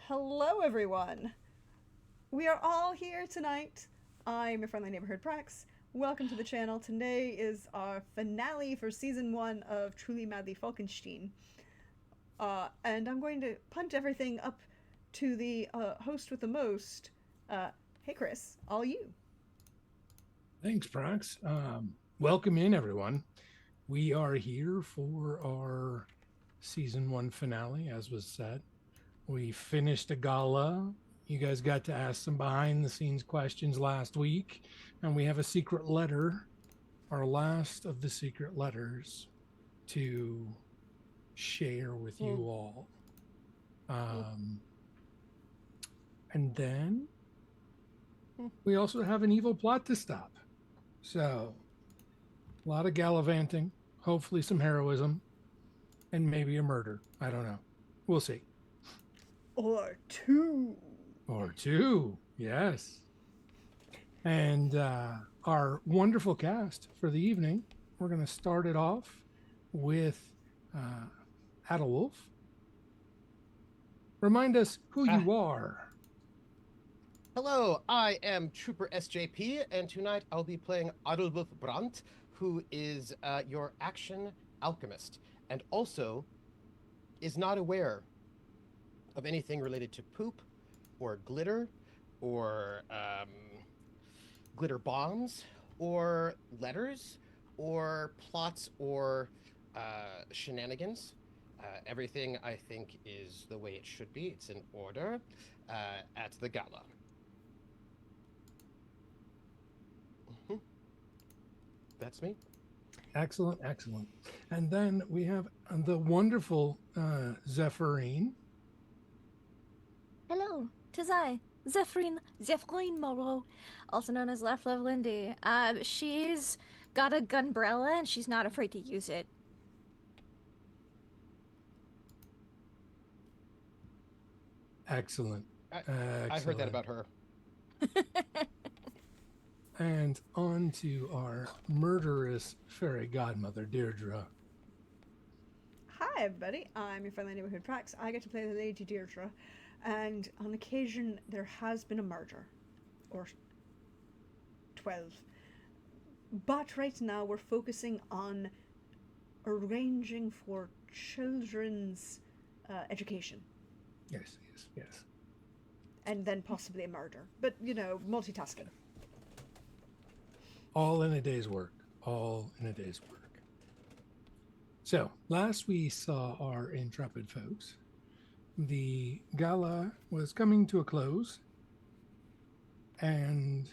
Hello, everyone. We are all here tonight. I'm your friendly neighborhood Prax. Welcome to the channel. Today is our finale for season 1 of Truly Madley Falkenstein. And I'm going to punt everything up to the host with the most. Hey, Chris, all you. Thanks, Prox. Welcome in, everyone. We are here for our season one finale, as was said. We finished a gala. You guys got to ask some behind the scenes questions last week, and we have a secret letter, our last of the secret letters, to share with you all. Um, and then we also have an evil plot to stop. So, a lot of gallivanting, hopefully some heroism, and maybe a murder. I don't know. We'll see. Or two. Or two. Yes. And our wonderful cast for the evening, we're going to start it off with Adalwolf. Remind us who you are. Hello, I am Trooper SJP, and tonight I'll be playing Adolf Brandt, who is your action alchemist, and also is not aware of anything related to poop, or or glitter bombs, or letters, or plots, or shenanigans. Everything, I think, is the way it should be. It's in order at the gala. That's me. Excellent, excellent. And then we have the wonderful Zephyrine. Hello, tis I, Zephrine Moreau, also known as Left Love Lindy. She's got a gunbrella and she's not afraid to use it. Excellent. I heard that about her. And on to our murderous fairy godmother, Deirdre. Hi, everybody. I'm your friendly neighborhood Prax. I get to play the Lady Deirdre. And on occasion, there has been a murder. Or 12. But right now, we're focusing on arranging for children's education. Yes, yes, yes. And then possibly a murder. But, multitasking. All in a day's work. All in a day's work. So, last we saw our intrepid folks, the gala was coming to a close, and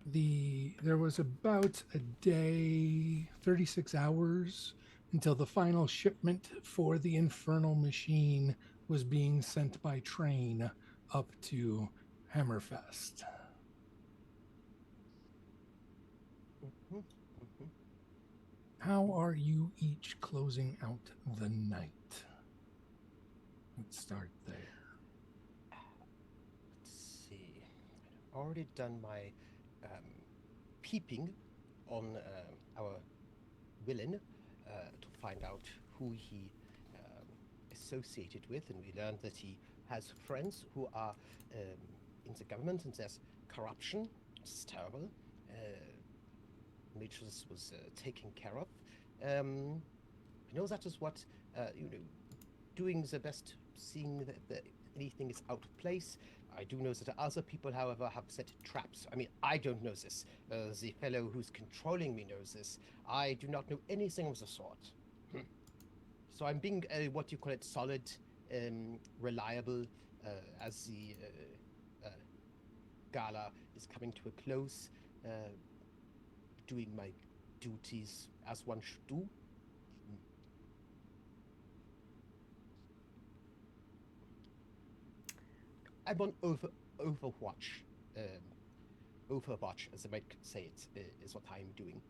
there was about a day, 36 hours, until the final shipment for the infernal machine was being sent by train up to Hammerfest. How are you each closing out the night? Let's start there. Let's see. I've already done my peeping on our villain to find out who he associated with, and we learned that he has friends who are in the government, and there's corruption. It's terrible. Matrix was taken care of. You know, that is what doing the best, seeing that anything is out of place. I do know that other people, however, have set traps. I mean, I don't know this. The fellow who's controlling me knows this. I do not know anything of the sort. So I'm being what you call it, solid, reliable, as the gala is coming to a close. Doing my duties as one should do. I'm on Overwatch. Overwatch, as I might say it, is what I'm doing.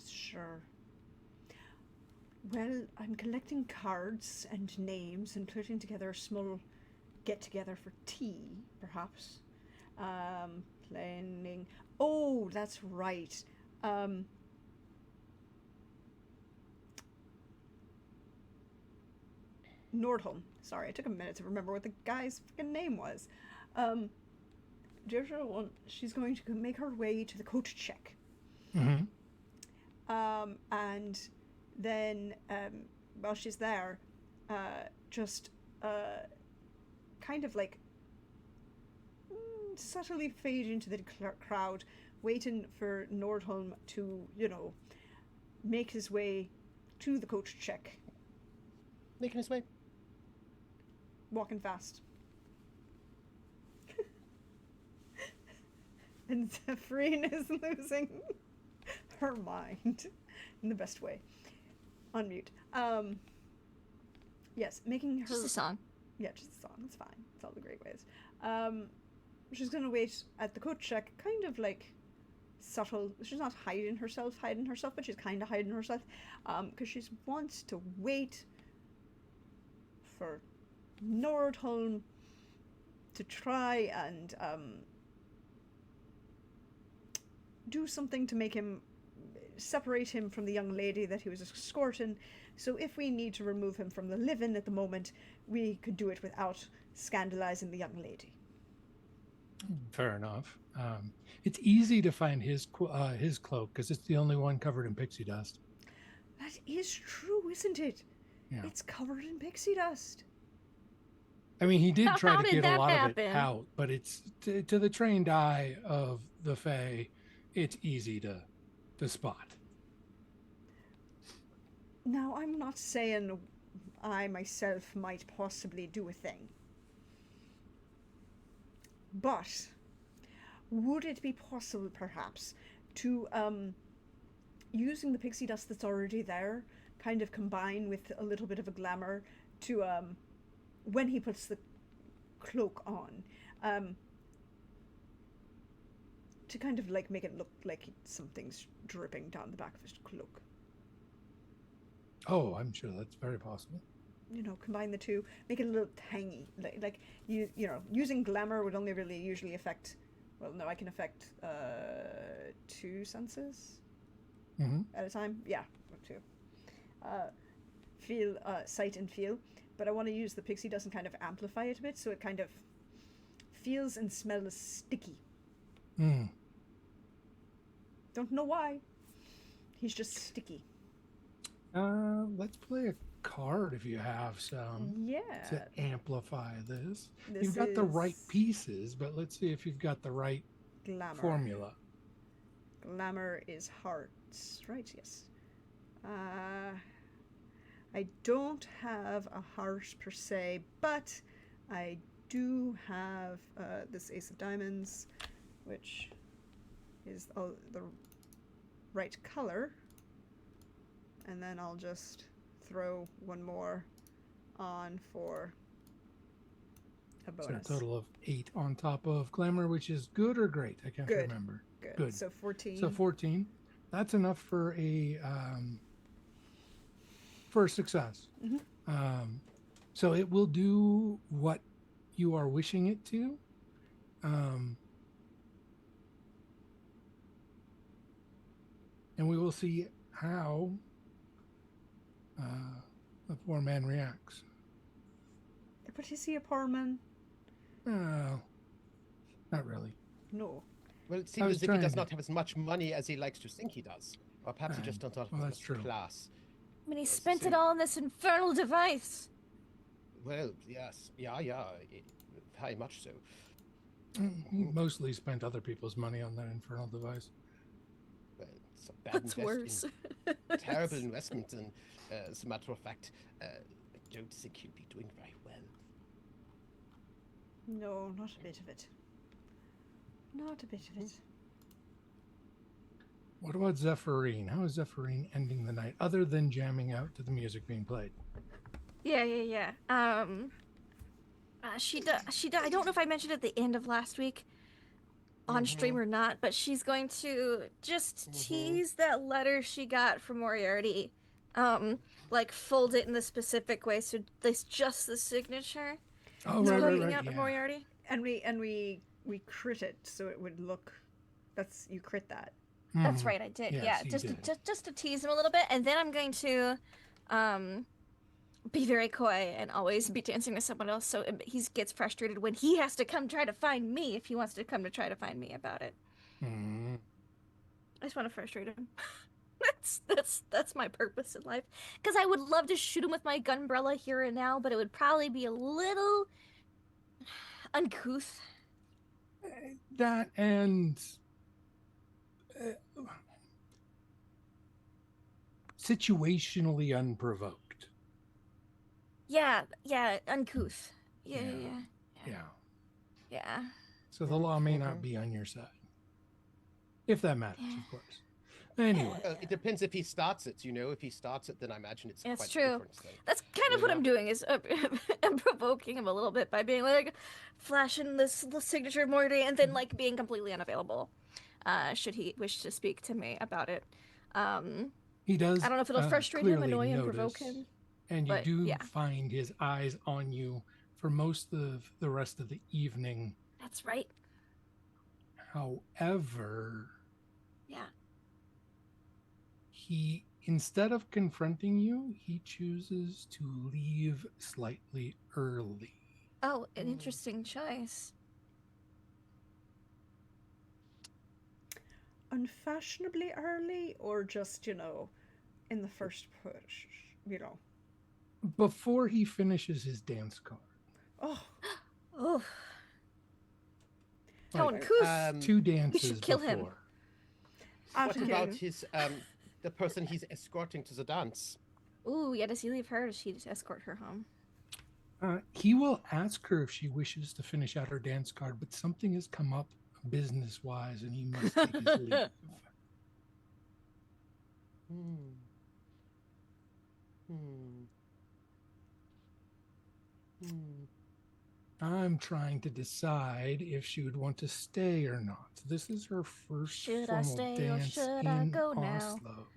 Sure. Well, I'm collecting cards and names and putting together a small get-together for tea, perhaps. Planning. Oh, that's right. Nordholm. Sorry, it took a minute to remember what the guy's fucking name was. Deirdre, she's going to make her way to the coach check. Mm-hmm. And then while she's there, just kind of like subtly fade into the crowd, waiting for Nordholm to, make his way to the coach check. Making his way. Walking fast. And Zephrine is losing her mind in the best way. On mute. Yes, making her... Just a song. Yeah, just a song. It's fine. It's all the great ways. She's going to wait at the coach check, kind of like subtle. She's not hiding herself, but she's kind of hiding herself because she wants to wait for Nordholm to try and do something to make him separate him from the young lady that he was escorting. So if we need to remove him from the living at the moment, we could do it without scandalizing the young lady. Fair enough. It's easy to find his cloak because it's the only one covered in pixie dust. That is true, isn't it? Yeah. It's covered in pixie dust. I mean, he did How try to did get a that lot of happen? it out, but it's to the trained eye of the Fae, it's easy to spot. Now, I'm not saying I myself might possibly do a thing. But would it be possible, perhaps, to, using the pixie dust that's already there, kind of combine with a little bit of a glamour to, when he puts the cloak on, to kind of, like, make it look like something's dripping down the back of his cloak. Oh, I'm sure that's very possible. Combine the two, make it a little tangy. Like using glamour would only really usually affect. Well, no, I can affect 2 senses at a time. Yeah, 2. Feel, sight and feel. But I want to use the pixie dust and kind of amplify it a bit, so it kind of feels and smells sticky. Mm. Don't know why. He's just sticky. Let's play a card if you have some Yeah. to amplify this. This You've got the right is pieces, but let's see if you've got the right glamour. formula. Glamour is hearts, right? Yes. I don't have a heart per se, but I do have this Ace of Diamonds, which is the right color. And then I'll just throw one more on for a bonus. So a total of 8 on top of glamour, which is good or great? I can't Good. remember. Good. So 14. So 14. That's enough for a success. Mm-hmm. So it will do what you are wishing it to. And we will see how the poor man reacts. But is he a poor man? Not really. No. Well, it seems as if he does not have as much money as he likes to think he does. Or perhaps he just does not have well, as that's much true. class. I mean, he spent it all on this infernal device. Well, yes. Yeah, very much so. He mostly spent other people's money on that infernal device. Well, it's a bad What's worse? terrible investment, and as a matter of fact, I don't think he'll be doing very well. No, not a bit of it. Not a bit of it. What about Zephrine? How is Zephrine ending the night, other than jamming out to the music being played? Yeah. She does. I don't know if I mentioned at the end of last week on stream or not, but she's going to just tease that letter she got from Moriarty. Like fold it in the specific way so there's just the signature. Oh, It's right, poking out yeah. to Moriarty. And we crit it so it would look. You crit that. That's right, I did. Yes, Yeah, you just did. just to tease him a little bit, and then I'm going to be very coy and always be dancing to someone else. So he gets frustrated when he has to come try to find me if he wants to come to try to find me about it. Mm. I just want to frustrate him. That's my purpose in life. Because I would love to shoot him with my gunbrella here and now, but it would probably be a little uncouth. That and situationally unprovoked. Yeah, uncouth. Yeah, Yeah. yeah, Yeah. yeah. So the law may not be on your side. If that matters, of course. Anyway. It depends if he starts it, you know. If he starts it, then I imagine it's It's quite true. different. So. That's kind of what I'm doing is I'm provoking him a little bit by being like flashing this signature of Morty and then like being completely unavailable. Should he wish to speak to me about it. He does. I don't know if it'll frustrate him, annoy him, provoke him. And you but, do yeah. find his eyes on you for most of the rest of the evening. That's right. However, yeah, he, instead of confronting you, he chooses to leave slightly early. Oh, an interesting choice. Unfashionably early, or just, in the first push, Before he finishes his dance card. Oh. How uncouth. 2 dances we should kill before. him. What about his the person he's escorting to the dance? Ooh, yeah, does he leave her or does she escort her home? He will ask her if she wishes to finish out her dance card, but something has come up business-wise and he must take his leave. I'm trying to decide if she would want to stay or not. This is her first formal dance in Oslo.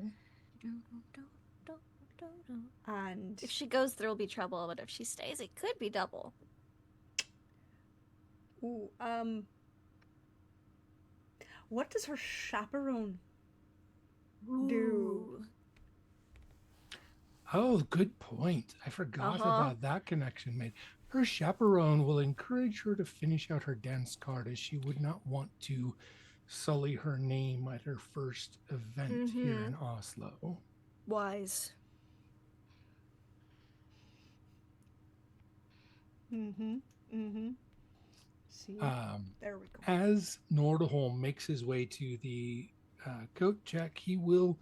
And if she goes, there will be trouble, but if she stays, it could be double. Ooh, what does her chaperone do? Oh, good point. I forgot about that connection made. Her chaperone will encourage her to finish out her dance card, as she would not want to sully her name at her first event here in Oslo. Wise. See, there we go. As Nordholm makes his way to the coat check, he will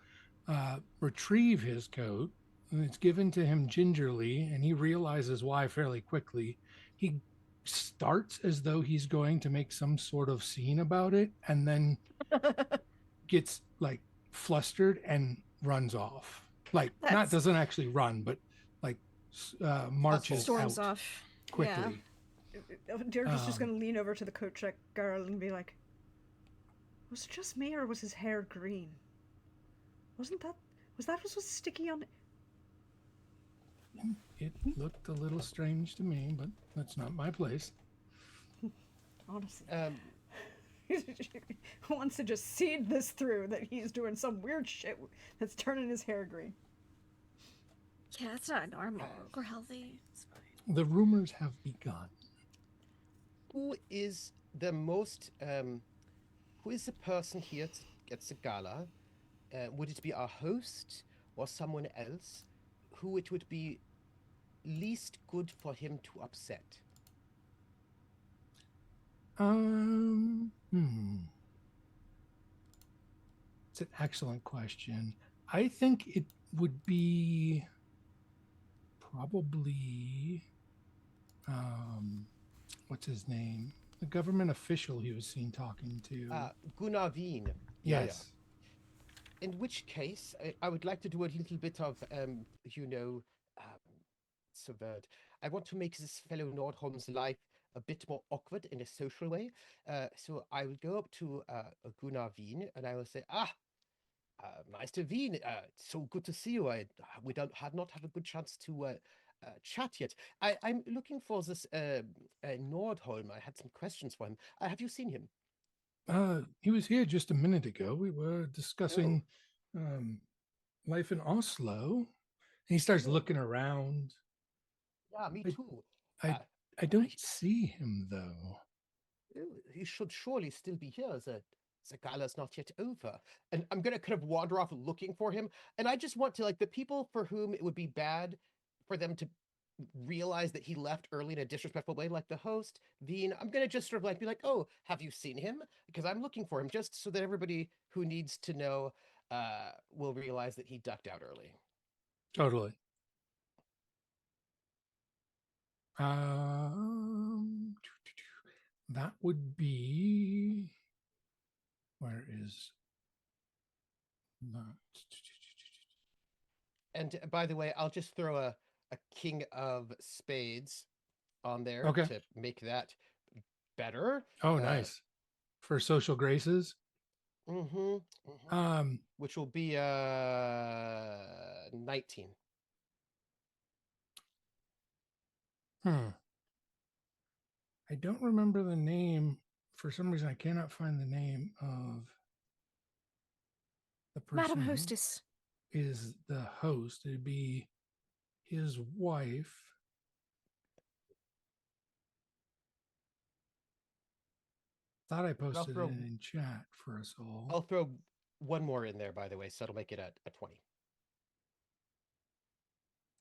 retrieve his coat. And it's given to him gingerly, and he realizes why fairly quickly. He starts as though he's going to make some sort of scene about it, and then gets like flustered and runs off. Like doesn't actually run, but like marches storms out off quickly. Yeah. Deirdre's just going to lean over to the coat check girl and be like, "Was it just me, or was his hair green? Was that what was sticky on it?" It looked a little strange to me, but that's not my place. Honestly. Wants to just seed this through that he's doing some weird shit that's turning his hair green. Yeah, that's not normal or healthy. It's fine. The rumors have begun. Who is the most, who is the person here at the gala? Would it be our host or someone else who it would be least good for him to upset? It's an excellent question. I think it would be probably, what's his name? The government official he was seen talking to. Gunnar Wien. Yes. In which case, I would like to do a little bit of, subvert. I want to make this fellow Nordholm's life a bit more awkward in a social way. So I will go up to Gunnar Wien and I will say, Meister Wien, so good to see you. We had not had a good chance to chat yet. I'm looking for this Nordholm. I had some questions for him. Have you seen him? He was here just a minute ago. We were discussing life in Oslo. And he starts looking around. Yeah, me I, too. I, Uh, I don't see him though. he should surely still be here. The gala's not yet over. And I'm gonna kind of wander off looking for him. And I just want to like the people for whom it would be bad for them to realize that he left early in a disrespectful way, like the host, Dean. I'm gonna just sort of like be like, oh, have you seen him? Because I'm looking for him, just so that everybody who needs to know will realize that he ducked out early. Totally. Um, that would be. Where is that? And by the way, I'll just throw a king of spades on there Okay. to make that better. Oh, nice. For social graces. Mm-hmm, mm-hmm. Um, Which will be 19. hmm. I don't remember the name. For some reason, I cannot find the name of the Madam person who Hostess. is the host. It'd be his wife. Thought I posted it in chat for us all. I'll throw one more in there, by the way, so it'll make it a 20.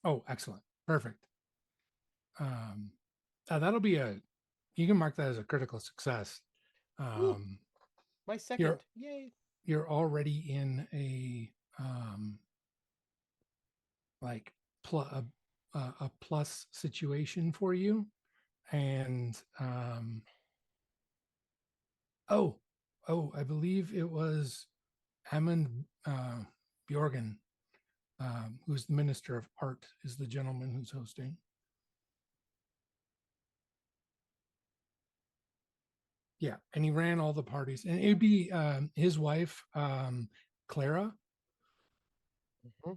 Oh, excellent. Perfect. That'll be you can mark that as a critical success. Ooh, my second. Yay. You're already in a like a plus situation for you, and I believe it was Hammond Bjorgen, who's the Minister of Art, is the gentleman who's hosting. Yeah, and he ran all the parties, and it'd be his wife, Clara. Mm-hmm.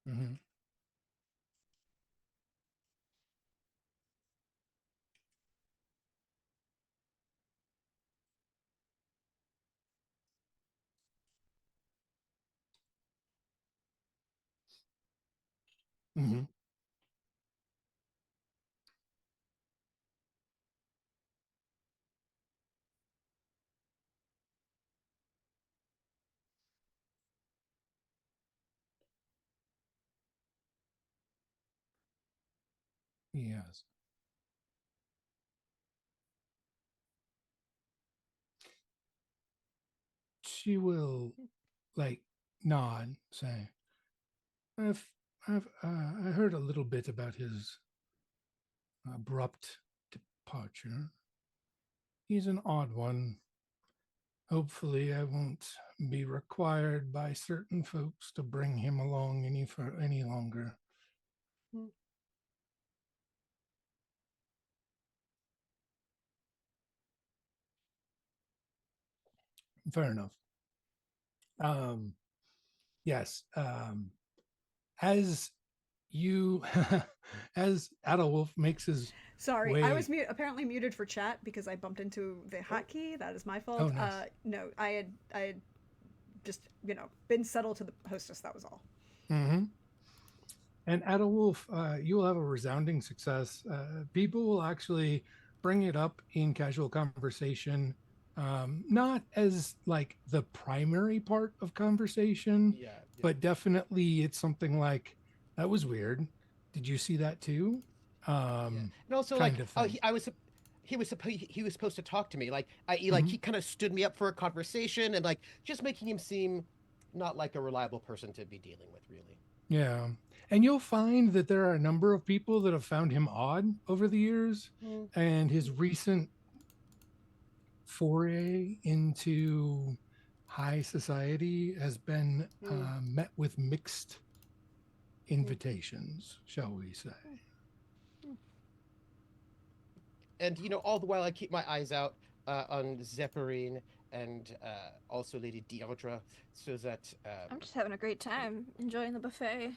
Mm-hmm. Mm-hmm. Yes. She will like nod, say, I've I heard a little bit about his abrupt departure. He's an odd one. Hopefully, I won't be required by certain folks to bring him along any longer. Fair enough. Yes. As you, as Adolwolf makes his Sorry, way. I was apparently muted for chat because I bumped into the hotkey. That is my fault. Oh, nice. No, I had just been subtle to the hostess. That was all. Mm-hmm. And Adolwolf, you will have a resounding success. People will actually bring it up in casual conversation, not as like the primary part of conversation, but definitely it's something like, that was weird. Did you see that too? And also, like, he was supposed to talk to me. Like, he kind of stood me up for a conversation, and like just making him seem not like a reliable person to be dealing with, really. Yeah. And you'll find that there are a number of people that have found him odd over the years. And his recent foray into high society has been met with mixed invitations, shall we say. And, all the while I keep my eyes out on Zephyrine and also Lady Deodra, so that... I'm just having a great time, enjoying the buffet.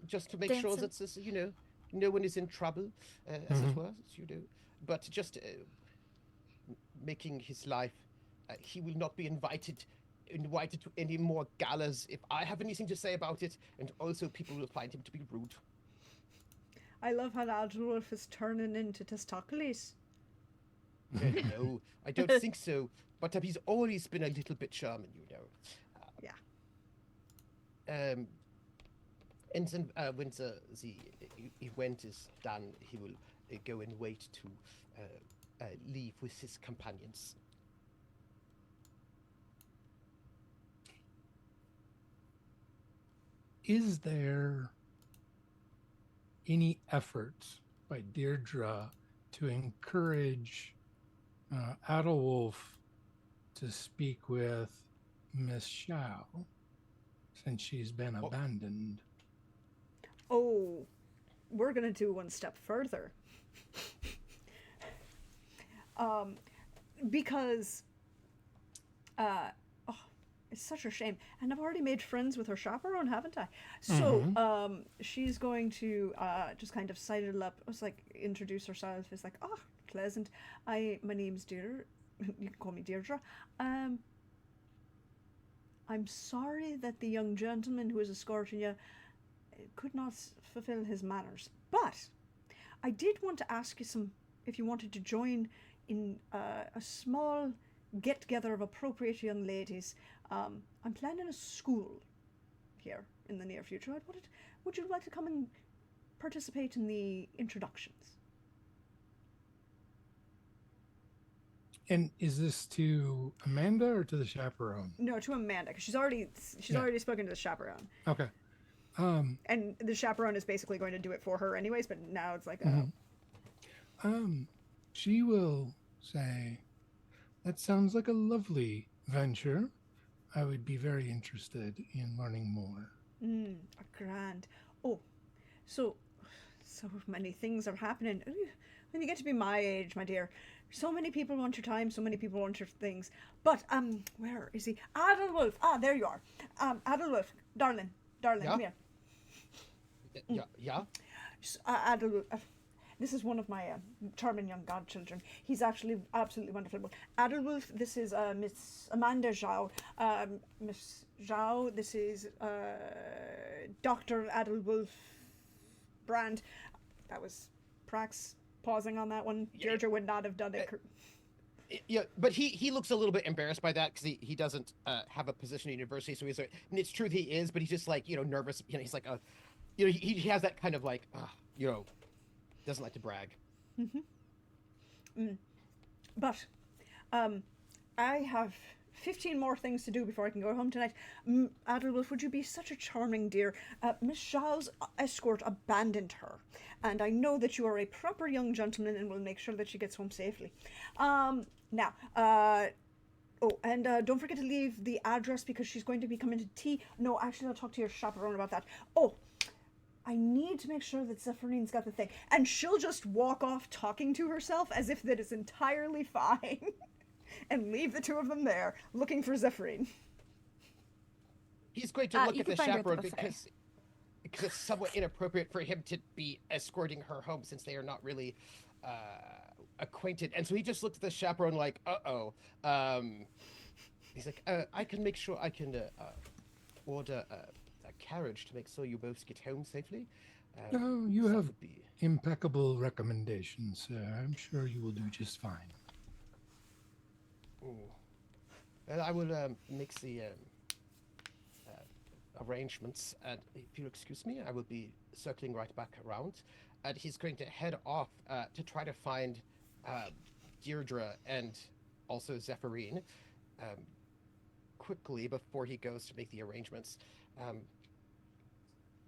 Just to make sure that, no one is in trouble, as it were, but just making his life, he will not be invited invited to any more galas if I have anything to say about it, and also people will find him to be rude. I love how Adolf is turning into Testocles. No, I don't think so. But he's always been a little bit charming, you know. And then when the event is done, he will go and wait to leave with his companions. Is there any efforts by Deirdre to encourage Adelwolf to speak with Miss Shao since she's been abandoned? Oh, we're gonna do one step further. Because it's such a shame, and I've already made friends with her chaperone, haven't I? So she's going to just kind of sidle up. I was like, introduce herself. It's like, oh, pleasant. My name's Deirdre. You can call me Deirdre. I'm sorry that the young gentleman who is escorting you could not fulfill his manners, but I did want to ask you if you wanted to join in a small get-together of appropriate young ladies. I'm planning a school here in the near future. Would you like to come and participate in the introductions? And is this to Amanda or to the chaperone? No, to Amanda, because she's already spoken to the chaperone. Okay. And the chaperone is basically going to do it for her anyways, but now it's like, she will say, that sounds like a lovely venture. I would be very interested in learning more. Grand. Oh, so many things are happening. When you get to be my age, my dear, so many people want your time, so many people want your things. But, where is he? Adelwolf! Ah, there you are. Adelwolf, darling, Yeah? come here. Yeah? Adelwolf, this is one of my charming young godchildren. He's actually absolutely wonderful. Adelwolf, this is Miss Amanda Zhao. Miss Zhao, this is Dr. Adelwolf Brand. That was Prax pausing on that one. Deirdre would not have done it. Yeah, but he looks a little bit embarrassed by that because he doesn't have a position at university. So he's like, and it's true he is, but he's just like, nervous. He's like, he has that kind of like, doesn't like to brag. But I have 15 more things to do before I can go home tonight. Adelwolf, would you be such a charming dear? Miss Shaw's escort abandoned her, and I know that you are a proper young gentleman and will make sure that she gets home safely. Now, don't forget to leave the address because she's going to be coming to tea. No, actually, I'll talk to your chaperone about that. Oh, I need to make sure that Zephyrine got the thing. And she'll just walk off talking to herself as if that is entirely fine. And leave the two of them there, looking for Zephyrine. He's going to look at the chaperone because it's somewhat inappropriate for him to be escorting her home since they are not really acquainted. And so he just looked at the chaperone like, uh-oh. He's like, I can make sure I can order a carriage to make sure you both get home safely. You have impeccable recommendations, sir. I'm sure you will do just fine. And I will make the arrangements, and if you'll excuse me, I will be circling right back around. And he's going to head off to try to find Deirdre and also Zephyrine quickly before he goes to make the arrangements.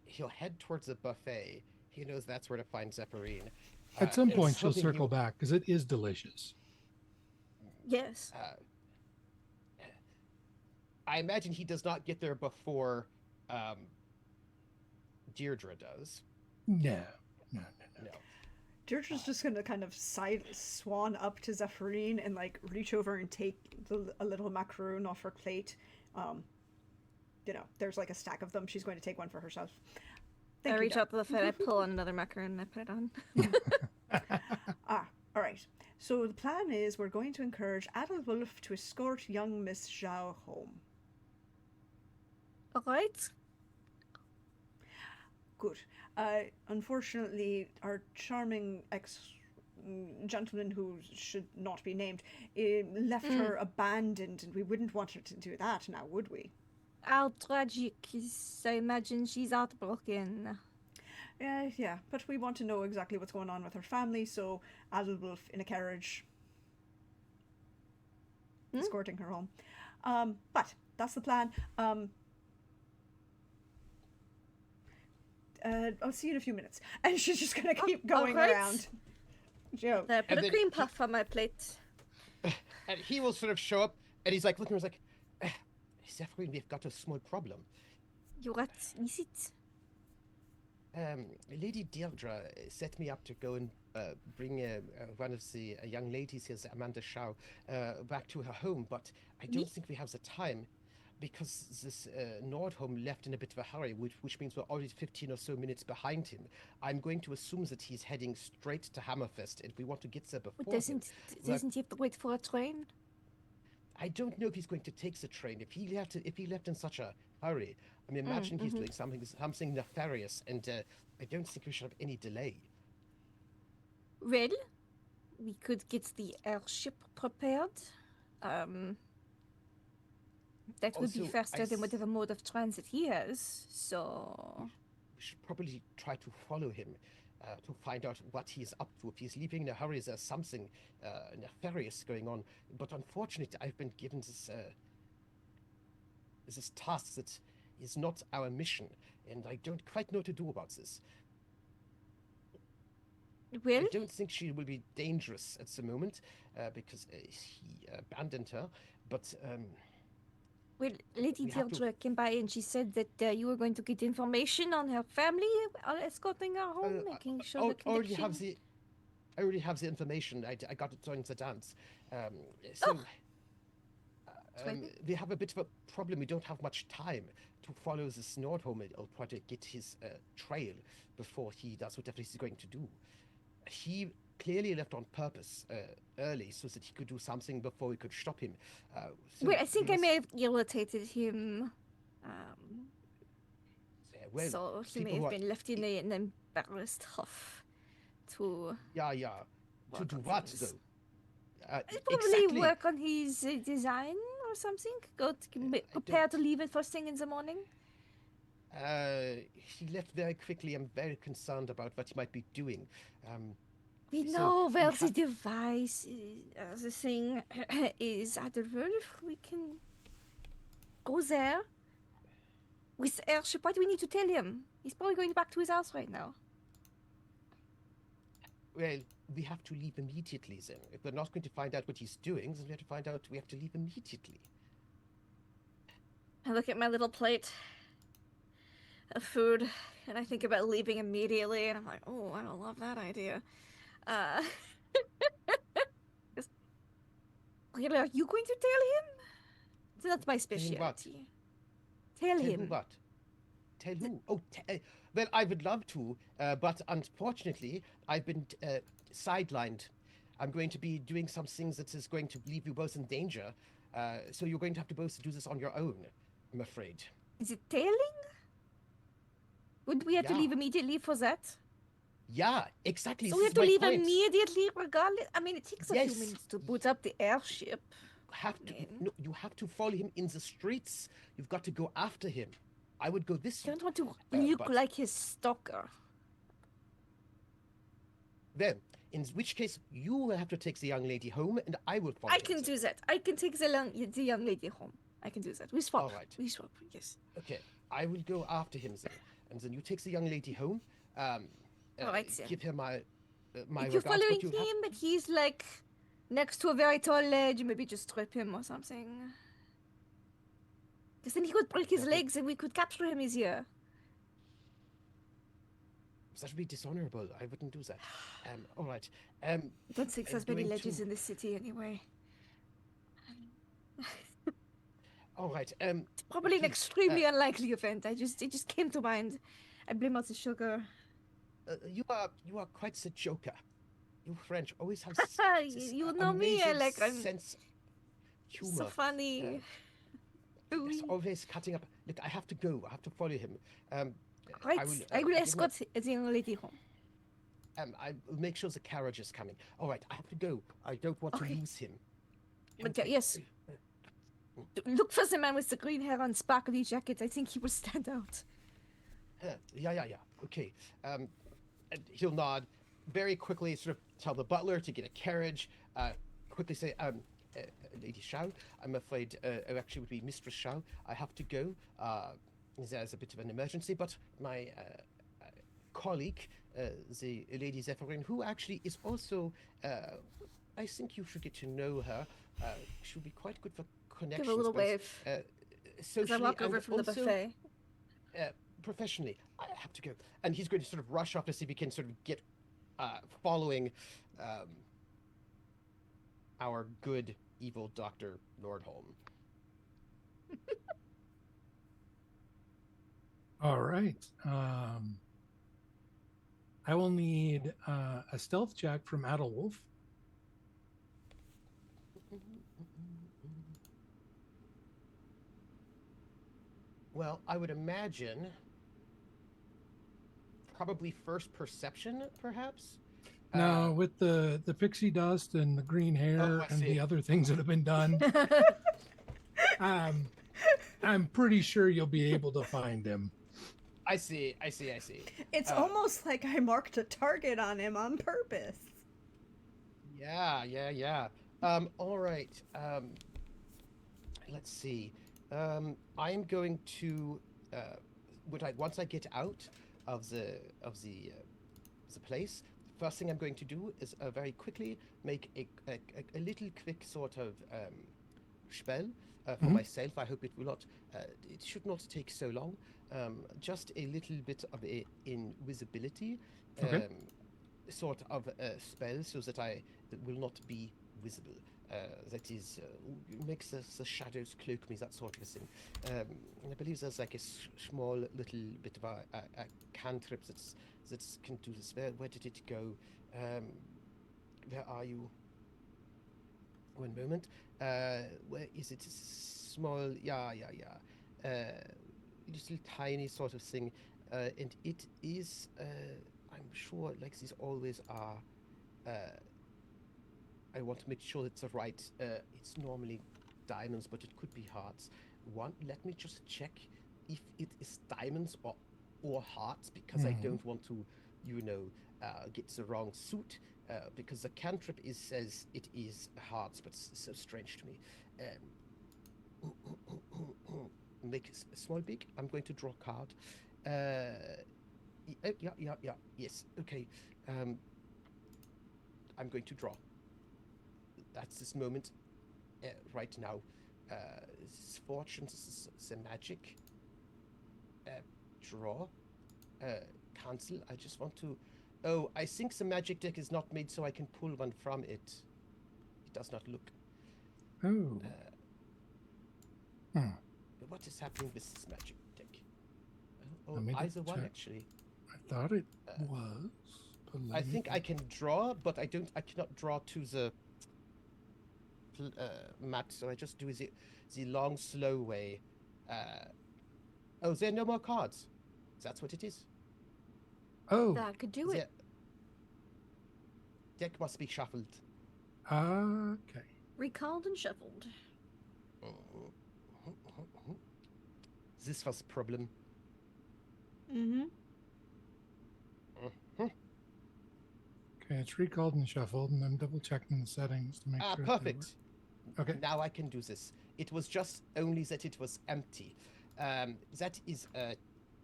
He'll head towards the buffet. He knows that's where to find Zephyrine. At some point, she'll circle back because it is delicious. Yes. I imagine he does not get there before Deirdre does. No. Deirdre's just gonna kind of swan up to Zephyrine and like reach over and take a little macaroon off her plate. There's like a stack of them. She's going to take one for herself. I reach out to the foot, I pull on another macaroon, and I put it on. All right. So the plan is we're going to encourage Adelwolf to escort young Miss Zhao home. All right. Good. Unfortunately, our charming gentleman who should not be named left her abandoned, and we wouldn't want her to do that now, would we? How tragic. I imagine she's heartbroken. Yeah, but we want to know exactly what's going on with her family, so Adelwulf in a carriage escorting her home. But that's the plan. I'll see you in a few minutes. And she's just gonna keep going alright. around. Joe. Put And a then cream puff on my plate. And he will sort of show up, and he's like looking at her, he's like, Zephyrin, we've got a small problem. What is it? Lady Deirdre set me up to go and bring one of the young ladies here, Amanda Shaw, back to her home, but I don't think we have the time because this Nordholm left in a bit of a hurry, which means we're already 15 or so minutes behind him. I'm going to assume that he's heading straight to Hammerfest, and we want to get there before him. Doesn't he have to wait for a train? I don't know if he's going to take the train. If he left in such a hurry, I mean, imagine he's doing something nefarious, and I don't think we should have any delay. Well, we could get the airship prepared. That would be Also, faster than whatever mode of transit he has. So We should probably try to follow him to find out what he's up to. If he's leaving in a hurry, there's something nefarious going on. But unfortunately, I've been given this task that is not our mission, and I don't quite know what to do about this. well, I don't think she will be dangerous at the moment because he abandoned her. But well, Lady we have to- Deirdre came by and she said that you were going to get information on her family, escorting her home, making sure the I already connection. I already have the information. I got it during the dance. So we have a bit of a problem. We don't have much time to follow this Nordholm or try to get his trail before he does whatever he's going to do. He clearly left on purpose early so that he could do something before we could stop him. So Well, I think we I may must- have irritated him. well, So he may people who have are- been left in an embarrassed huff to Yeah. To work do on what, things. though? probably Exactly. work on his design or something. Go to prepare to leave it first thing in the morning. He left very quickly. I'm very concerned about what he might be doing. We So know we where the have- device, the thing is at the roof. We can go there with the airship. Why do we need to tell him? He's probably going back to his house right now. Well, we have to leave immediately then. If we're not going to find out what he's doing, then we have to find out we have to leave immediately. I look at my little plate of food and I think about leaving immediately, and I'm like, oh, I don't love that idea. Really, are you going to tell him? It's not my him what? specialty. Tell Tell who him. what? Tell who? Oh, well, I would love to, but unfortunately, I've been sidelined. I'm going to be doing some things that is going to leave you both in danger. So you're going to have to both do this on your own, I'm afraid. Is it tailing? Would we have to Yeah. leave immediately for that? Yeah, exactly. So this we is have to my leave point. immediately regardless? I mean, it takes a Yes. few minutes to boot up the airship. No, you have to follow him in the streets. You've got to go after him. I would go this I don't want to Uh, look but- like his stalker. Then, in which case, you will have to take the young lady home, and I will follow. I can do that. I can take the young lady home. I can do that. We swap. All right. We swap, yes. Okay, I will go after him then, and then you take the young lady home. All right, sir. Give her my my If you're regards, but following you'll have- him, but he's like next to a very tall ledge, maybe just trip him or something. Because then he could break his Yeah, but- legs and we could capture him easier. That would be dishonorable. I wouldn't do that. All right. I don't think I'm there's many going ledges to- in this city anyway. All right. It's probably an Please, extremely unlikely event. It just came to mind. I blame all the sugar. You are quite the joker. You French always have You know me, I amazing like- I'm sense humor. So funny. He's always cutting up. Look, I have to go. I have to follow him. Right, I will give escort the young lady home. I will make sure the carriage is coming. All right, I have to go. I don't want Okay. to lose him. But yes, look for the man with the green hair and sparkly jacket. I think he will stand out. Yeah. Okay. And he'll nod very quickly, sort of tell the butler to get a carriage. Quickly say, Lady Shao, I'm afraid, actually would be Mistress Shao. I have to go. There's a bit of an emergency, but my colleague, the Lady Zephyrin, who actually is also, I think you should get to know her. She'll be quite good for connections. Give a little wave. As I walk over from the buffet. Professionally, I have to go. And he's going to sort of rush off to see if he can sort of get following our good, evil Dr. Nordholm. All right. I will need a stealth check from Adelwolf. Well, I would imagine probably first perception, perhaps? No, with the pixie dust and the green hair and the other things that have been done, I'm pretty sure you'll be able to find him. I see. It's almost like I marked a target on him on purpose. Yeah. All right. Let's see. I am going to once I get out of the place, first thing I'm going to do is very quickly make a little quick sort of spell for myself. I hope it will not. It should not take so long. Just a little bit of invisibility, sort of spell, so that I will not be visible. That is, makes the shadows cloak me, that sort of thing. I believe there's like a small little bit of a cantrip that can do this. Where did it go? Where are you? One moment. Where is it? Small, yeah. Little tiny sort of thing. And it is, I'm sure, like these always are, I want to make sure it's the right, it's normally diamonds, but it could be hearts. Let me just check if it is diamonds or hearts, because I don't want to, get the wrong suit, because the cantrip says it is hearts, but it's so strange to me. Make small, big. I'm going to draw a card. Yeah. Yes. Okay. I'm going to draw. That's this moment, right now. This is fortune. This is the magic. Draw. Cancel. I just want to. Oh, I think the magic deck is not made so I can pull one from it. It does not look. Oh. What is happening with this magic deck? Either one, actually. I thought it was. I think I can draw, but I cannot draw to the mat, so I just do the long, slow way. There are no more cards. That's what it is. Oh. That could do it. Deck must be shuffled. Okay. Recalled and shuffled. This was a problem. Okay, it's recalled and shuffled, and I'm double checking the settings to make sure. Perfect. Okay. Now I can do this. It was just only that it was empty. That is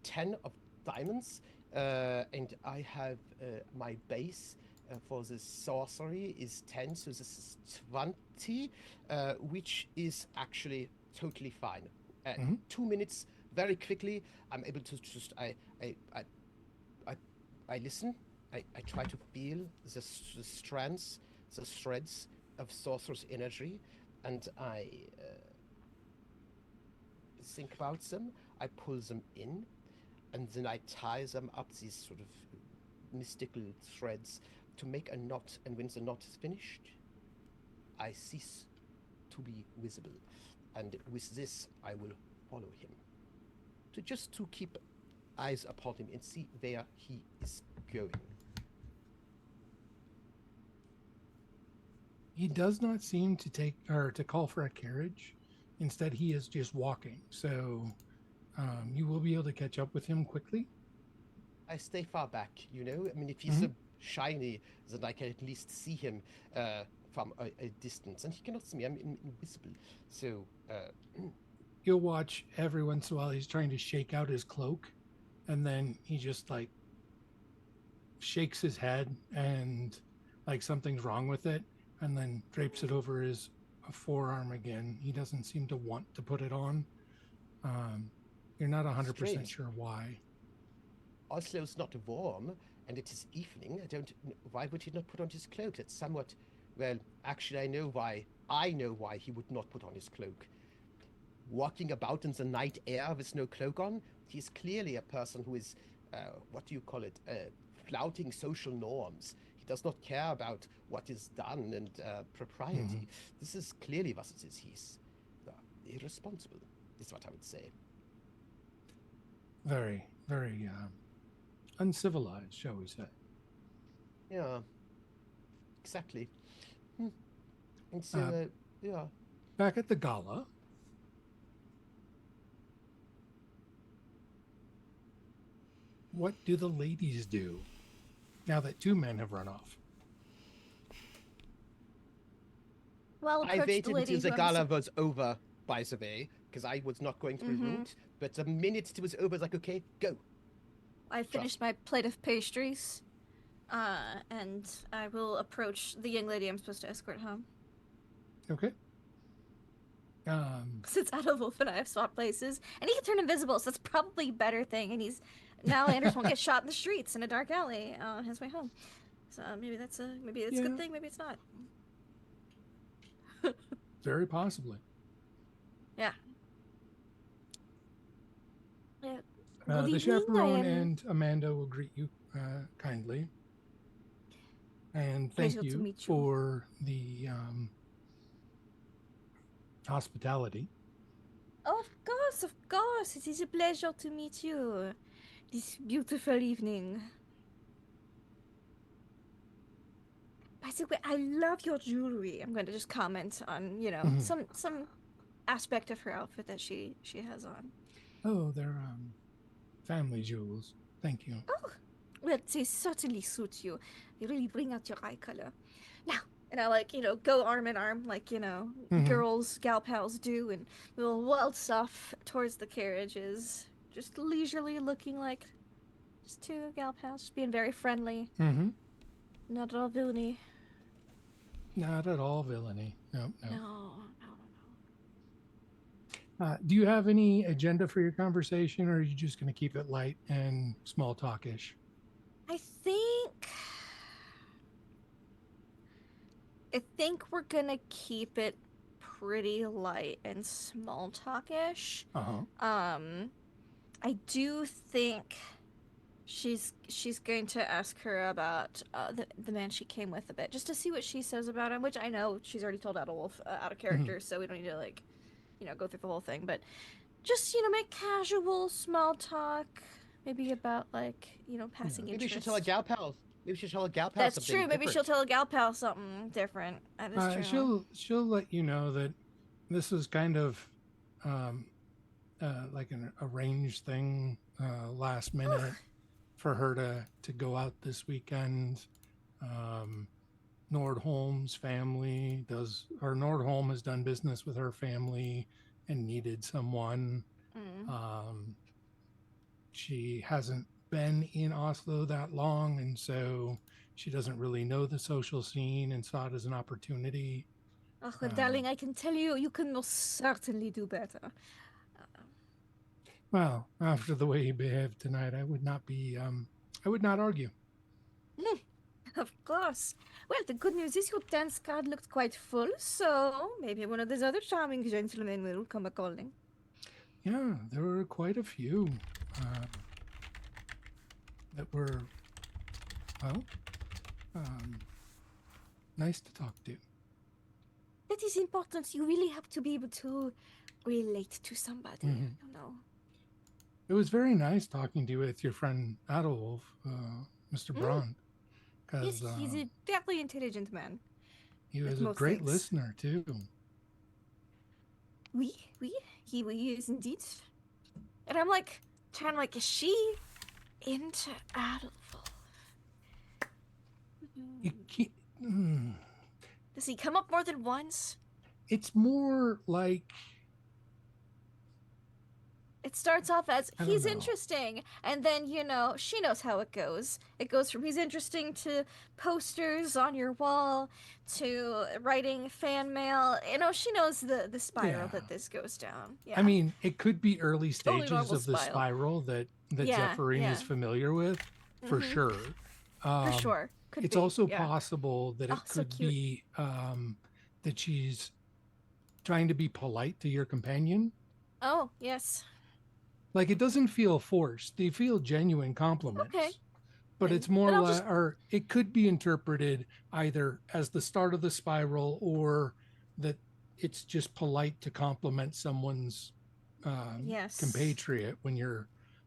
10 of diamonds, and I have my base for the sorcery is 10, so this is 20, which is actually totally fine. 2 minutes, very quickly, I'm able to just I listen. I try to feel the strands, the threads of sorcerer's energy, and I think about them. I pull them in, and then I tie them up, these sort of mystical threads, to make a knot. And when the knot is finished, I cease to be visible. and with this I will follow him. Just to keep eyes upon him and see where he is going. He does not seem to take or to call for a carriage. Instead, he is just walking. So you will be able to catch up with him quickly. I stay far back, you know? I mean, if he's so shiny, then I can at least see him from a distance. And he cannot see me. I'm invisible. So, You'll watch every once in a while he's trying to shake out his cloak. And then he just like shakes his head and like something's wrong with it. And then drapes it over his forearm again. He doesn't seem to want to put it on. You're not 100% sure why. Oslo's not warm, and it is evening. Why would he not put on his cloak? It's somewhat, well, actually I know why he would not put on his cloak. Walking about in the night air with no cloak on, he's clearly a person who is, what do you call it, flouting social norms. He does not care about what is done and propriety. This is clearly what it is. He's irresponsible, is what I would say. Very, very uncivilized, shall we say. Yeah, exactly. And so, yeah. Back at the gala, what do the ladies do now that two men have run off? Well, I waited until the gala was over, by the way, because I was not going through route. But the minute it was over, I was like, okay, go. I finished my plate of pastries, and I will approach the young lady I'm supposed to escort home. Okay. Since Adolf and I have swapped places, and he can turn invisible, so that's probably a better thing. And now Anders won't get shot in the streets in a dark alley on his way home. So maybe it's a good thing, maybe it's not. Very possibly. Yeah. Yeah. The chaperone and Amanda will greet you kindly. And thank you for the hospitality. Of course. It is a pleasure to meet you this beautiful evening. By the way, I love your jewelry. I'm going to just comment on, some aspect of her outfit that she has on. Oh, they're family jewels. Thank you. Oh, well, they certainly suit you. They really bring out your eye color. Now, and I go arm in arm, girls, gal pals do, and we'll waltz off towards the carriages, just leisurely looking like just two gal pals, just being very friendly. Not at all villainy. Not at all villainy. No. No. Do you have any agenda for your conversation, or are you just going to keep it light and small talkish? I think we're going to keep it pretty light and small talkish. I do think she's going to ask her about the man she came with a bit, just to see what she says about him, which I know she's already told Adolf out of character, so we don't need to go through the whole thing, but just make casual small talk, maybe about passing interest. Maybe she should tell a gal pal. That's true. Maybe different. she'll tell a gal pal something different. That is true. She'll let you know that this is kind of like an arranged thing, last minute for her to go out this weekend. Nordholm's family Nordholm has done business with her family and needed someone. She hasn't been in Oslo that long, and so she doesn't really know the social scene and saw it as an opportunity. Oh, well, darling, I can tell you can most certainly do better. Well, after the way he behaved tonight, I would not argue. Of course. Well, the good news is your dance card looked quite full, so maybe one of these other charming gentlemen will come a-calling. Yeah, there were quite a few that were, nice to talk to. That is important. You really have to be able to relate to somebody. Mhm. I don't know. It was very nice talking to you with your friend Adolf, Mr. Mm. Braun, He's because a very intelligent man. he With was a most great things. listener too. Oui, he is indeed. And I'm like, trying to like, is she into Adolf? You can't, mm, Does he come up more than once? it's more like It starts off as I don't he's know. interesting, and then she knows how it goes. It goes from he's interesting to posters on your wall to writing fan mail. She knows the spiral Yeah. that this goes down. Yeah. I mean, it could be early Totally stages normal of the spiral. spiral that Yeah, Zephyrin yeah. is familiar with, for Mhm. sure. For sure. Could It's be. also Yeah. possible that it Oh, so could cute. be that she's trying to be polite to your companion. Oh, yes. Like it doesn't feel forced; they feel genuine compliments. Okay. But it's more Then I'll like, just or it could be interpreted either as the start of the spiral, or that it's just polite to compliment someone's yes. compatriot when you're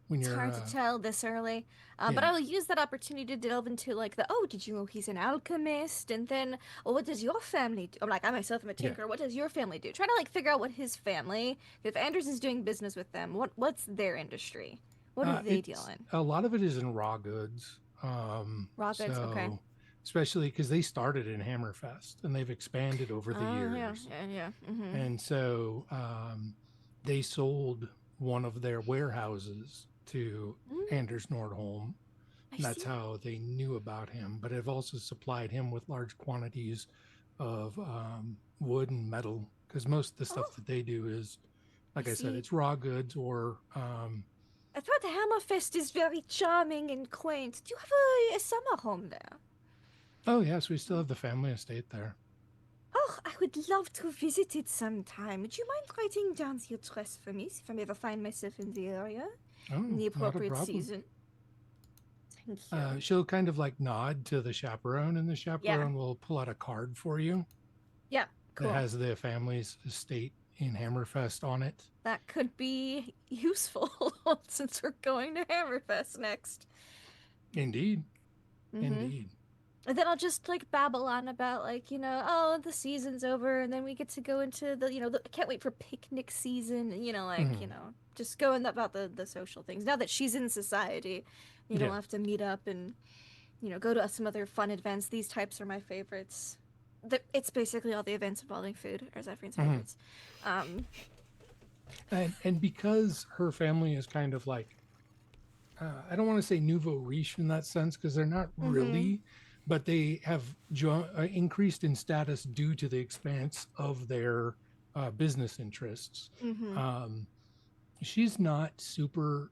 It's hard to tell this early, but yeah. I will use that opportunity to delve into like did you know he's an alchemist? And then, what does your family do? I'm like, I myself am a Yeah. tinker. What does your family do? Try to like figure out what his family. If Anders is doing business with them, what's their industry? What do they deal in? A lot of it is in raw goods. Raw goods. Okay. Especially because they started in Hammerfest and they've expanded over the years. Yeah. Mm-hmm. And so they sold one of their warehouses to Anders Nordholm. That's how they knew about him. But have also supplied him with large quantities of wood and metal, because most of the stuff that they do is, like I said, it's raw goods or. I thought Hammerfest is very charming and quaint. Do you have a summer home there? Oh yes, we still have the family estate there. Oh, I would love to visit it sometime. Would you mind writing down the address for me if I ever find myself in the area Oh, in the not a appropriate problem. season? Thank you. She'll kind of like nod to the chaperone, and the chaperone will pull out a card for you. Yeah, cool. That has the family's estate in Hammerfest on it. That could be useful since we're going to Hammerfest next. Indeed. Indeed. And then I'll just like babble on about the season's over, and then we get to go into I can't wait for picnic season, just going about the social things. Now that she's in society, we'll have to meet up and, go to some other fun events. These types are my favorites. It's basically all the events involving food are Zephyr's favorites. And because her family is kind of like, I don't want to say nouveau riche in that sense, because they're not really, but they have increased in status due to the expanse of their business interests. She's not super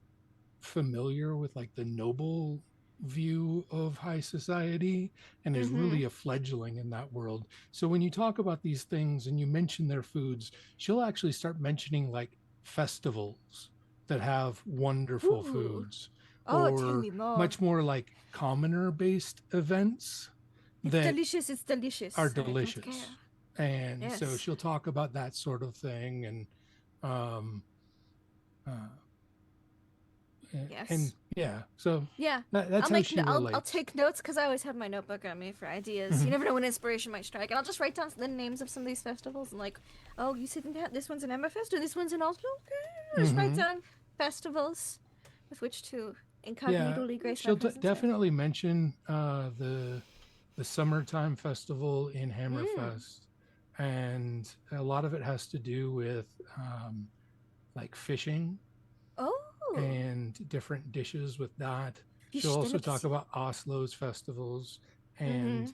familiar with like the noble view of high society, and is really a fledgling in that world. So when you talk about these things and you mention their foods, she'll actually start mentioning like festivals that have wonderful foods, or tell me more. much more like commoner based events that It's delicious. are delicious. And so she'll talk about that sort of thing, and and so that's how she relates. I'll take notes because I always have my notebook on me for ideas. You never know when inspiration might strike, and I'll just write down the names of some of these festivals and like, oh, you said this one's in Emmerfest and this one's in Oslo. Okay, just write down festivals with which to incognitely grace she'll my presence. definitely mention the summertime festival in Hammerfest, and a lot of it has to do with like fishing. And different dishes with that. She'll also talk about Oslo's festivals, and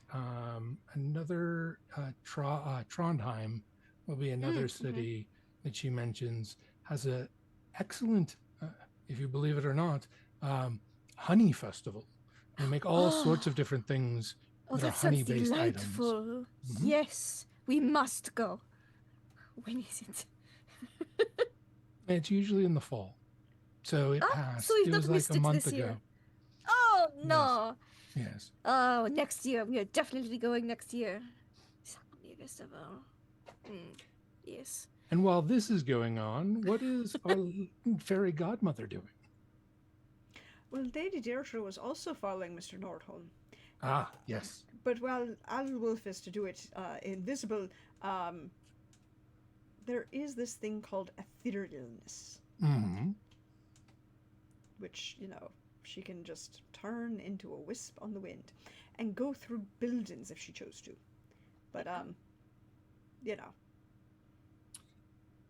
another Trondheim will be another city that she mentions has a excellent, if you believe it or not, honey festival. They make all sorts of different things that are honey-based items. Yes, we must go. When is it? It's usually in the fall. So it passed. So it was like a month ago. Year. Oh no! Yes. Oh, next year we are definitely going next year. Festival. Yes. And while this is going on, what is our fairy godmother doing? Well, Lady Deirdre was also following Mr. Nordholm. Ah, yes. But while Adolwulf is to do it invisible, there is this thing called etherealness, Mm-hmm. which, she can just turn into a wisp on the wind and go through buildings if she chose to. But,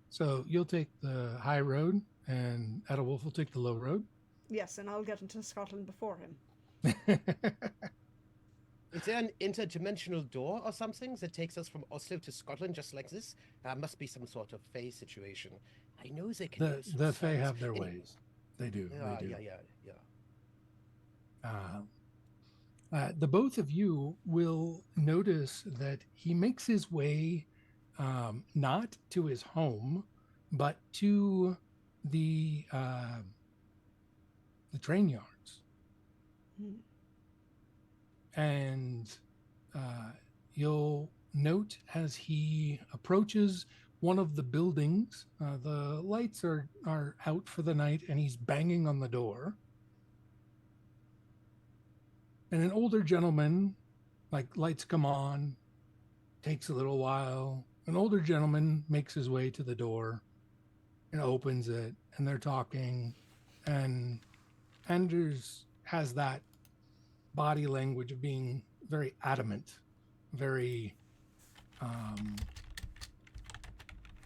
So you'll take the high road, and Adolwulf will take the low road. yes, and I'll get into Scotland before him. Is there an interdimensional door or something that takes us from Oslo to Scotland just like this? Must be some sort of Fae situation. I know they can use The Fae spells. have their ways. They do. Yeah, they do. yeah. The both of you will notice that he makes his way not to his home, but to the train yards. Hmm. And you'll note as he approaches one of the buildings, the lights are out for the night, and he's banging on the door. And an older gentleman, like, lights come on, takes a little while. An older gentleman makes his way to the door and opens it, and they're talking. And Anders has that body language of being very adamant, very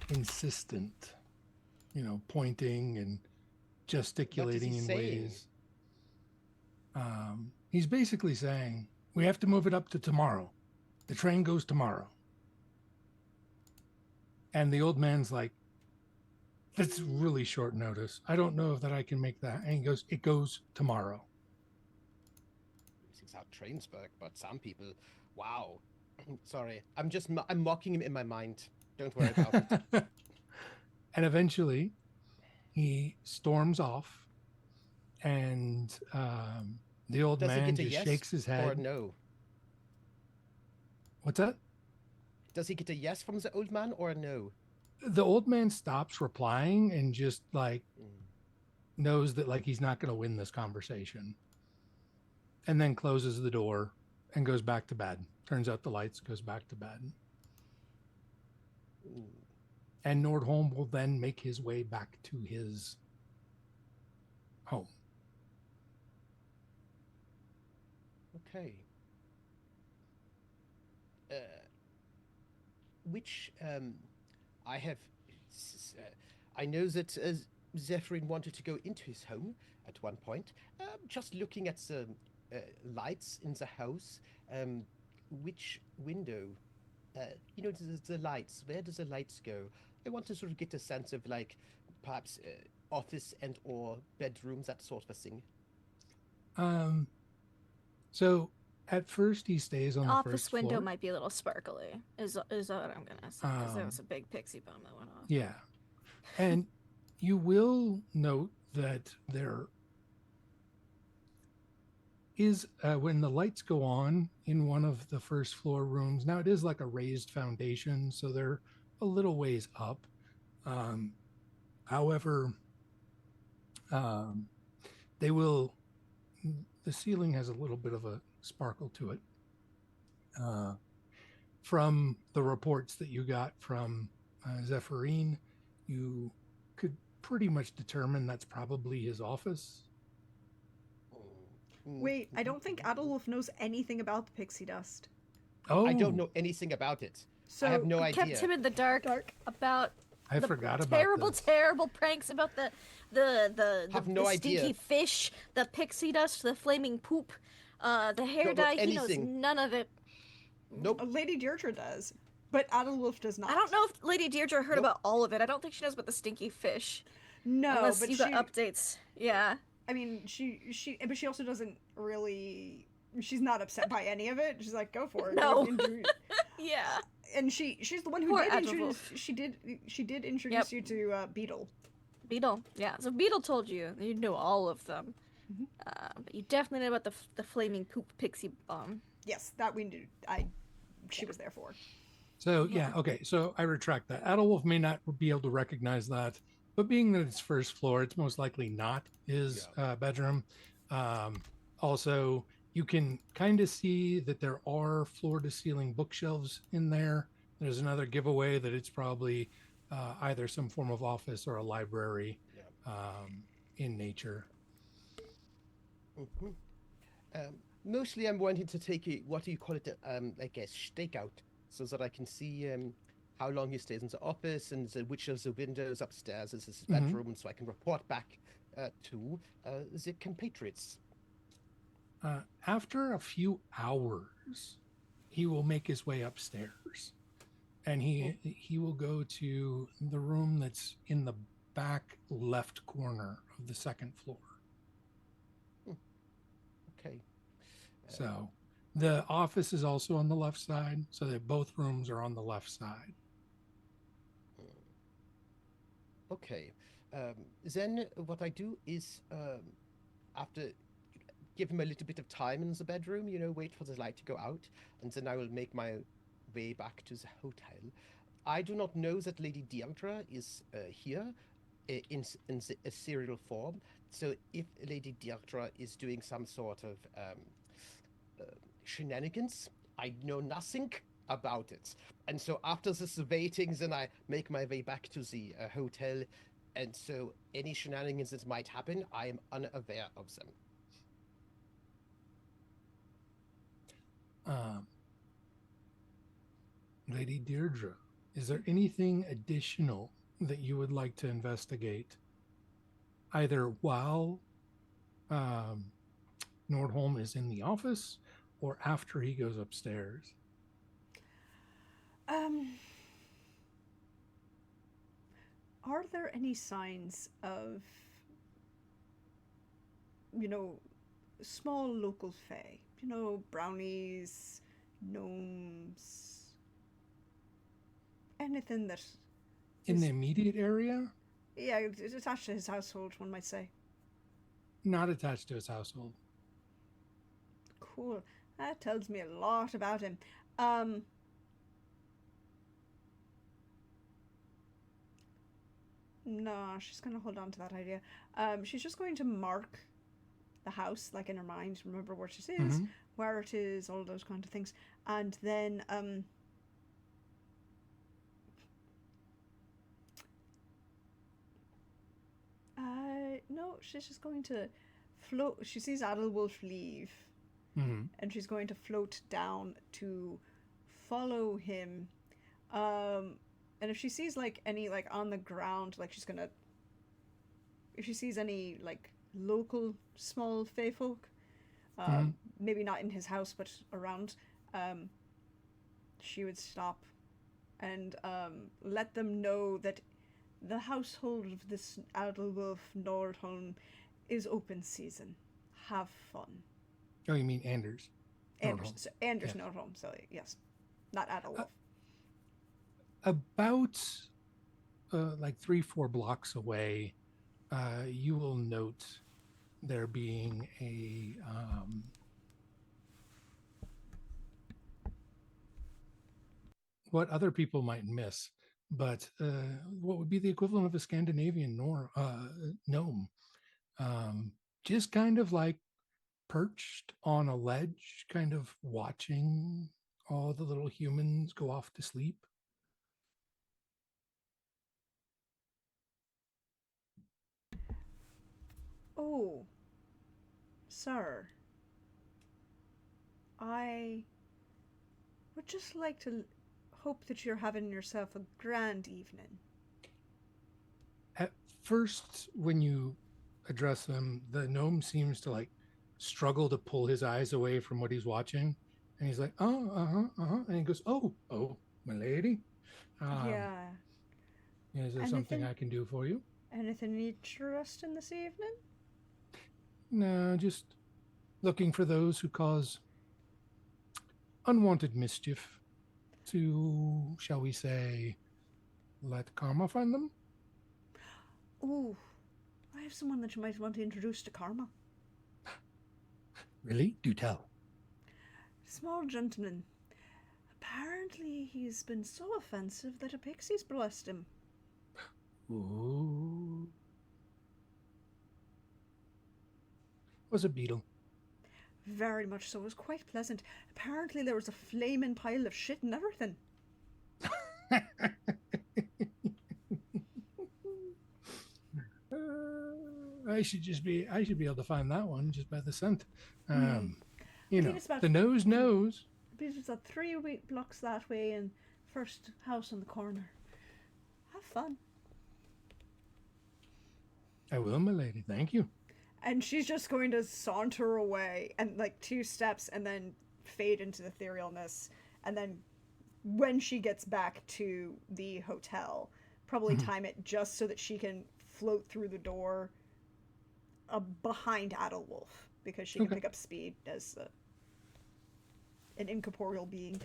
insistent, pointing and gesticulating in ways. He's basically saying, we have to move it up to tomorrow. The train goes tomorrow. And the old man's like, that's really short notice. I don't know if that I can make that. And he goes, it goes tomorrow. Things how trains work, but some people, wow. Sorry, I'm mocking him in my mind. Don't worry about it. And eventually, he storms off, and the old Does he man get a just yes shakes his head. or no? What's that? Does he get a yes from the old man or a no? The old man stops replying and just knows that he's not going to win this conversation, and then closes the door and goes back to bed. Turns out the lights, goes back to bed. Ooh. And Nordholm will then make his way back to his home. Okay. Which I have. I know that Zephyrin wanted to go into his home at one point. Just looking at the lights in the house, which window? The lights. Where does the lights go? I want to sort of get a sense of perhaps office and or bedrooms, that sort of a thing. So at first he stays on the Office first window floor. might be a little sparkly, is what I'm gonna say, because there was a big pixie bomb that went off. Yeah. And you will note that there is, when the lights go on in one of the first floor rooms, now it is like a raised foundation, so they're a little ways up. However, the ceiling has a little bit of a sparkle to it. From the reports that you got from Zephyrin, you could pretty much determine that's probably his office. Wait, I don't think Adolwulf knows anything about the pixie dust. Oh, I don't know anything about it. So I have no We idea. kept him in the dark about I the forgot about terrible, this. terrible pranks about the Have no the idea. stinky fish, the pixie dust, the flaming poop, the hair Don't know dye. He knows anything. none of it. Nope. Lady Deirdre does, but Adolwulf does not. I don't know if Lady Deirdre heard Nope. about all of it. I don't think she knows about the stinky fish. No, Unless but you got updates. Yeah. I mean, but she also doesn't really. She's not upset by any of it. She's like, go for it. No. Yeah. And she's the one who Poor did introduce. Adolwulf. She did introduce you to Beetle. Beetle. Yeah. So Beetle told you. You knew all of them. Mhm. But you definitely know about the flaming poop pixie bomb. Yes, that we knew. She was there for. So yeah, okay. So I retract that. Adelwolf may not be able to recognize that, but being that it's first floor, it's most likely not his bedroom. Um, Also, you can kind of see that there are floor to ceiling bookshelves in there. There's another giveaway that it's probably either some form of office or a library in nature. Hmm. Mostly, I'm wanting to take a what do you call it? Like a stakeout, so that I can see how long he stays in the office and which of the windows upstairs is his Mhm. bedroom, so I can report back to the compatriots. After a few hours, he will make his way upstairs, and Hmm. he will go to the room that's in the back left corner of the second floor. Hmm. Okay. So the office is also on the left side, so that both rooms are on the left side. Okay. Then what I do is after give him a little bit of time in the bedroom, wait for the light to go out, and then I will make my way back to the hotel. I do not know that Lady Deirdre is here in the ethereal form. So if Lady Deirdre is doing some sort of uh, shenanigans, I know nothing about it. And so after this waiting, then I make my way back to the hotel. And so any shenanigans that might happen, I am unaware of them. Um, Lady Deirdre, is there anything additional that you would like to investigate, either while um, Nordholm is in the office or after he goes upstairs? Um, are there any signs of, you know, small local fae? You know, brownies, gnomes, anything that In the is, immediate area, yeah, it's attached to his household, one might say. not attached to his household. Cool. That tells me a lot about him. Um, no, she's going to hold on to that idea. She's just going to mark the house, like in her mind, remember where it is, Mm-hmm. where it is, all those kind of things. And then, no, she's just going to float. She sees Adelwolf leave, Mm-hmm. and she's going to float down to follow him. And if she sees like any like on the ground, like she's gonna, if she sees any like local small fae folk, Mm-hmm. maybe not in his house but around, um, she would stop and let them know that the household of this Adelwolf Nordholm is open season. Have fun. Oh, you mean Anders? Nordholm. Anders Yes. Nordholm, so yes, not Adelwolf. About like 3-4 blocks away, you will note there being a what other people might miss, but what would be the equivalent of a Scandinavian gnome, um, just kind of like perched on a ledge, kind of watching all the little humans go off to sleep. Oh, sir, I would just like to hope that you're having yourself a grand evening. At first, when you address them, the gnome seems to like struggle to pull his eyes away from what he's watching, and he's like, "Oh, and he goes, "Oh, my lady, um, Yeah. is there something Anything I can do for you?" anything interesting this evening? No, just looking for those who cause unwanted mischief to, shall we say, let karma find them. Ooh, I have someone that you might want to introduce to Karma. Really? Do tell. Small gentleman, Apparently, he's been so offensive that a pixie's blessed him. Ooh. Was a beetle. Very much so. It was quite pleasant. Apparently, there was a flaming pile of shit and everything. I should be able to find that one just by the scent. You I know, think it's about- the nose knows. I believe it's 3 blocks that way and first house on the corner. Have fun. I will, my lady. Thank you. And she's just going to saunter away and like 2 steps and then fade into the etherealness. And then when she gets back to the hotel, probably time it just so that she can float through the door behind Adelwolf, because she can pick up speed as an incorporeal being.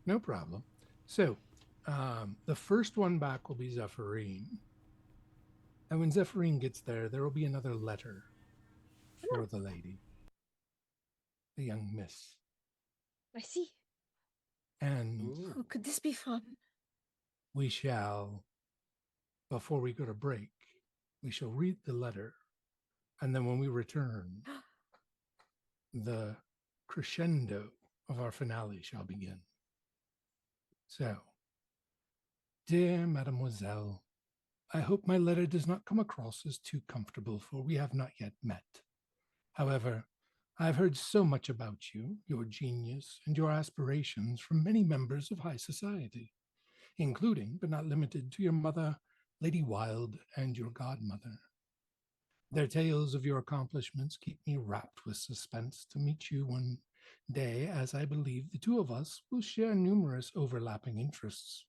No problem. So, the first one back will be Zephyrine. And when Zephyrine gets there, there will be another letter for the lady, the young miss. I see. And Oh, could this be fun? we shall, before we go to break, we shall read the letter. And then when we return, the crescendo of our finale shall begin. So, dear Mademoiselle, I hope my letter does not come across as too comfortable, for we have not yet met. However, I have heard so much about you, your genius, and your aspirations from many members of high society, including, but not limited to, your mother, Lady Wilde, and your godmother. Their tales of your accomplishments keep me rapt with suspense to meet you one day, as I believe the two of us will share numerous overlapping interests.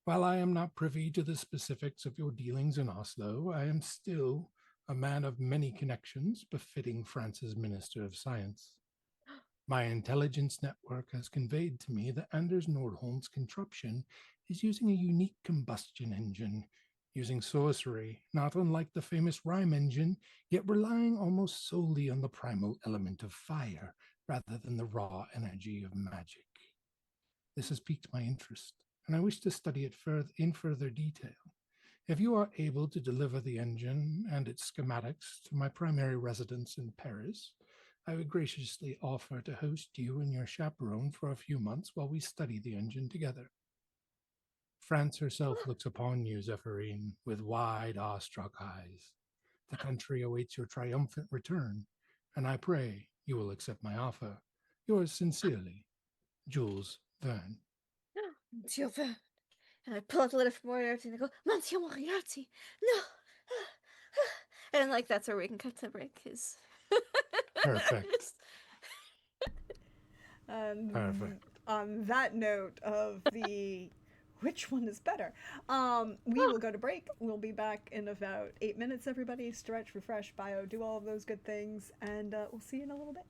While I am not privy to the specifics of your dealings in Oslo, I am still a man of many connections, befitting France's Minister of Science. My intelligence network has conveyed to me that Anders Nordholm's contraption is using a unique combustion engine, using sorcery, not unlike the famous rhyme engine, yet relying almost solely on the primal element of fire rather than the raw energy of magic. This has piqued my interest, and I wish to study it in further detail. If you are able to deliver the engine and its schematics to my primary residence in Paris, I would graciously offer to host you and your chaperone for a few months while we study the engine together. France herself looks upon you, Zephyrine, with wide, awestruck eyes. The country awaits your triumphant return, and I pray you will accept my offer. Yours sincerely, Jules Verne. Monsieur Verne. And I pull out the letter from Moriarty and I go, Monsieur Moriarty, no. And like that's where we can cut to break. Is Perfect. Perfect. On that note of the which one is better, we will go to break. We'll be back in about 8 minutes, everybody. Stretch, refresh, bio, do all of those good things, and we'll see you in a little bit.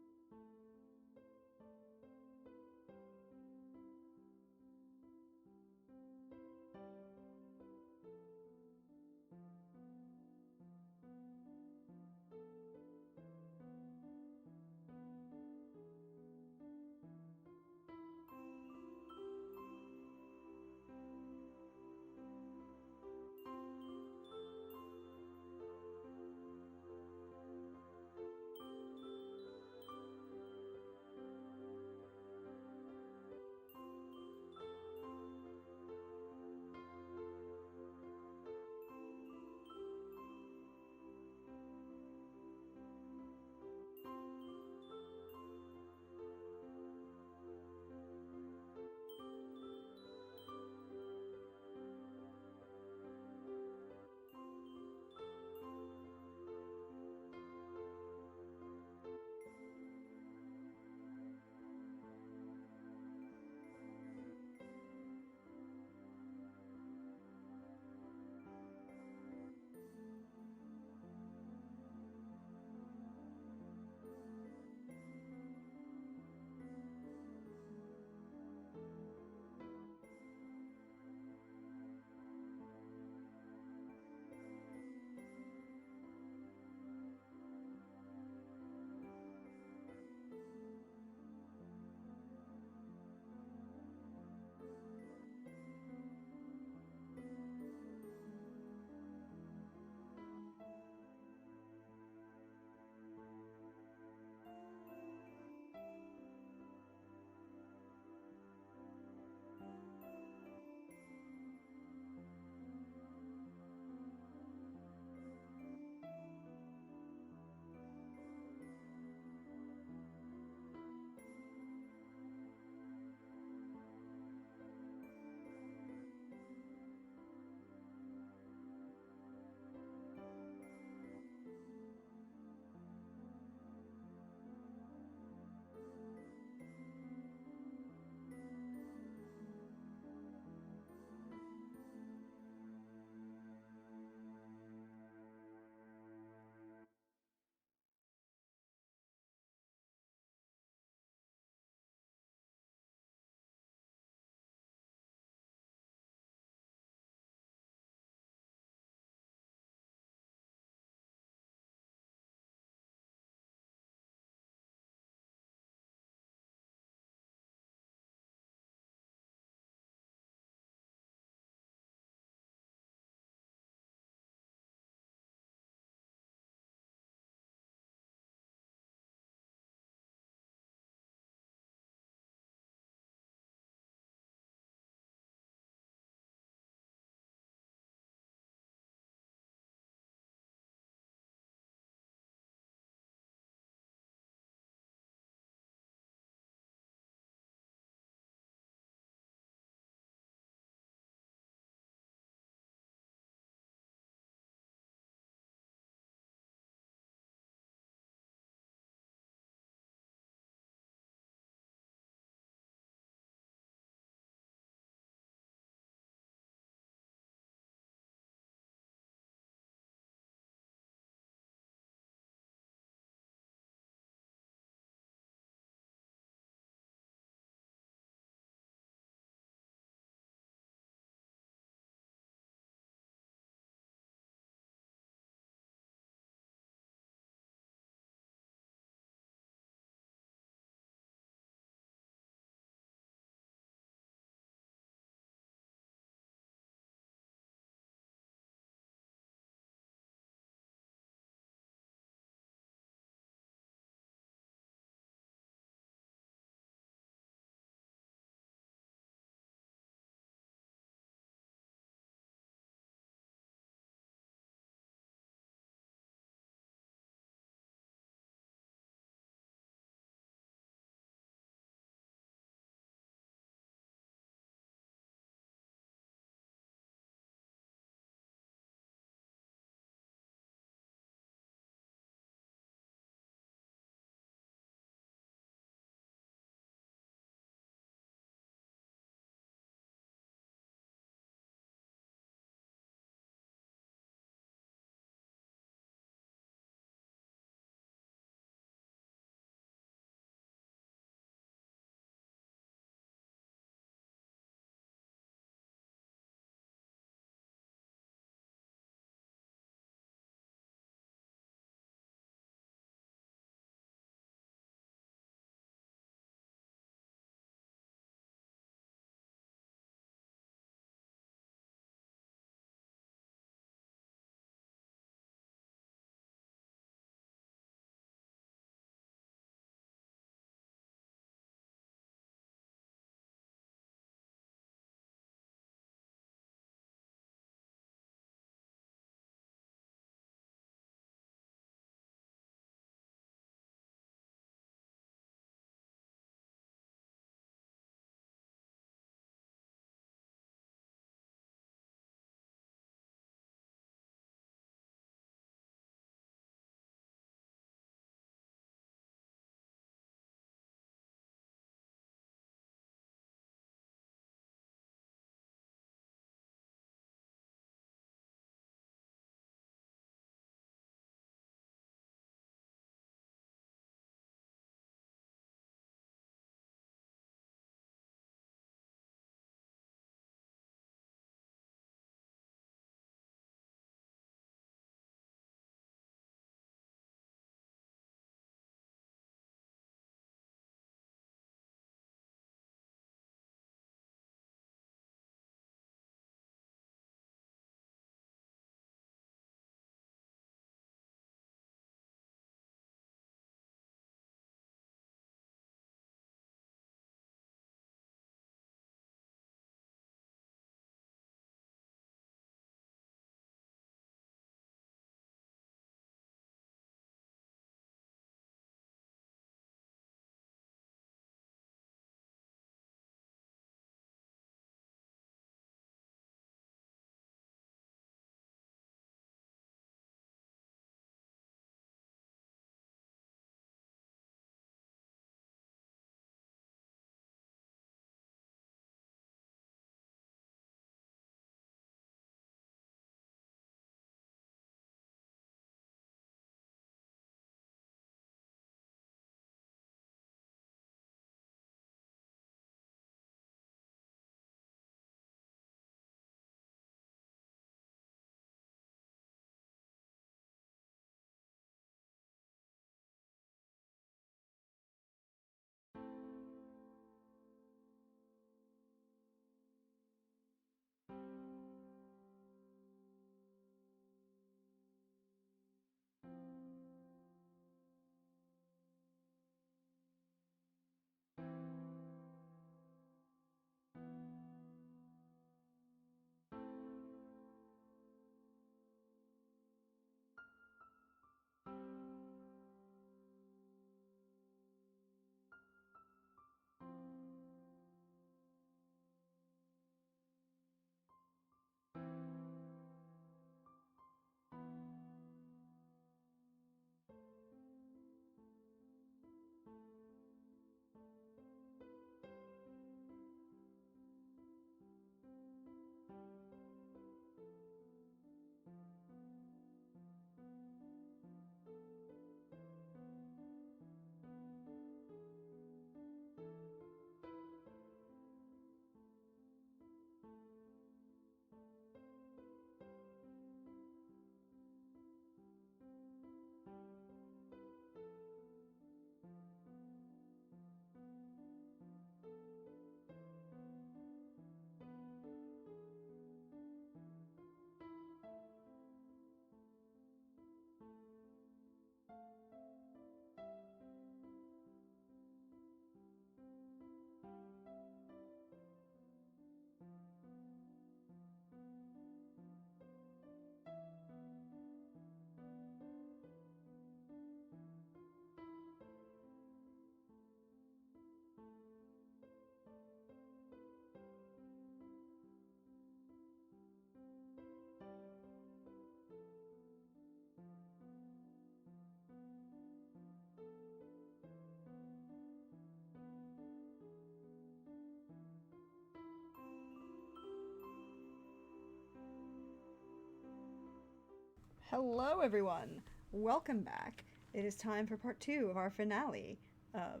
Hello, everyone. Welcome back. It is time for part 2 of our finale of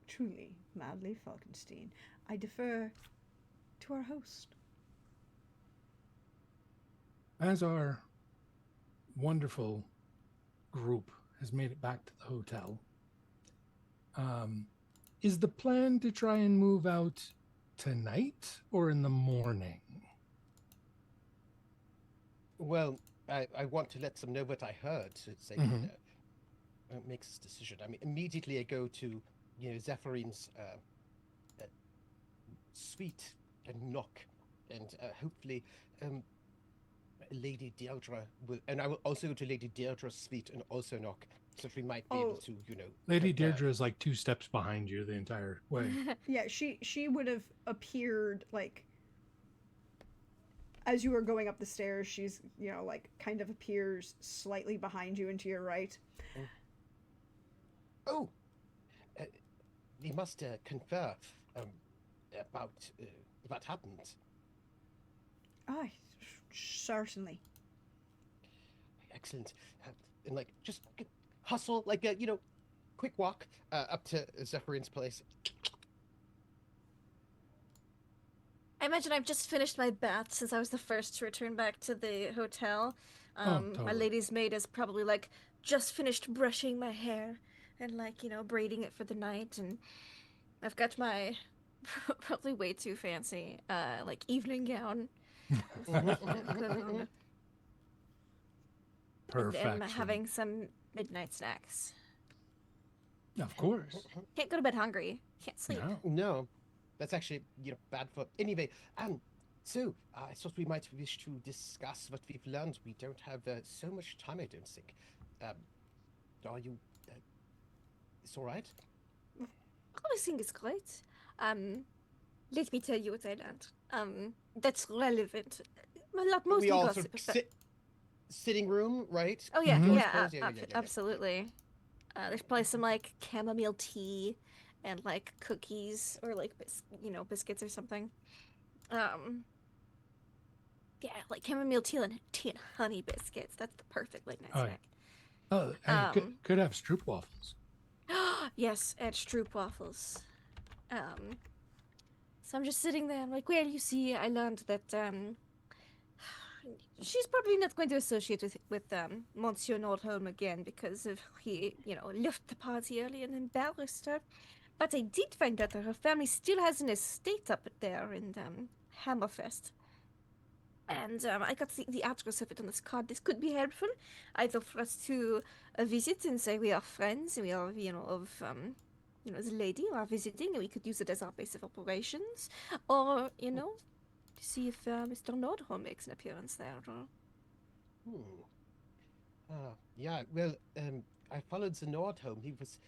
Truly Madly Falkenstein. I defer to our host. As our wonderful group has made it back to the hotel, is the plan to try and move out tonight or in the morning? Well, I want to let them know what I heard so they can make this decision. I mean, immediately I go to, Zephyrine''s suite and knock, and hopefully Lady Deirdre will, and I will also go to Lady Deirdre's suite and also knock, so we might be able to, Lady Deirdre is like 2 steps behind you the entire way. Yeah, she would have appeared like as you were going up the stairs. She's like kind of appears slightly behind you and to your right. Oh, we must confer about what happened. Ah, certainly. Excellent. And like just hustle, like quick walk up to Zephyrine''s place. I imagine I've just finished my bath since I was the first to return back to the hotel. Totally. My lady's maid has probably like just finished brushing my hair and like braiding it for the night, and I've got my probably way too fancy like evening gown. Perfect. And I'm having some midnight snacks. Of course. Can't go to bed hungry. Can't sleep. No, that's actually bad for. Anyway, so I thought we might wish to discuss what we've learned. We don't have so much time, I don't think. Are you? It's all right. Everything is great. Let me tell you what I learned. That's relevant. Like most We all gossip, sort of sitting room, right? Oh yeah, Doors yeah, closed? absolutely. There's probably some like chamomile tea and like cookies or like biscuits or something. Yeah, like chamomile tea and honey biscuits. That's the perfect late night snack. Oh, and could have stroop waffles. Yes, and stroop waffles. So I'm just sitting there. I'm like, well, you see, I learned that she's probably not going to associate with Monsieur Nordholm again because of he, left the party early and embarrassed her. But I did find out that her family still has an estate up there in Hammerfest. And I got the address of it on this card. This could be helpful, either for us to visit and say we are friends and we are, the lady are visiting and we could use it as our base of operations, or to see if Mr. Nordholm makes an appearance there. Yeah. Well, I followed the Nordholm. He was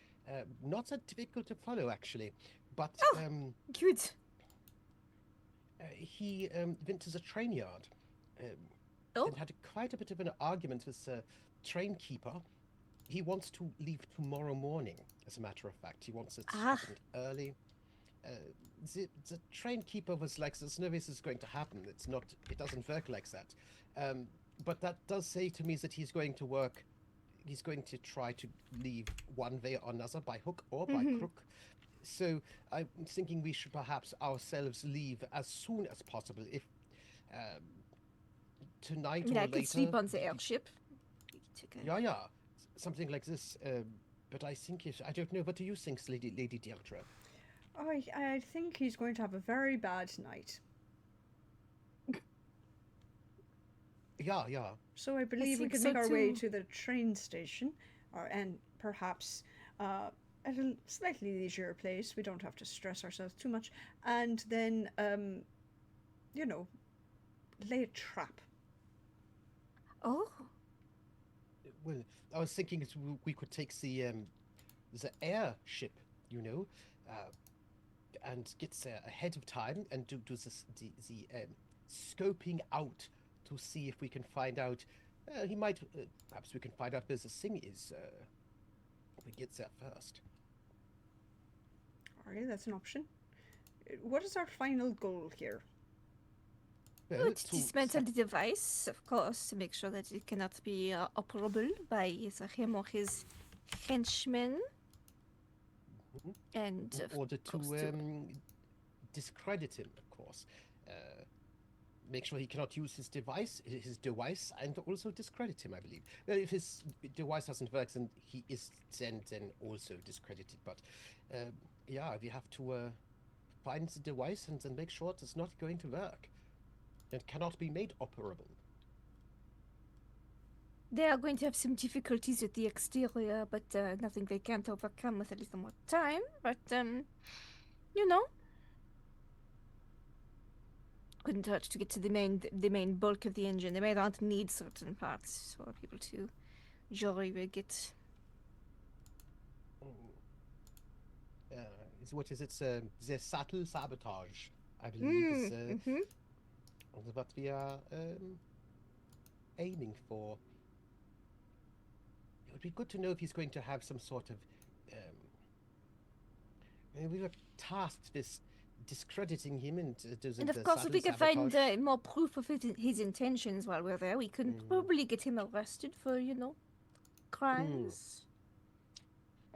not so difficult to follow, actually, but Good. he went to the train yard and had quite a bit of an argument with the train keeper. He wants to leave tomorrow morning, as a matter of fact. He wants it happened early. The train keeper was like, there's no way this is going to happen. It doesn't work like that. But that does say to me that he's going to try to leave one way or another, by hook or by crook. So I'm thinking we should perhaps ourselves leave as soon as possible. If tonight or later. I could sleep on the airship. Yeah, something like this. But I think I don't know. What do you think, Lady Deirdre? I think he's going to have a very bad night. Yeah. So I believe we could make our way to the train station, and perhaps at a slightly leisure place. We don't have to stress ourselves too much, and then lay a trap. Oh. Well, I was thinking we could take the airship, and get there ahead of time and do the scoping out to see if we can find out. Perhaps we can find out where the thing is. We get there first. Alright, that's an option. What is our final goal here? Well, You would to dismantle set- the device, of course, to make sure that it cannot be operable by either him or his henchmen. Mhm. And in of order course, to discredit him, of course. Make sure he cannot use his device, and also discredit him, I believe. Well, if his device doesn't work, then he is then also discredited. But yeah, we have to find the device and then make sure it's not going to work. It cannot be made operable. they are going to have some difficulties with the exterior, but nothing they can't overcome with a little more time. But you know, couldn't hurt to get to the main bulk of the engine. They may not need certain parts for people to jury rig it. What is it? The subtle sabotage, I believe, is what we are aiming for. It would be good to know if he's going to have some sort of. We were tasked with discrediting him and doing And of the course, if subtle we could sabotage. find more proof of his intentions while we're there, we could probably get him arrested for, crimes.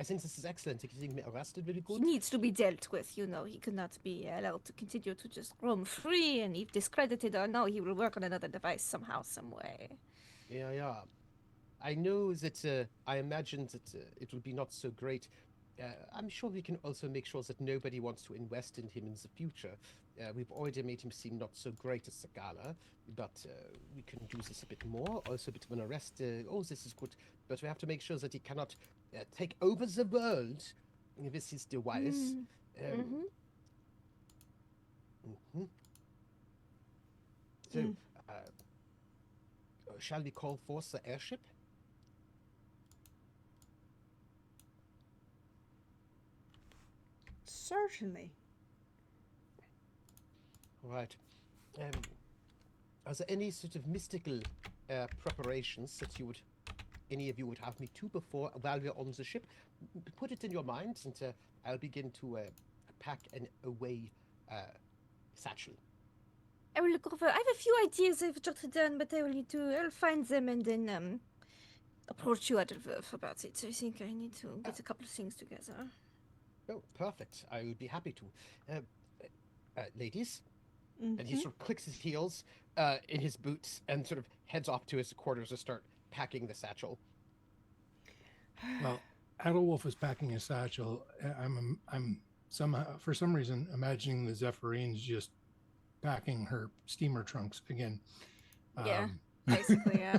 I think this is excellent. Getting me arrested will be He good. needs to be dealt with, He cannot be allowed to continue to just roam free, and if discredited or no, he will work on another device somehow, some way. Yeah. I know that I imagine that it will be not so great. I'm sure we can also make sure that nobody wants to invest in him in the future. We've already made him seem not so great as a gala, but we can do this a bit more. Also, a bit of an arrest. This is good. But we have to make sure that he cannot take over the world with his device. So, shall we call forth the airship? Certainly. Right. Are there any sort of mystical preparations that any of you would have me to before while we're on the ship? Put it in your mind, and I'll begin to pack an away satchel. I will look over. I have a few ideas I've jotted down, but I'll find them and then approach you about it. I think I need to get a couple of things together. Oh, perfect. I will be happy to. Ladies? Mm-hmm. And he sort of clicks his heels in his boots and sort of heads off to his quarters to start packing the satchel. Well, Adelwolf is packing a satchel. I'm somehow, for some reason, imagining the Zephyrines just packing her steamer trunks again. Yeah, basically, yeah.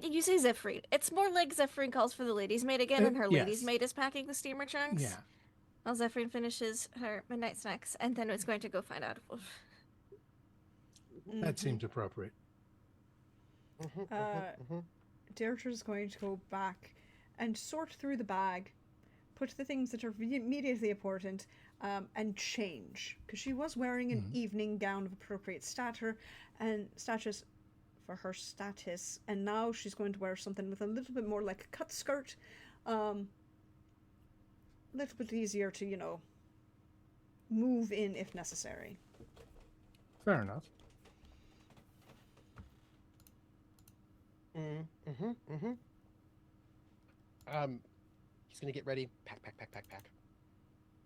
Did you say Zephyr? It's more like Zephyr calls for the ladies' maid again, and her ladies' maid is packing the steamer trunks. Yeah. While Zephyr finishes her midnight snacks, and then it's going to go find out. That seems appropriate. Deirdre's going to go back and sort through the bag, put the things that are immediately important, and change. Because she was wearing an evening gown of appropriate status for her status, and now she's going to wear something with a little bit more like a cut skirt, a little bit easier to, move in if necessary. Fair enough. He's gonna get ready. Pack.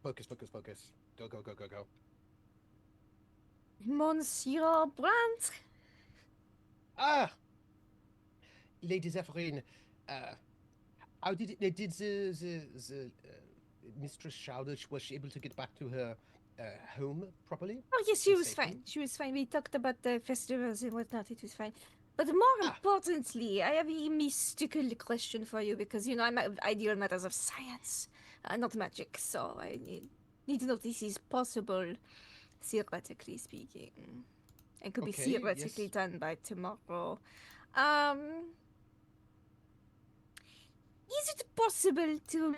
Focus. Go. Monsieur Brandt. Lady Zephyrine, how did the Mistress Chowder, was she able to get back to her home properly? Oh yes, she was fine. She was fine. We talked about the festivals and whatnot. It was fine. But more importantly, I have a mystical question for you because I deal in matters of science, not magic. So I need to know if this is possible, theoretically speaking. It could be theoretically done by tomorrow. Is it possible to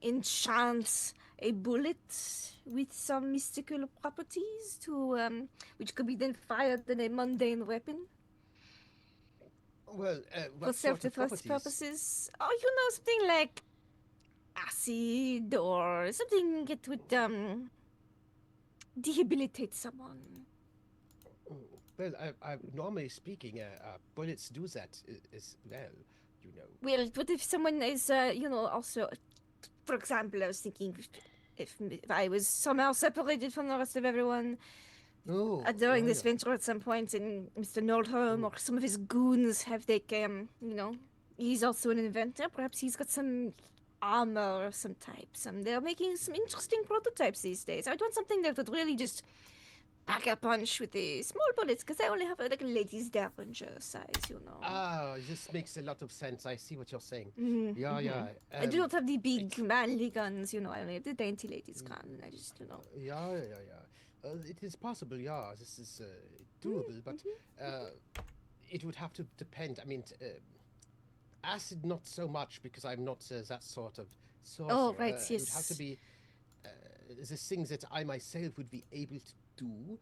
enchant a bullet with some mystical properties which could be then fired in a mundane weapon? Well, for self-defense purposes? Oh, something like acid or something that would debilitate someone. Well, normally speaking, bullets do that as well, you know. Well, what if someone is, also, for example, I was thinking if I was somehow separated from the rest of everyone Oh, during yeah, this yeah. venture at some point, and Mr. Nordholm or some of his goons have taken, he's also an inventor. Perhaps he's got some armor of some type. They're making some interesting prototypes these days. I'd want something that would really just pack a punch with the small bullets, because I only have like a lady's Derringer size. Ah, this makes a lot of sense. I see what you're saying. Mhm, Yeah, mhm. yeah. I do not have the big manly guns, I only have the dainty lady's gun. I just, Yeah, yeah, yeah. It is possible, yeah. This is doable, but it would have to depend. I mean, acid not so much because I'm not that sort of sorcerer. Oh, right, It would have to yes. be the things that I myself would be able to do.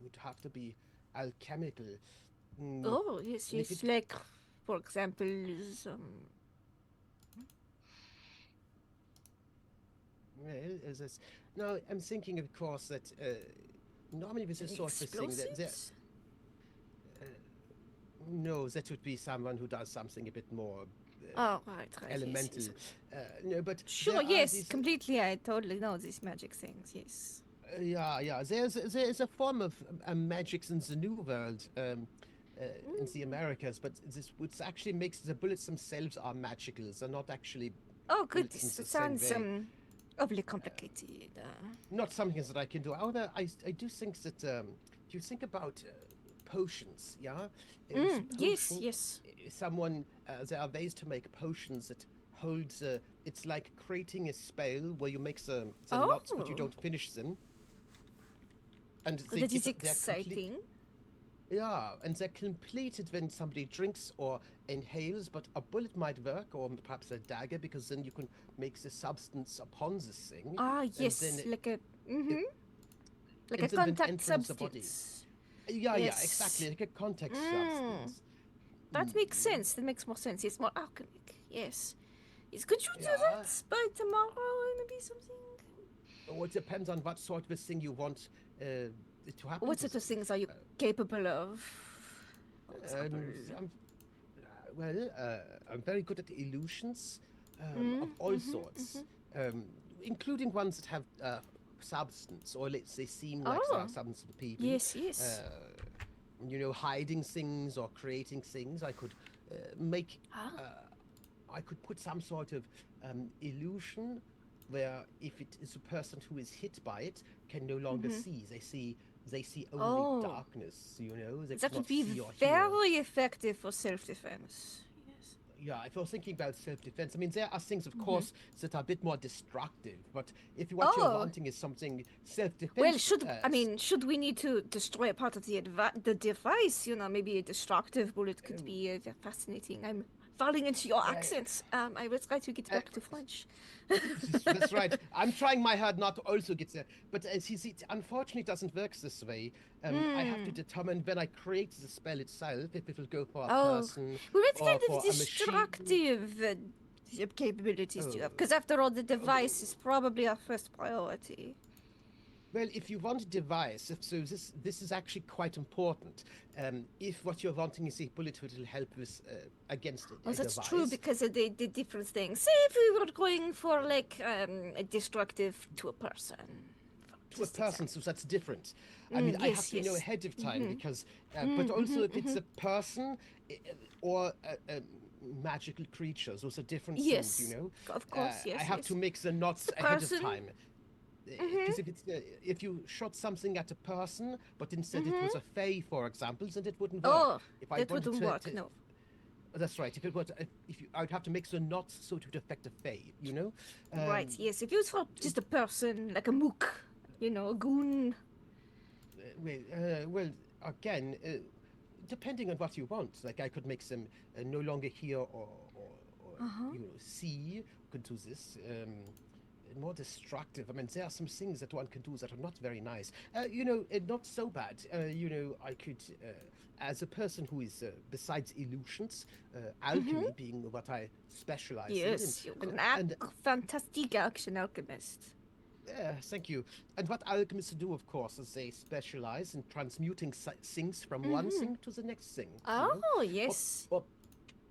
Would have to be alchemical. Mm, Oh, yes, and if yes. it, Like, for example, well, is this, no, I'm thinking, of course, that normally with this sort of thing that there, explosives? no, that would be someone who does something a bit more Oh, right, right, yes, elemental. yes. No, but Sure, there are yes, these. completely. I totally know these magic things, yes. Yeah, yeah. There is a form of magics in the New World, in the Americas, but this which actually makes the bullets themselves are magical. They're not actually Oh, bullets in goodness, the it same sounds, way. awfully complicated. Not something that I can do. However, I do think that you think about potions, yeah. With Yes, potion, yes. someone there are ways to make potions that holds. It's like creating a spell where you make the knots, but you Oh, don't finish them, and they that give is they're complete. exciting. Yeah, and they're completed when somebody drinks or inhales, but a bullet might work, or perhaps a dagger, because then you can make the substance upon this thing, Ah, and then yes, like a, it, like a and then when it contact enters the body. substance. Yeah, yeah, exactly, Yes. like a contact Mm, substance. that makes sense. That makes more sense. Yes, more alchemic. Yes. Yes, could you do Yeah, that by tomorrow? Maybe something? or it depends on what sort of a thing you want to happen What to sort of them. things are you capable of? For example. Um, I'm, well, I'm very good at illusions of Mm, all mm-hmm, sorts, mm-hmm. um, including ones that have substance, or let's say seem like they are Oh, substance to people. yes, yes. Uh, hiding things or creating things. I could make. Ah. Uh, I could put some sort of illusion where if it is a person who is hit by it can no longer Mm-hmm. see. They see only Oh, darkness. They that would cannot be see or hear. very effective for self-defense. Yes. Yeah, if you're thinking about self-defense, I mean, there are things, of Mm-hmm. course, that are a bit more destructive. But if what you're Oh, wanting is something well, self-defense, should we need to destroy a part of the device? Maybe a destructive bullet could be fascinating. I'm falling into your uh, accents. I will try to get uh, back to French. that's right. I'm trying my hard not to also get there, but it unfortunately doesn't work this way. I have to Hmm. determine when I create the spell itself if it will go for a Oh, person well, what or kind of for a machine. destructive capabilities do you Oh, have? Because after all, the oh, device is probably our first priority. well, if you want a device, so this is actually quite important. If what you're wanting is a bullet which will help with against Oh, a that's true device, because the different things. Say if we were going for like a destructive to a person, for to a just person, example. so that's different. I mean, I have Yes, to know yes. ahead of time Mm-hmm. because, but Mm-hmm, also if it's mm-hmm. a person or a magical creature, those are different things, Yes, of Uh, course. I Yes, have to yes. mix the It's knots a ahead of person. time. Mm-hmm. Because if you shot something at a person, but instead it was Mm-hmm. a fae, for example, then it wouldn't work. Oh, If I that wanted wouldn't work. to No. that's right. If it was, if you, I would have to mix the knots so it would affect a fae. Right. Um, Yes. If it was for just a person, like a mook, a goon. well, again, depending on what you want. Like I could make them no longer hear or Uh huh. see. Could do this. More destructive. I mean, there are some things that one can do that are not very nice. Not so bad. I could, as a person who is, besides illusions, Mm-hmm. alchemy being what I specialize in, Yes, you're and an and fantastic action alchemist. Thank you. And what alchemists do, of course, is they specialize in transmuting things from one thing to the next thing. Oh, yes. Or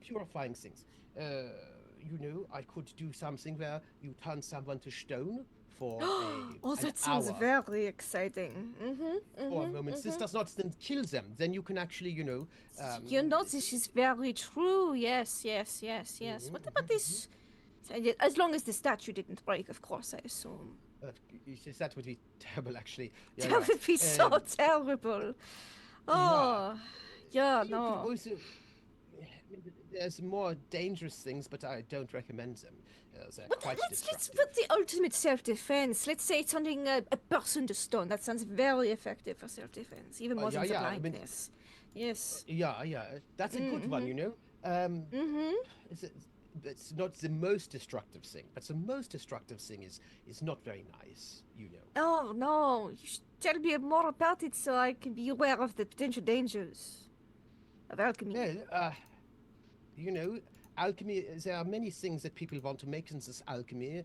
purifying things. I could do something where you turn someone to stone for Oh, an that sounds hour. very exciting. For a moment. This does not then kill them. Then you can actually, This is very true. Yes, yes, yes, yes. What about this? As long as the statue didn't break, of course, I assume. That would be terrible, actually. Yeah, That would be so Um, terrible. Oh, yeah, You could no. also. There's more dangerous things, but I don't recommend them. They're But quite let's destructive. put the ultimate self-defense. Let's say turning a person to stone. That sounds very effective for self-defense, even more than the I mean, blindness. Yes. yeah. That's a good one, Mm-hmm. It's not the most destructive thing, but the most destructive thing is not very nice, Oh, no. You should tell me more about it so I can be aware of the potential dangers of alchemy. Alchemy, there are many things that people want to make in this alchemy.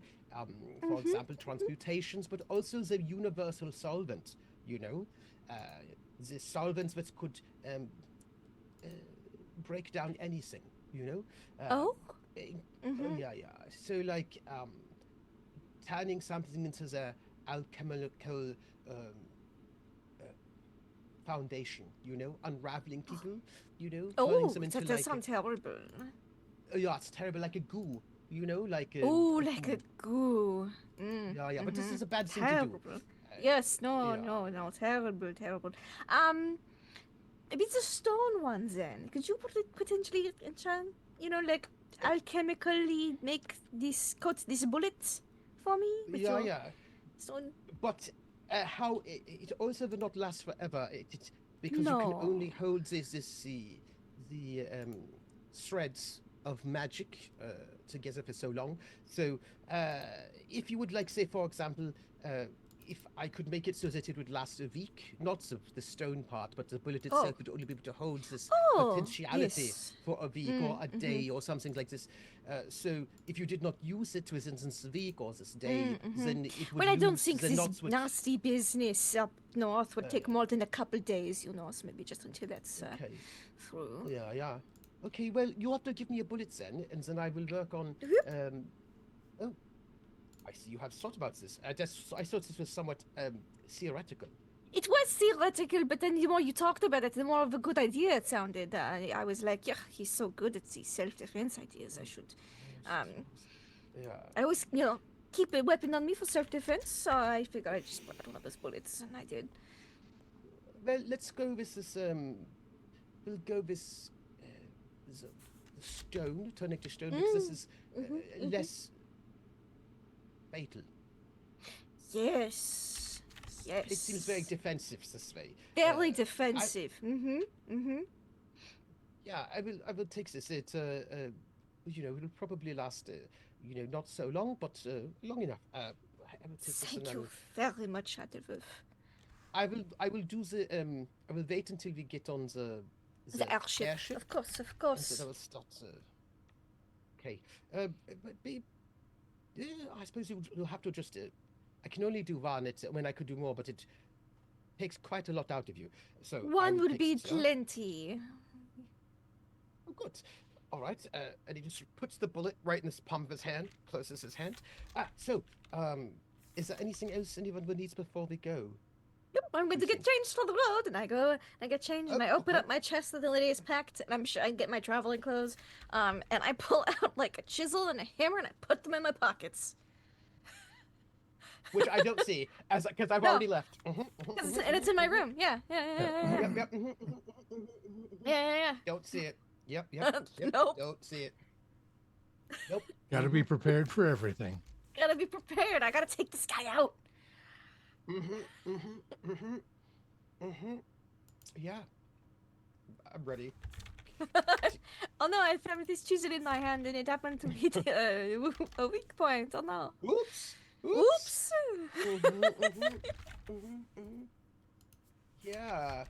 For example, transmutations, but also the universal solvent, the solvents that could break down anything, Oh? Yeah. So, like, turning something into the alchemical foundation, unraveling people, turning Oh, them into that like does sound terrible. yeah, it's terrible, like a goo, like a Oh, like a goo. yeah, but this is a bad thing Terrible. to do. Yes, no, Yeah. no, terrible. Maybe the stone one then. Could you potentially enchant, like alchemically make coat this bullet for me with your Yeah. stone? But how it also will not last forever. Because you can only No. hold the threads of magic together for so long. So if you would like, say, for example, if I could make it so that it would last a week, not the stone part, but the bullet itself would only be able to hold this potentiality Yes. for a week or a day or something like this. So if you did not use it within this week or this day, then it would Well, I don't lose think the this knots would. nasty business up north would take more than a couple days, so maybe just until that's Okay. through. Yeah. Okay, well, you have to give me a bullet then, and then I will work on. Oh, I see you have thought about this. I thought this was somewhat theoretical. It was theoretical, but then the more you talked about it, the more of a good idea it sounded. I was like, yeah, he's so good at these self-defense ideas. I should. Yeah. I always, keep a weapon on me for self-defense, so I figured I'd just put one of those bullets, and I did. Well, let's go with this. We'll go with the stone, turning to stone, because this is less fatal. Yes. It seems very defensive this way. Very defensive. Yeah, I will take this. It it'll probably last not so long, but long enough. I will take this. Thank you very much, Adelwolf. I will do the I will wait until we get on the airship. Of course. And then I will start. Okay. But I suppose you'll have to just. I can only do one. I could do more, but it takes quite a lot out of you. So one would be plenty. Oh, good. All right. And he just puts the bullet right in the palm of his hand, closes his hand. Is there anything else anyone would need before we go? Yep, I'm going to get changed for the road, and I go, I get changed, and I open up my chest that the lady is packed, and I'm sure I get my traveling clothes, and I pull out like a chisel and a hammer, and I put them in my pockets. Which I don't see, because I've already left. And it's in my room. Yeah. Yeah. Don't see it. Yep. Nope. Don't see it. Nope. Gotta be prepared for everything. Gotta be prepared. I gotta take this guy out. Yeah. I'm ready. Oh no, I found this chisel in my hand and it happened to be a weak point. Oh no. Oops. Yeah.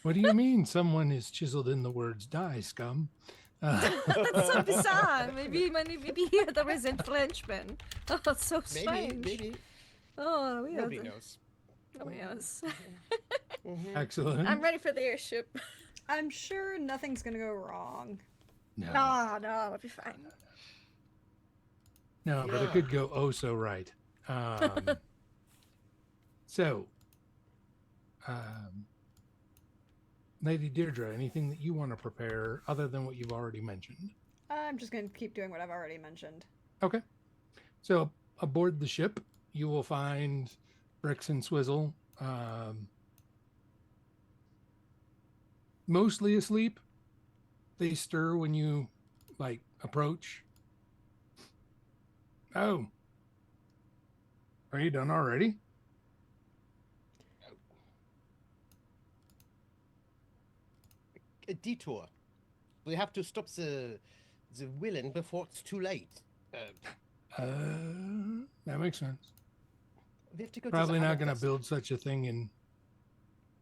What do you mean someone is chiseled in the words die, scum? That's so bizarre. Maybe the resident Frenchman. Oh, it's so Maybe, strange. maybe. Oh, we Nobody have to- knows. Nobody knows. Excellent. I'm ready for the airship. I'm sure nothing's gonna go wrong. No, No, it'll be fine. no, but it Yeah. could go oh so right. So, Lady Deirdre, anything that you want to prepare other than what you've already mentioned? I'm just gonna keep doing what I've already mentioned. Okay. So aboard the ship, you will find Bricks and Swizzle, mostly asleep. They stir when you approach. Oh, are you done already? A detour. We have to stop the villain before it's too late. That makes sense. We have to go Probably to the not going to Hammerfest. build such a thing in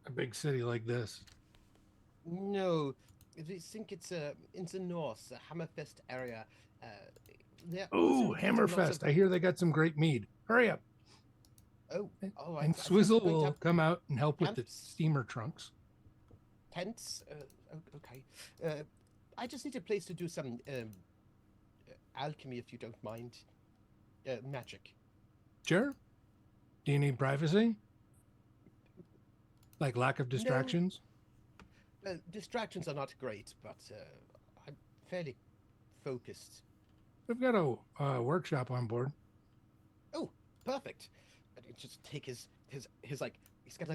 a big city like this. No, I think it's in the north, the Hammerfest area. They're Oh, also getting lots Hammerfest! of- I hear they got some great mead. Hurry up! Oh, I And thought Swizzle we were going to will have come out and help with the camps. steamer trunks. Tents. Okay. I just need a place to do some alchemy, if you don't mind. Magic. Sure. Do you need privacy? Like lack of distractions? Distractions are not great, but I'm fairly focused. We've got a workshop on board. Oh, perfect. And you just take his like he's got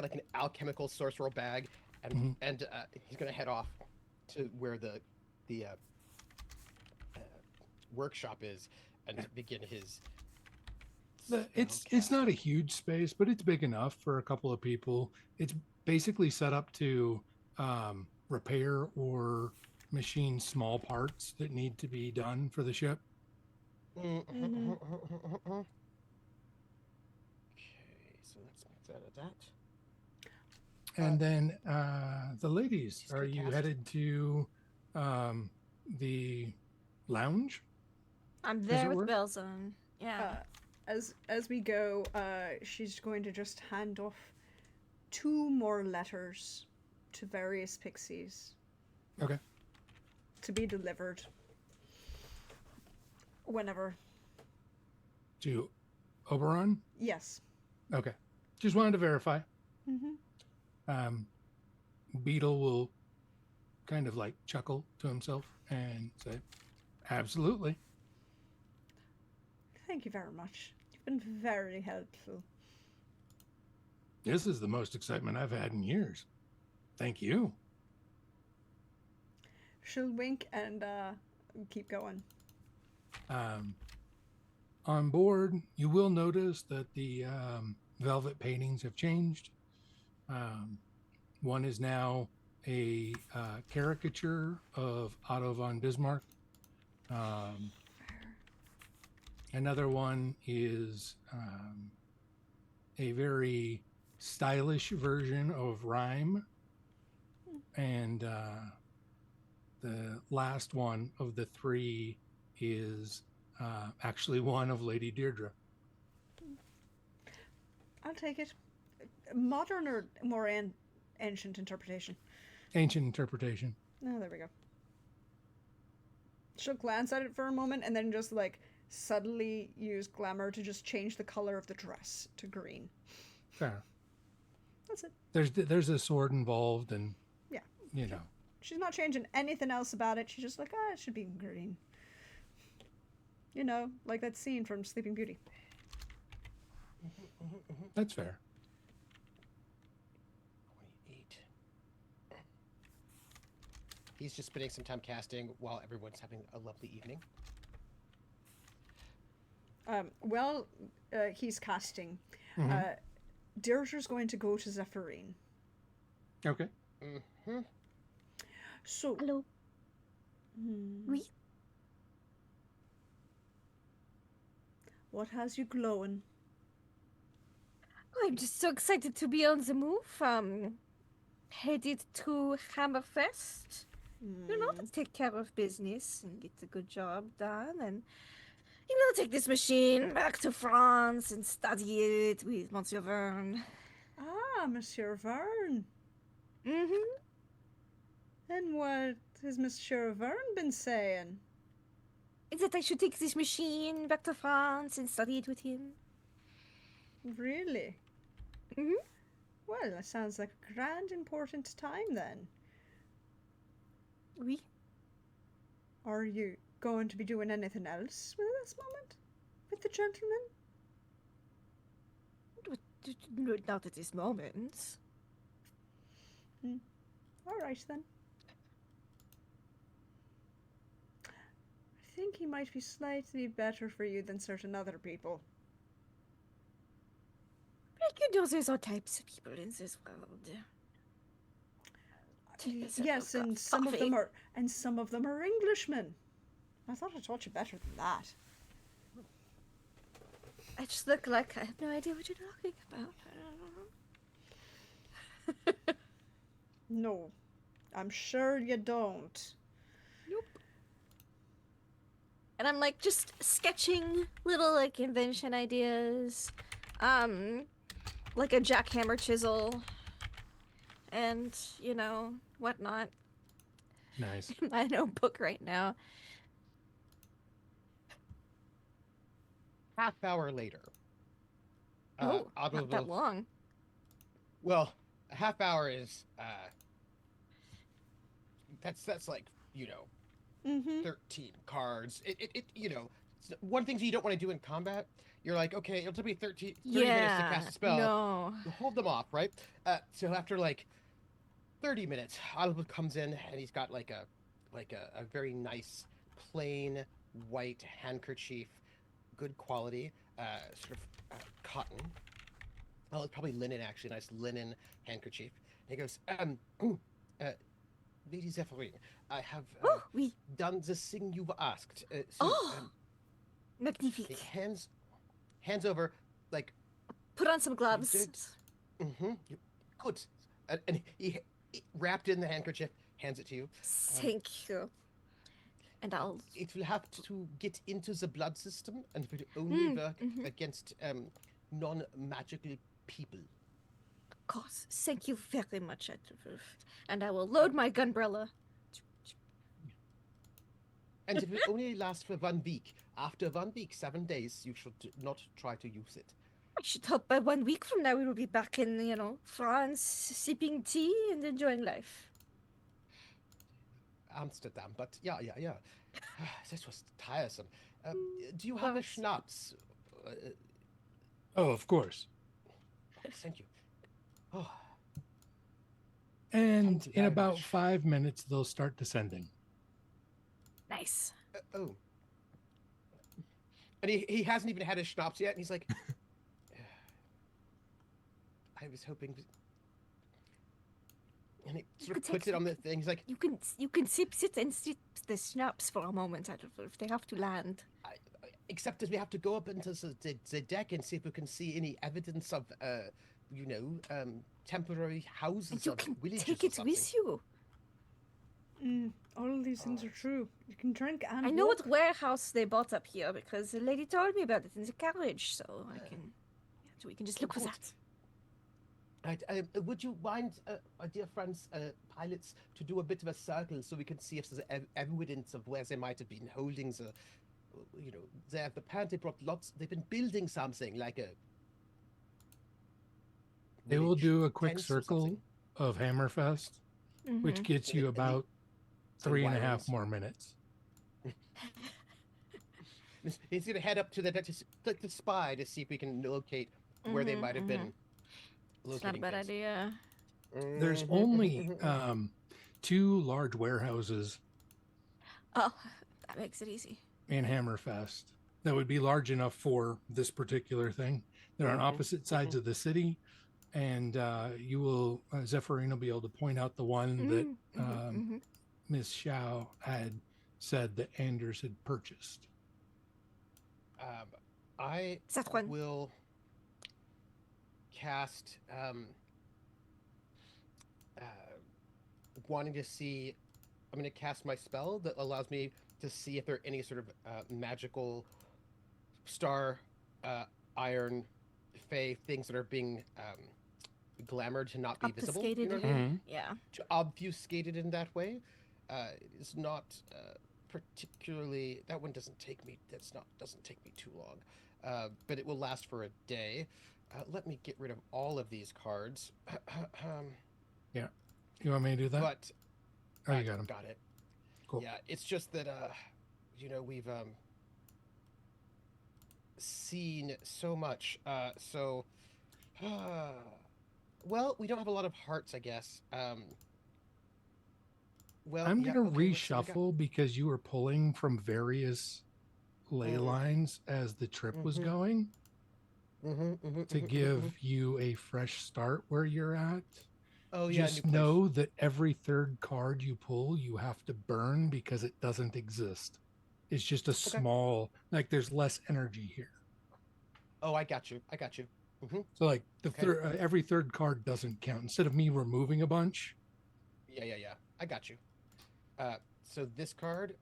like an alchemical sorcerer bag, and Mhm. he's gonna head off to where the workshop is and begin his. It's not a huge space, but it's big enough for a couple of people. It's basically set up to repair or machine small parts that need to be done for the ship. Okay, so let's make that a that. And then the ladies, She's are good you cast. headed to the lounge? I'm it there with work? bells on. Yeah. As we go, she's going to just hand off 2 more letters to various pixies. Okay. To be delivered whenever. To Oberon? Yes. Okay. Just wanted to verify. Mm-hmm. Beetle will kind of chuckle to himself and say, absolutely. Thank you very much. You've been very helpful. This is the most excitement I've had in years. Thank you. She'll wink and keep going. On board, you will notice that the velvet paintings have changed. One is now a caricature of Otto von Bismarck. Another one is a very stylish version of Rhyme. And the last one of the 3 is actually one of Lady Deirdre. I'll take it. Modern or more ancient interpretation? Ancient interpretation. Oh, there we go. She'll glance at it for a moment and then just subtly use glamour to just change the color of the dress to green. Fair. That's it. There's a sword involved, and Yeah. you know. She's not changing anything else about it. She's just like, it should be green. You know, like that scene from Sleeping Beauty. That's fair. 28. He's just spending some time casting while everyone's having a lovely evening. He's casting. Mhm. Deirdre's going to go to Zephyrin. Okay. Mm-hmm. So, Hello. Oui. what has you glowing? I'm just so excited to be on the move. Headed to Hammerfest. You know, to take care of business and get a good job done, and you know, take this machine back to France and study it with Monsieur Verne. Ah, Monsieur Verne. Mm-hmm. And what has Monsieur Verne been saying? Is that I should take this machine back to France and study it with him. Really? Mm-hmm. Well, that sounds like a grand important time then. Oui. Are you going to be doing anything else with this moment? With the gentleman? Not at this moment. All right then. I think he might be slightly better for you than certain other people. Like, you know, there's all types of people in this world. Yes, and some of them are Englishmen. I thought I taught you better than that. I just look like I have no idea what you're talking about. I don't know. No, I'm sure you don't. Nope. And I'm like just sketching little like invention ideas, like a jackhammer chisel, and you know whatnot. Nice. My notebook right now. Half hour later. Oh, not that Audible. long. Well, a half hour is that's like, you know, Mm-hmm. 13 cards. It you know, one thing you don't want to do in combat. You're like, okay, it'll take me 30 minutes to cast a spell. No. You hold them off, right? So after like 30 minutes, Audible comes in and he's got like a very nice plain white handkerchief, good quality, sort of cotton. Oh, it's probably linen actually, nice linen handkerchief. And he goes, Lady Zephyrine, I have Oh, oui. done the thing you've asked. Magnifique. He hands over like. Put on some gloves. Mm-hmm. Good. And he wrapped in the handkerchief, hands it to you. Thank you. And I'll. It will have to get into the blood system, and it will only work against non-magical people. Of course. Thank you very much, and I will load my gunbrella. And it will only last for 1 week. After 1 week, 7 days, you should not try to use it. I should hope by 1 week from now we will be back in, you know, France, sipping tea and enjoying life. Amsterdam, but yeah. This was tiresome. Do you have a schnapps? Oh, of course. Thank you. Oh. And Thank you in very about much. 5 minutes, they'll start descending. Nice. Oh. And he hasn't even had his schnapps yet, and he's like, I was hoping. And he sort of puts it on the thing. He's like, You can sit and sip the schnapps for a moment. I don't know if they have to land. except that we have to go up into the deck and see if we can see any evidence of, temporary houses And you of can villages take or it something. with you. All of these things are true. You can drink and I know walk. what warehouse they bought up here because the lady told me about it in the carriage, so so we can just look for Good. that. Right, would you mind, my dear friends, pilots, to do a bit of a circle so we can see if there's evidence of where they might have been holding the, they have apparently brought lots. They've been building something like a. They will do a quick tent or circle something. of Hammerfest, which gets And you the- about and 3.5 wirings. more minutes. He's gonna head up to the spy to see if we can locate where they might have been. It's not a Locating bad things. idea. There's only 2 large warehouses Oh, that makes it easy. in Hammerfest that would be large enough for this particular thing. They're on opposite sides of the city, and you will, Zephyrine will be able to point out the one that Miss Xiao had said that Anders had purchased. I That one. will cast wanting to see I'm gonna cast my spell that allows me to see if there are any sort of magical star, iron, fey things that are being glamored to not be visible. You Obfuscated. know what I mean? Yeah. To obfuscate it in that way. It's not particularly. That one doesn't take me. Doesn't take me too long, but it will last for a day. Let me get rid of all of these cards. Yeah. You want me to do that? But Oh, you got them. Got it. Cool. Yeah, it's just that we've seen so much. Well, we don't have a lot of hearts, I guess. Well, I'm yeah, gonna okay, let's see what we got. reshuffle because you were pulling from various ley lines as the trip was going to give you a fresh start where you're at. Oh yeah, Just new place. know that every third card you pull, you have to burn because it doesn't exist. It's just a small, like there's less energy here. Oh, I got you. So like the every third card doesn't count. Instead of me removing a bunch. Yeah. I got you. So this card,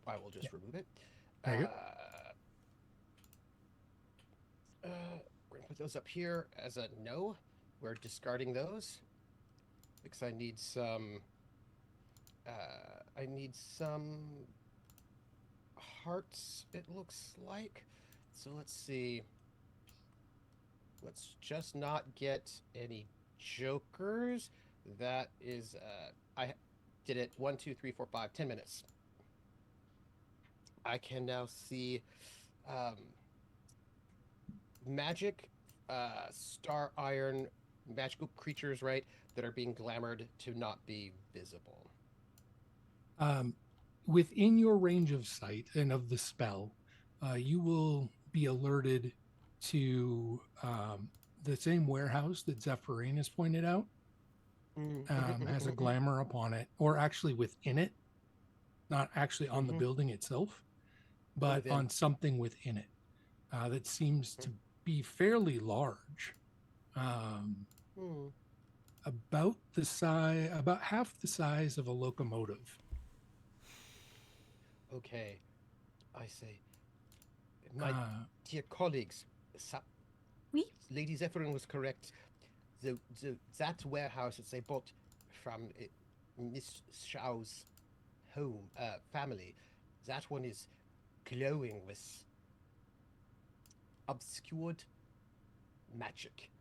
I will just remove it. There you We're gonna put those up here as a no. We're discarding those because I need some. I need some hearts. It looks like. So let's see. Let's just not get any jokers. That is, I did it 1, 2, 3, 4, 5, 10 minutes. I can now see magic, star iron, magical creatures, right, that are being glamored to not be visible. Within your range of sight and of the spell, you will be alerted to the same warehouse that Zephyrin has pointed out. Has a glamour upon it, or actually within it, not actually on the building itself, but on something within it that seems to be fairly large. About the size, about half the size of a locomotive. Okay, I see. My dear colleagues, Oui? Lady Zephyrin was correct. That warehouse that they bought from Miss Shaw's home family, that one is glowing with obscured magic.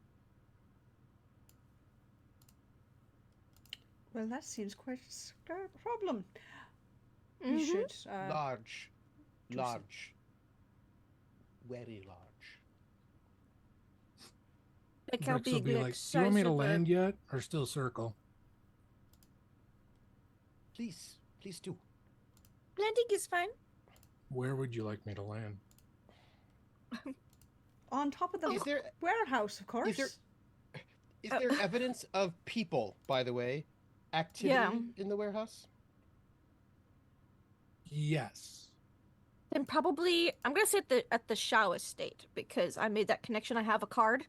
Well, that seems quite a problem. Mm-hmm. You should Large, do very large. Like how Brix will big be the like, do you want me size to of a- land yet, or still circle? Please do. Landing is fine. Where would you like me to land? on top of the Is there warehouse, of course. is there evidence of people, by the way, activity in the warehouse? Yes. Then probably I'm gonna say at the Shao estate because I made that connection. I have a card,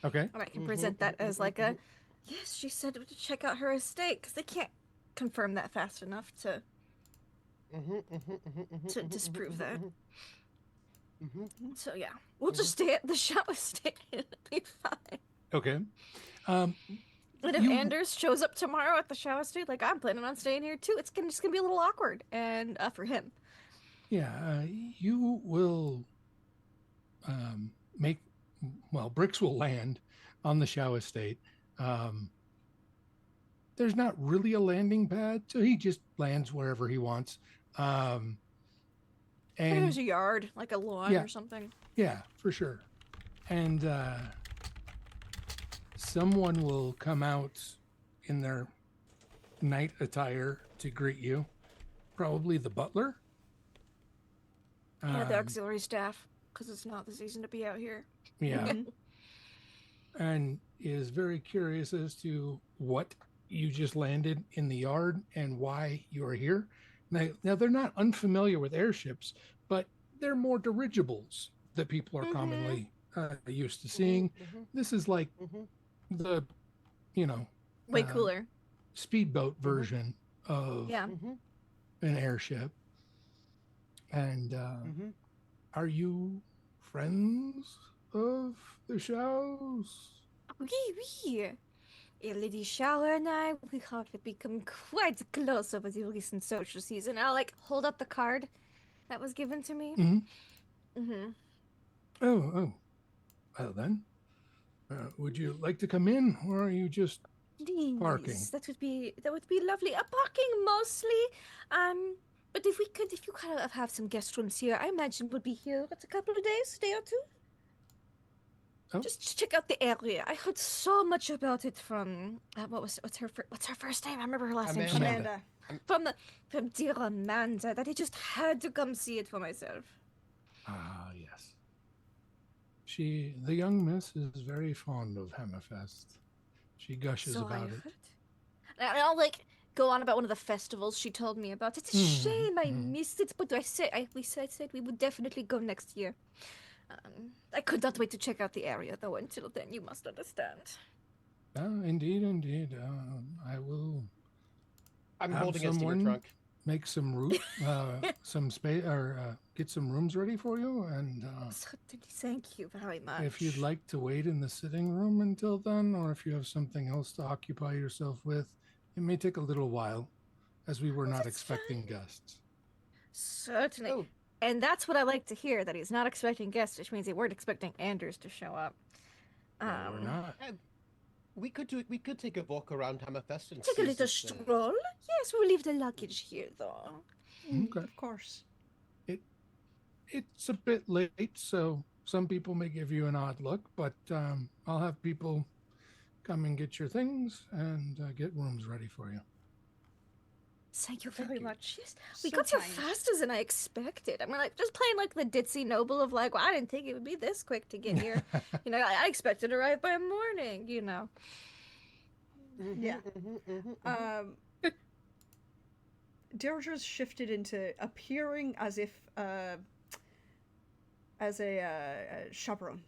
Okay. and I can present that as like a yes. She said to check out her estate because they can't confirm that fast enough to disprove that. So yeah, we'll just stay at the Shao estate. It'll be fine. Okay. And if Anders shows up tomorrow at the Shao estate, like I'm planning on staying here too, it's just gonna be a little awkward, and for him. Yeah, you will Brix will land on the Shao estate. There's not really a landing pad, so he just lands wherever he wants. And There's a yard, like a lawn or something. Yeah, for sure. And someone will come out in their night attire to greet you. Probably the butler. Yeah, the auxiliary staff, because it's not the season to be out here. Yeah. And is very curious as to what you just landed in the yard and why you are here. Now they're not unfamiliar with airships, but they're more dirigibles that people are commonly used to seeing. This is like the, way cooler. speedboat version of Yeah. an airship. And are you friends of the Shaos? Oui. Lady Shower and I, we have become quite close over the recent social season. I'll like hold up the card that was given to me. Mm-hmm. Oh. Well then, would you like to come in, or are you just parking? Please, that would be lovely. Parking mostly. But if you kind of have some guest rooms here, I imagine we'll be here for a couple of days, a day or two. Oh. Just to check out the area. I heard so much about it from what's her first name? I remember her last name. Amanda. From dear Amanda, that I just had to come see it for myself. Ah, yes. The young miss is very fond of Hammerfest. She gushes So about I it. heard. And I'll like go on about one of the festivals she told me about. It's a shame I missed it, but we said we would definitely go next year. I could not wait to check out the area, though. Until then, you must understand. Indeed. I will. I'm have holding it to your someone trunk. make some some space, or get some rooms ready for you. And Certainly, thank you very much. if you'd like to wait in the sitting room until then, or if you have something else to occupy yourself with, it may take a little while, as we were not expecting guests. Certainly. Oh. And that's what I like to hear, that he's not expecting guests, which means they weren't expecting Anders to show up. No, we're not. We could take a walk around Hammerfest and Take a little stroll. Yes, we'll leave the luggage here, though. Okay. Of course. It's a bit late, so some people may give you an odd look, but I'll have people come and get your things and get rooms ready for you. Thank you very much. Yes, we So got here kind. faster than I expected. I mean, like, just playing like the ditzy noble of like, well, I didn't think it would be this quick to get here. I expected to arrive by morning, Yeah. Deirdre's shifted into appearing as if as a chaperone.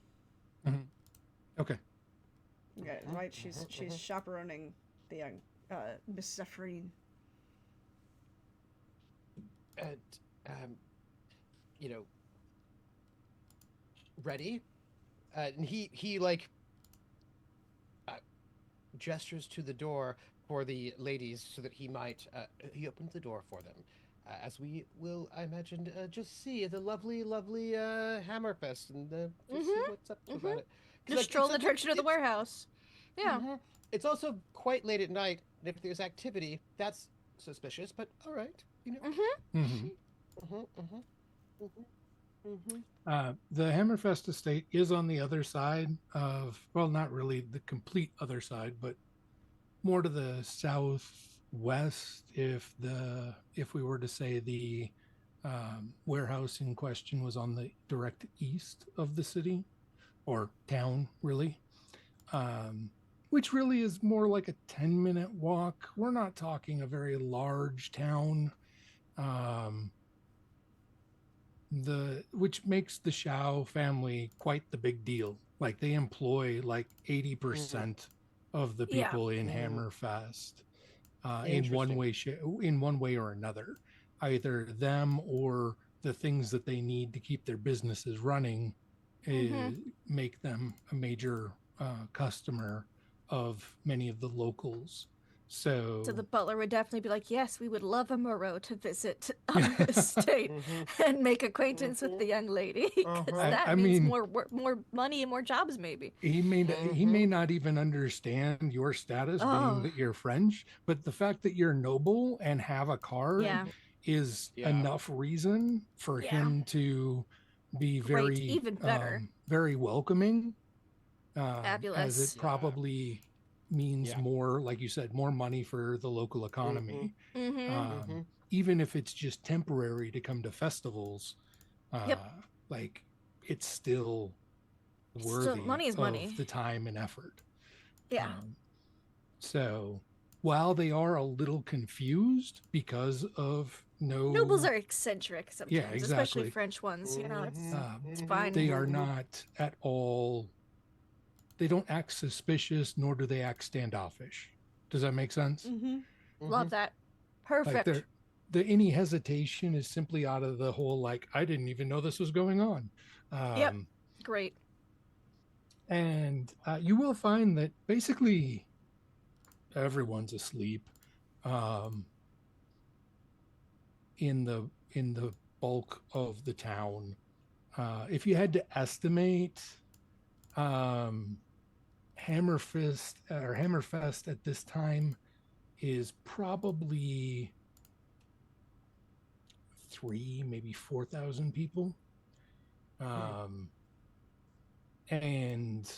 Okay. Yeah, right. She's chaperoning the young Miss Zephrine. And ready, and he like gestures to the door for the ladies so that he he opens the door for them, as we will, I imagine, just see the lovely Hammerfest and just see what's up about it. Just stroll in the direction of the warehouse. Yeah. It's also quite late at night, and if there's activity, that's suspicious, but all right. The Hammerfest estate is on the other side of, well, not really the complete other side, but more to the southwest. If we were to say the warehouse in question was on the direct east of the city or town, really, which really is more like a 10-minute walk. We're not talking a very large town. Which makes the Shao family quite the big deal. Like, they employ like 80% of the people in Hammerfest in one way or another. Either them or the things that they need to keep their businesses running make them a major customer of many of the locals. So the butler would definitely be like, yes, we would love a Moreau to visit our estate and make acquaintance with the young lady. That means more money and more jobs, maybe. He may not even understand your status, being that you're French, but the fact that you're noble and have a card is enough reason for him to be very even better, very welcoming. Fabulous. As it probably means more, like you said, more money for the local economy. Even if it's just temporary to come to festivals, like, it's still worthy money is of money. the time and effort. Yeah. So while they are a little confused because of nobles are eccentric sometimes, exactly. especially French ones. It's fine. They are not at all. They don't act suspicious, nor do they act standoffish. Does that make sense? Mm-hmm. Love that. Like Perfect. any hesitation is simply out of the whole, like, I didn't even know this was going on. Yep. Great. And you will find that basically everyone's asleep in the bulk of the town. If you had to estimate, Hammerfest at this time is probably maybe 4,000 people. And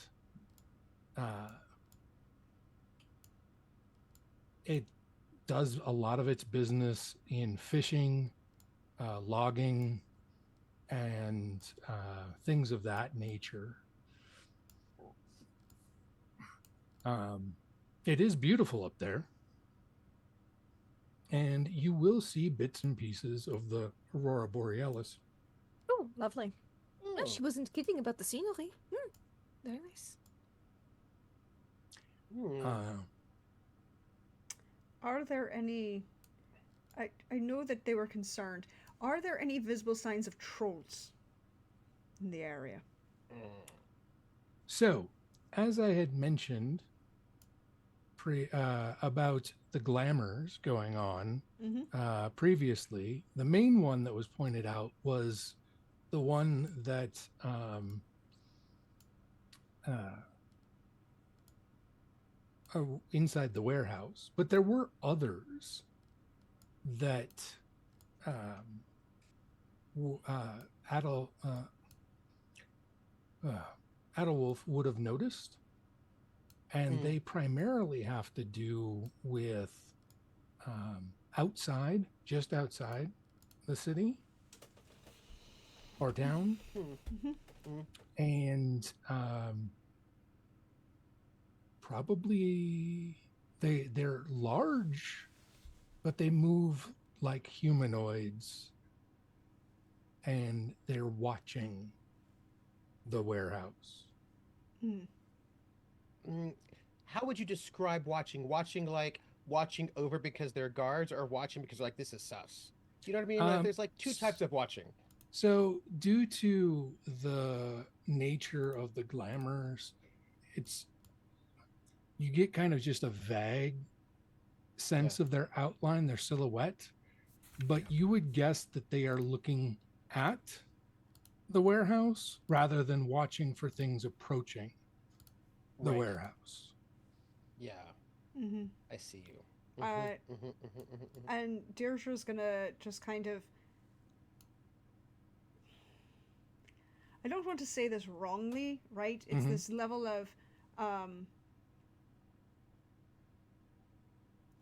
it does a lot of its business in fishing, logging, and things of that nature. It is beautiful up there. And you will see bits and pieces of the Aurora Borealis. Oh, lovely. No, she wasn't kidding about the scenery. Very nice. Are there any... I know that they were concerned. Are there any visible signs of trolls in the area? So, as I had mentioned about the glamours going on previously, the main one that was pointed out was the one that inside the warehouse. But there were others that Adolwolf would have noticed. And they primarily have to do with just outside the city or town. And probably they're large, but they move like humanoids, and they're watching the warehouse. How would you describe watching? Watching like watching over because they're guards, or watching because like this is sus? Do you know what I mean? Like, there's like two types of watching. So due to the nature of the glamours, you get kind of just a vague sense of their outline, their silhouette, but you would guess that they are looking at the warehouse rather than watching for things approaching the warehouse. Yeah. I see you. And Deirdre's gonna just kind of... I don't want to say this wrongly, right? It's this level of...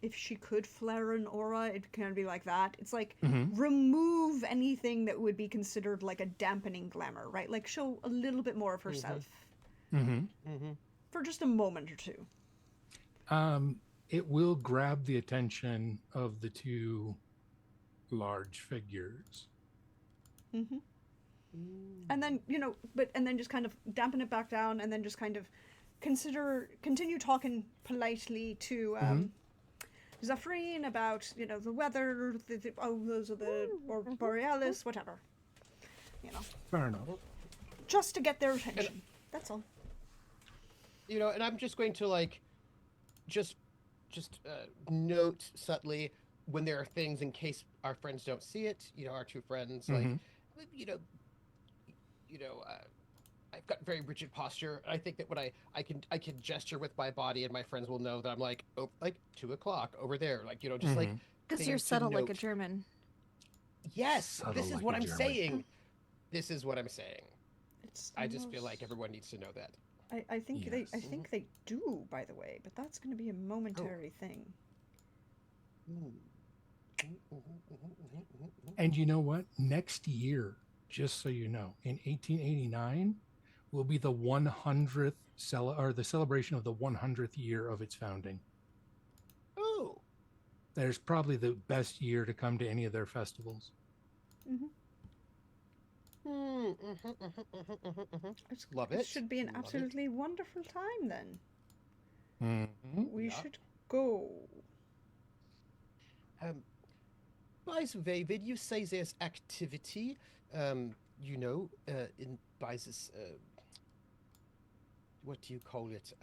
if she could flare an aura, it can be like that. It's like, remove anything that would be considered like a dampening glamour, right? Like, show a little bit more of herself. For just a moment or two. It will grab the attention of the two large figures. And then, and then just kind of dampen it back down, and then just kind of continue talking politely to Zafreen about, the weather, those are the Borealis, whatever. Fair enough. Just to get their attention. That's all. And I'm just going to like, just note subtly when there are things in case our friends don't see it. Our two friends, like, I've got very rigid posture. I think that when I can gesture with my body, and my friends will know that I'm like, oh, like 2:00 over there, like just like because you're subtle like a German. Yes, Subtle this is like what a I'm German. saying. This is what I'm saying. It's I just feel like everyone needs to know that. I think they do, by the way, but that's going to be a momentary thing. And you know what? Next year, just so you know, in 1889 will be the 100th the celebration of the 100th year of its founding. Oh, There's probably the best year to come to any of their festivals. Love it. It should be an absolutely wonderful time then. We should go? By the way, when you say there's activity, by this, what do you call it?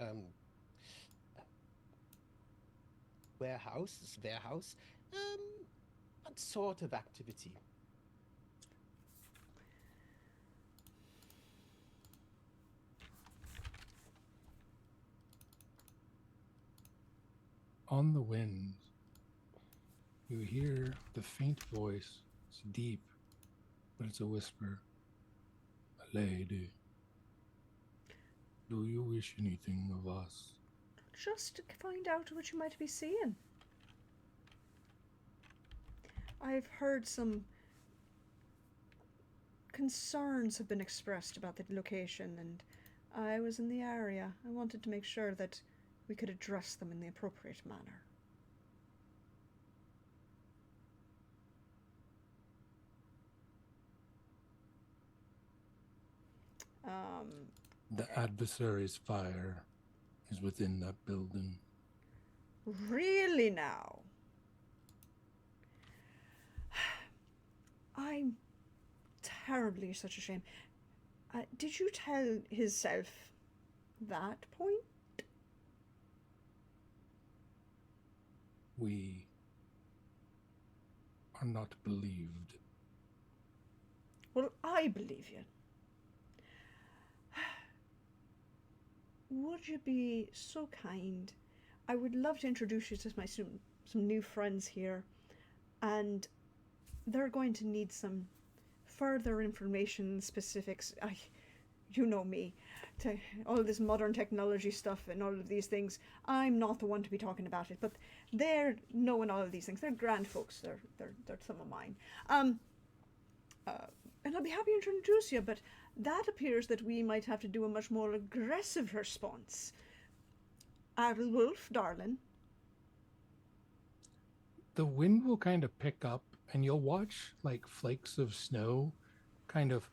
Warehouse. What sort of activity? On the wind, you hear the faint voice. It's deep, but it's a whisper. Lady, do you wish anything of us? Just to find out what you might be seeing. I've heard some concerns have been expressed about the location, and I was in the area. I wanted to make sure that we could address them in the appropriate manner. The adversary's fire is within that building. Really now? I'm terribly such a shame. Did you tell his self that point? We are not believed. Well, I believe you. Would you be so kind? I would love to introduce you to some new friends here, and they're going to need some further information, specifics. You know me, to all of this modern technology stuff and all of these things. I'm not the one to be talking about it, but they're knowing all of these things. They're grand folks. They're some of mine. And I'll be happy to introduce you, but that appears that we might have to do a much more aggressive response. Wolf, darling. The wind will kind of pick up, and you'll watch like flakes of snow kind of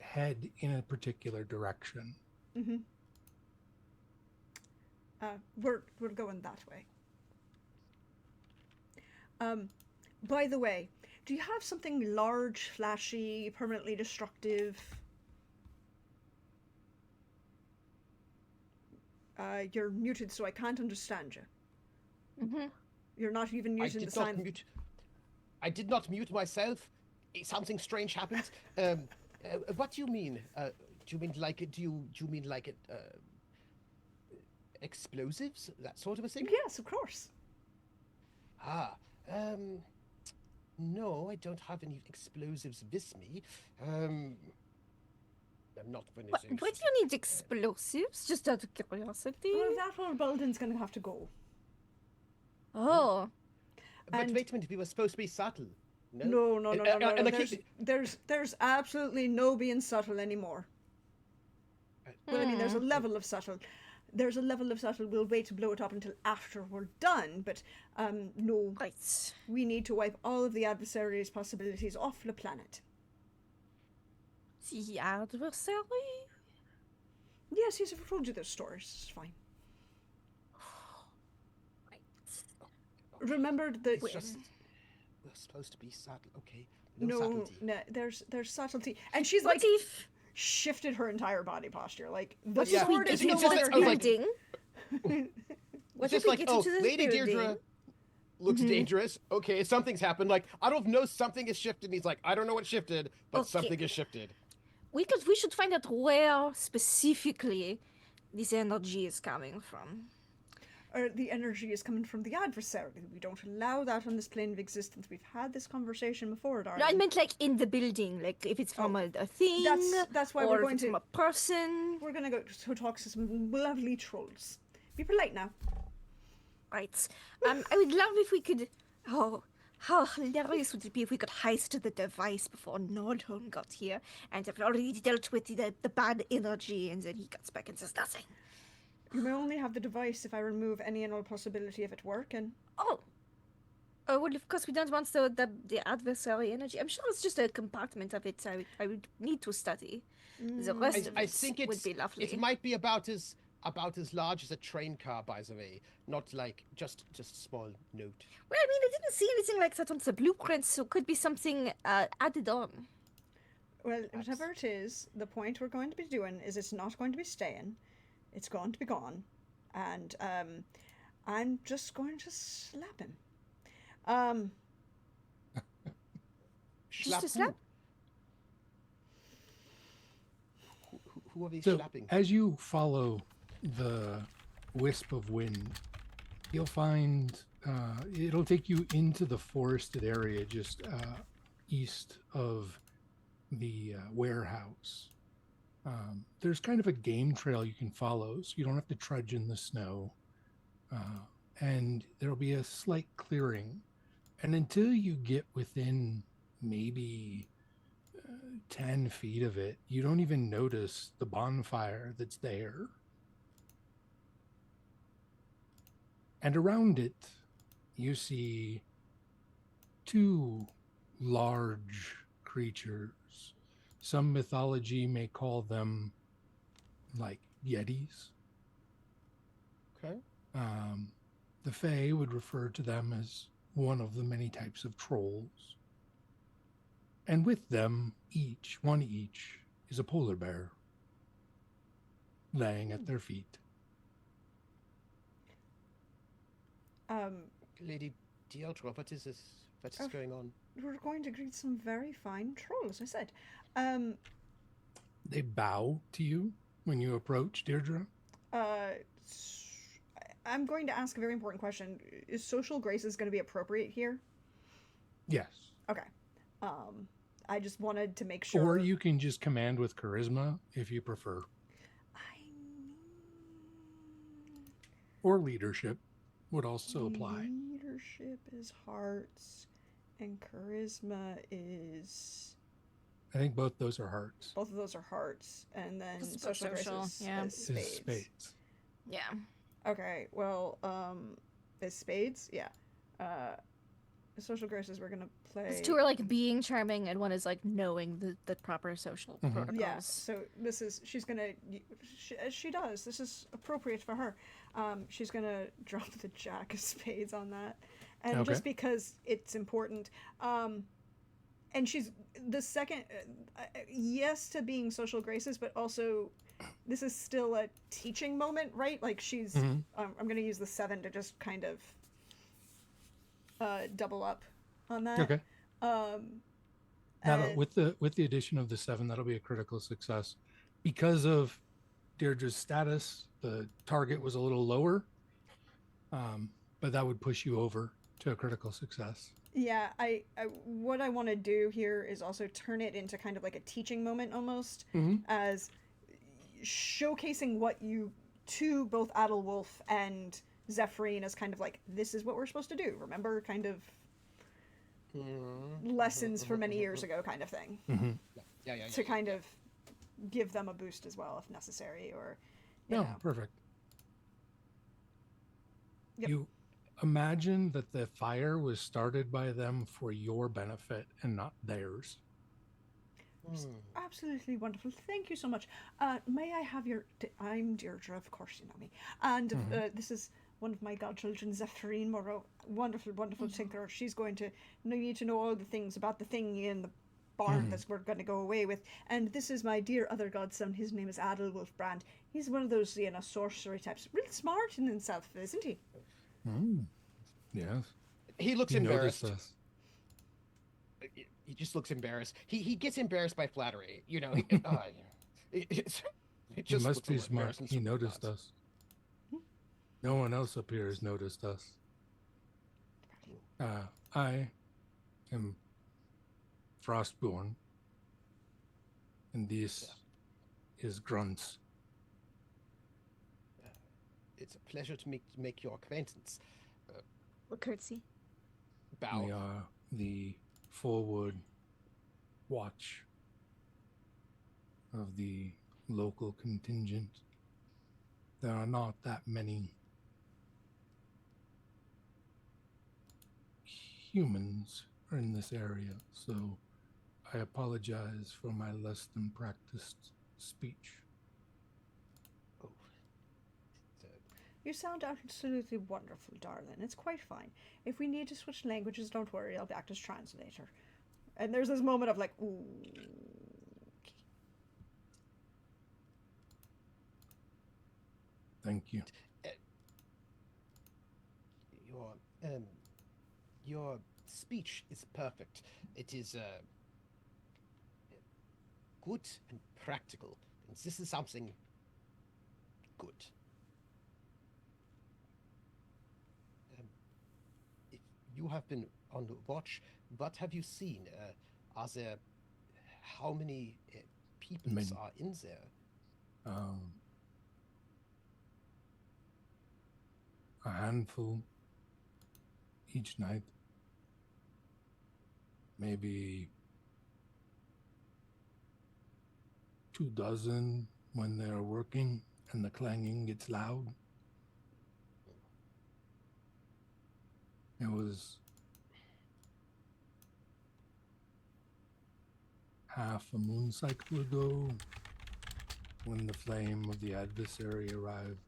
head in a particular direction. Mm-hmm. We're going that way. By the way, do you have something large, flashy, permanently destructive? You're muted, so I can't understand you. Mm-hmm. You're not even using the sign. I did not mute myself. Something strange happened. What do you mean? Do you mean like it? Do you mean like it? Explosives, that sort of a thing? Yes, of course. No, I don't have any explosives with me. I'm not finishing. Why do you need explosives? Just out of curiosity. Well, that whole building's gonna have to go. Oh. But And- wait a minute, we were supposed to be subtle. No. And I There's, keep- there's absolutely no being subtle anymore. Well, I mean, there's a level of subtle. There's a level of subtle. We'll wait to blow it up until after we're done. But no, Right. we need to wipe all of the adversary's possibilities off the planet. The adversary? Yes, I've told you those stories. It's fine. Right. Remember that? It's just we're supposed to be subtle. Okay, no subtlety. No, there's subtlety, and she's What like if? shifted her entire body posture. Like the What if we sword get is it's no just into like- the I was like- building? What Just if we like, get oh, into this Lady building? Deirdre looks dangerous. Okay, something's happened. Like, I don't know, something has shifted. And he's like, I don't know what shifted, but Okay. something has shifted. We should find out where specifically this energy is coming from. or the energy is coming from the adversary. We don't allow that on this plane of existence. We've had this conversation before, darling. No, I meant like in the building, like if it's from a thing, that's why or we're if going it's to from a person. we're gonna go to talk to some lovely trolls. Be polite now. Right. I would love if we could. Oh, how hilarious would it be if we could heist the device before Nordholm got here, and have already dealt with the bad energy, and then he comes back and says nothing. You may only have the device if I remove any and all possibility of it working. Oh. Oh, well, of course, we don't want the adversary energy. I'm sure it's just a compartment of it I would need to study. The rest of I it think would be lovely. it might be about as about as large as a train car, by the way. Not like just a small note. Well, I mean, I didn't see anything like that on the blueprint, so it could be something added on. Well, whatever it is, the point we're going to be doing is it's not going to be staying. It's going to be gone. And I'm just going to slap him. Just a slap? Who are we So, slapping? as you follow the wisp of wind, you'll find it'll take you into the forested area just east of the warehouse. There's kind of a game trail you can follow, so you don't have to trudge in the snow. And there'll be a slight clearing. And until you get within maybe 10 feet of it, you don't even notice the bonfire that's there. And around it, you see two large creatures. Some mythology may call them like yetis. Okay. The Fae would refer to them as one of the many types of trolls. And with them, one each, is a polar bear laying at their feet. Lady Deirdre, what is this? What is going on? We're going to greet some very fine trolls, I said. They bow to you when you approach, Deirdre. I'm going to ask a very important question. Is social graces going to be appropriate here? Yes. Okay. I just wanted to make sure. Or you can just command with charisma if you prefer. Or leadership would also apply. Leadership is hearts, and charisma is. I think both those are hearts. Both of those are hearts, and then This is social social, graces yeah. is spades. Is spades. Yeah. Okay, well, is spades? Yeah. Social graces we're gonna play. These two are like being charming, and one is like knowing the proper social protocols. Yeah, so this is, she's gonna, as she does, this is appropriate for her. She's gonna drop the jack of spades on that. And Okay. just because it's important. And she's, the second, yes to being social graces, but also this is still a teaching moment, right? Like she's, I'm gonna use the 7 to just kind of double up on that. Okay. Now, and- with the addition of the 7, that'll be a critical success. Because of Deirdre's status, the target was a little lower, but that would push you over to a critical success. Yeah, I what I want to do here is also turn it into kind of like a teaching moment almost, as showcasing what you to both Adelwulf and Zephrine as kind of like, this is what we're supposed to do. Remember, kind of lessons for many years ago kind of thing. Yeah. To kind of give them a boost as well if necessary, or you No, know. perfect. Yep. You imagine that the fire was started by them for your benefit and not theirs. Absolutely wonderful. Thank you so much. May I have your... I'm Deirdre, of course you know me. And this is one of my godchildren, Zephrine Moreau. Wonderful, wonderful tinkerer. She's going to need to know all the things about the thing in the barn that we're going to go away with. And this is my dear other godson. His name is Adelwulf Brand. He's one of those, sorcery types. Really smart in himself, isn't he? Yes. He looks You embarrassed. noticed us. He just looks embarrassed. He gets embarrassed by flattery. You know. It He just must looks a be little smart. embarrassed and He sort of noticed nods. us. No one else up here has noticed us. I am Frostborn, and this is Grunts. It's a pleasure to make your acquaintance. Well, curtsy. Bow. We are the forward watch of the local contingent. There are not that many humans in this area, so I apologize for my less than practiced speech. You sound absolutely wonderful, darling. It's quite fine. If we need to switch languages, don't worry, I'll act as translator. And there's this moment of like, ooh. Thank you. Your speech is perfect. It is good and practical. And this is something good. If you have been on the watch, what have you seen? Are there how many people Many. are in there? A handful each night. Maybe 24 when they're working and the clanging gets loud. It was half a moon cycle ago when the flame of the adversary arrived.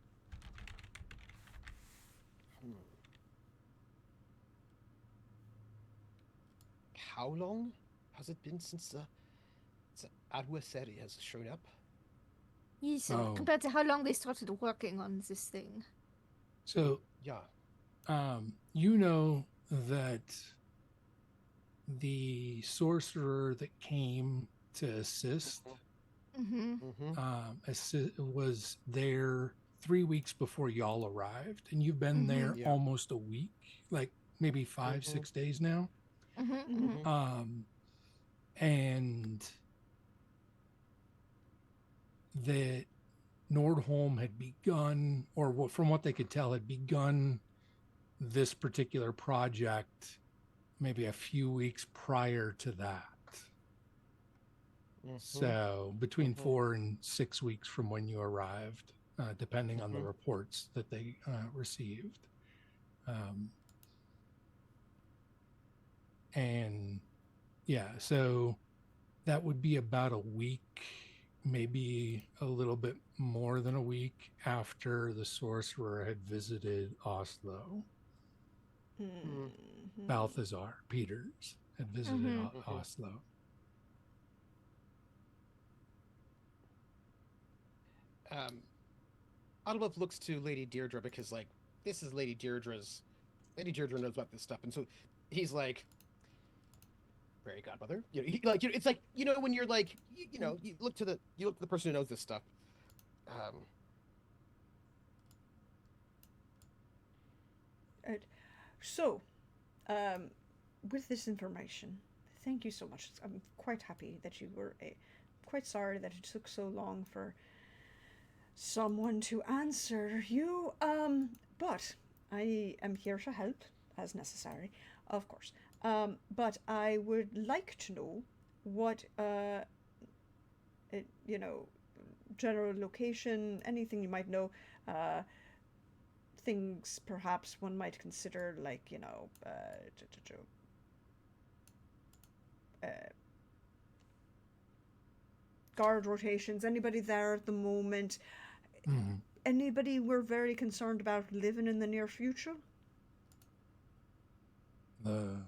How long has it been since the adversary has shown up? Yes, Oh. compared to how long they started working on this thing. So, Yeah. you know that the sorcerer that came to assist was there 3 weeks before y'all arrived, and you've been there Yeah. almost a week, like maybe 5-6 days now. And that Nordholm had begun, or from what they could tell, had begun this particular project maybe a few weeks prior to that. So between 4 and 6 weeks from when you arrived, depending on the reports that they received. And yeah, so that would be about a week, maybe a little bit more than a week after the sorcerer had visited Oslo. Balthazar Peters had visited Oslo. Adelbert looks to Lady Deirdre because, like, this is Lady Deirdre knows about this stuff, and so he's like, "Fairy godmother." You know, it's like, you know, when you're like, you look to the person who knows this stuff. So, with this information, thank you so much. I'm quite happy that you were quite sorry that it took so long for someone to answer you. But I am here to help as necessary, of course. But I would like to know what, general location, anything you might know, things perhaps one might consider, like, guard rotations, anybody there at the moment, anybody we're very concerned about living in the near future? The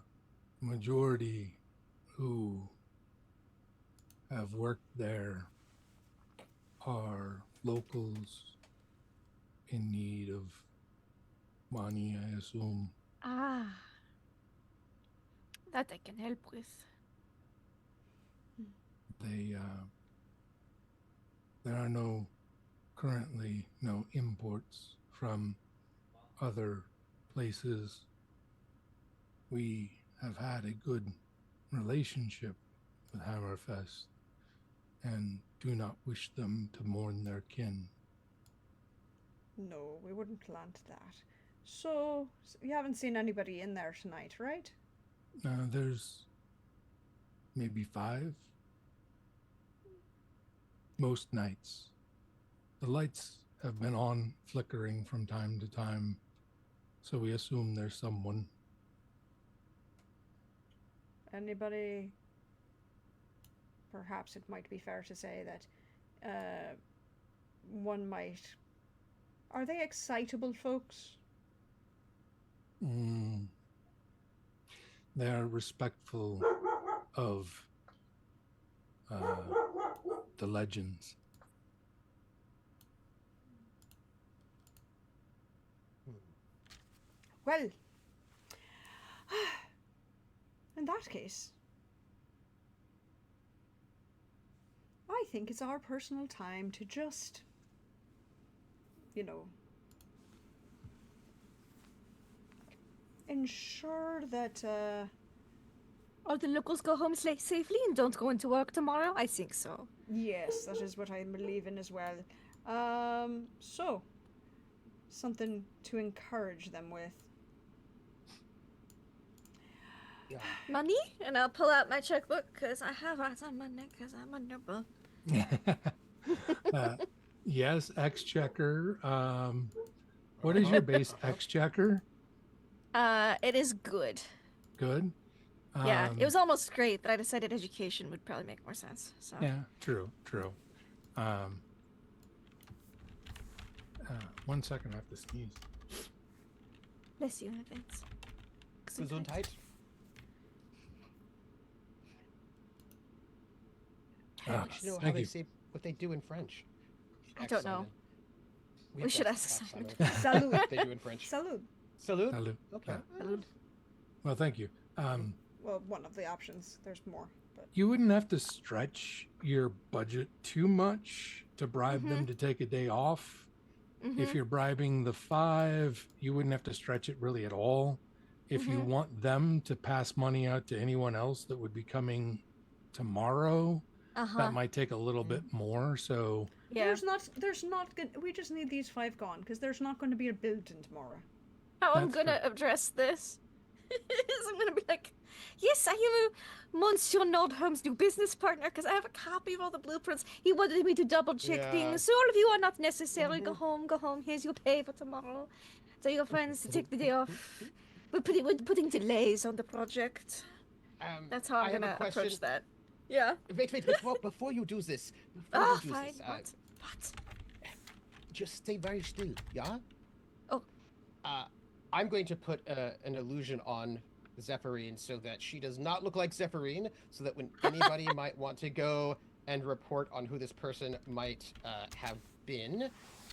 majority who have worked there are locals in need of money, I assume. That I can help with. There are currently no imports from other places. We have had a good relationship with Hammerfest and do not wish them to mourn their kin. No, we wouldn't plant that. So, you haven't seen anybody in there tonight, right? There's maybe 5. Most nights. The lights have been on, flickering from time to time, so we assume there's someone. Anybody? Perhaps it might be fair to say that one might Are they excitable folks? Mm. They are respectful of the legends. Well, in that case, I think it's our personal time to just, you know, ensure that, All the locals go home safely and don't go into work tomorrow? I think so. yes, that is what I believe in as well. So, something to encourage them with. Yeah. Money? And I'll pull out my checkbook because I have eyes on money because I'm a nibble. Yes, exchequer. What is your base exchequer? It is good. Good. Yeah, it was almost great, but I decided education would probably make more sense. So Yeah, true. 1 second, I have to sneeze. bless you in advance. Gesundheit. Hey, we should know how Thank they you. say what they do in French. I don't know. We We should ask Simon. Salud. What they do in French. Salud. Salute. Salud. Okay. Salud. Well, thank you. Well, one of the options. There's more, but You wouldn't have to stretch your budget too much to bribe them to take a day off. If you're bribing the 5, you wouldn't have to stretch it really at all. If you want them to pass money out to anyone else that would be coming tomorrow, that might take a little bit more. So Yeah. there's not good. We just need these 5 gone because there's not going to be a building tomorrow. How I'm That's gonna address this is I'm gonna be like, yes, I am Monsieur Nordholm's new business partner because I have a copy of all the blueprints. He wanted me to double check Yeah. things. So all of you are not necessarily go home. Here's your pay for tomorrow. Tell your friends to take the day off. We're putting delays on the project. That's how I I'm have a gonna question. approach that. Yeah. Wait. Before you do this, Fine. What? just stay very still, yeah? Oh. I'm going to put an illusion on Zephyrine so that she does not look like Zephyrine, so that when anybody might want to go and report on who this person might have been,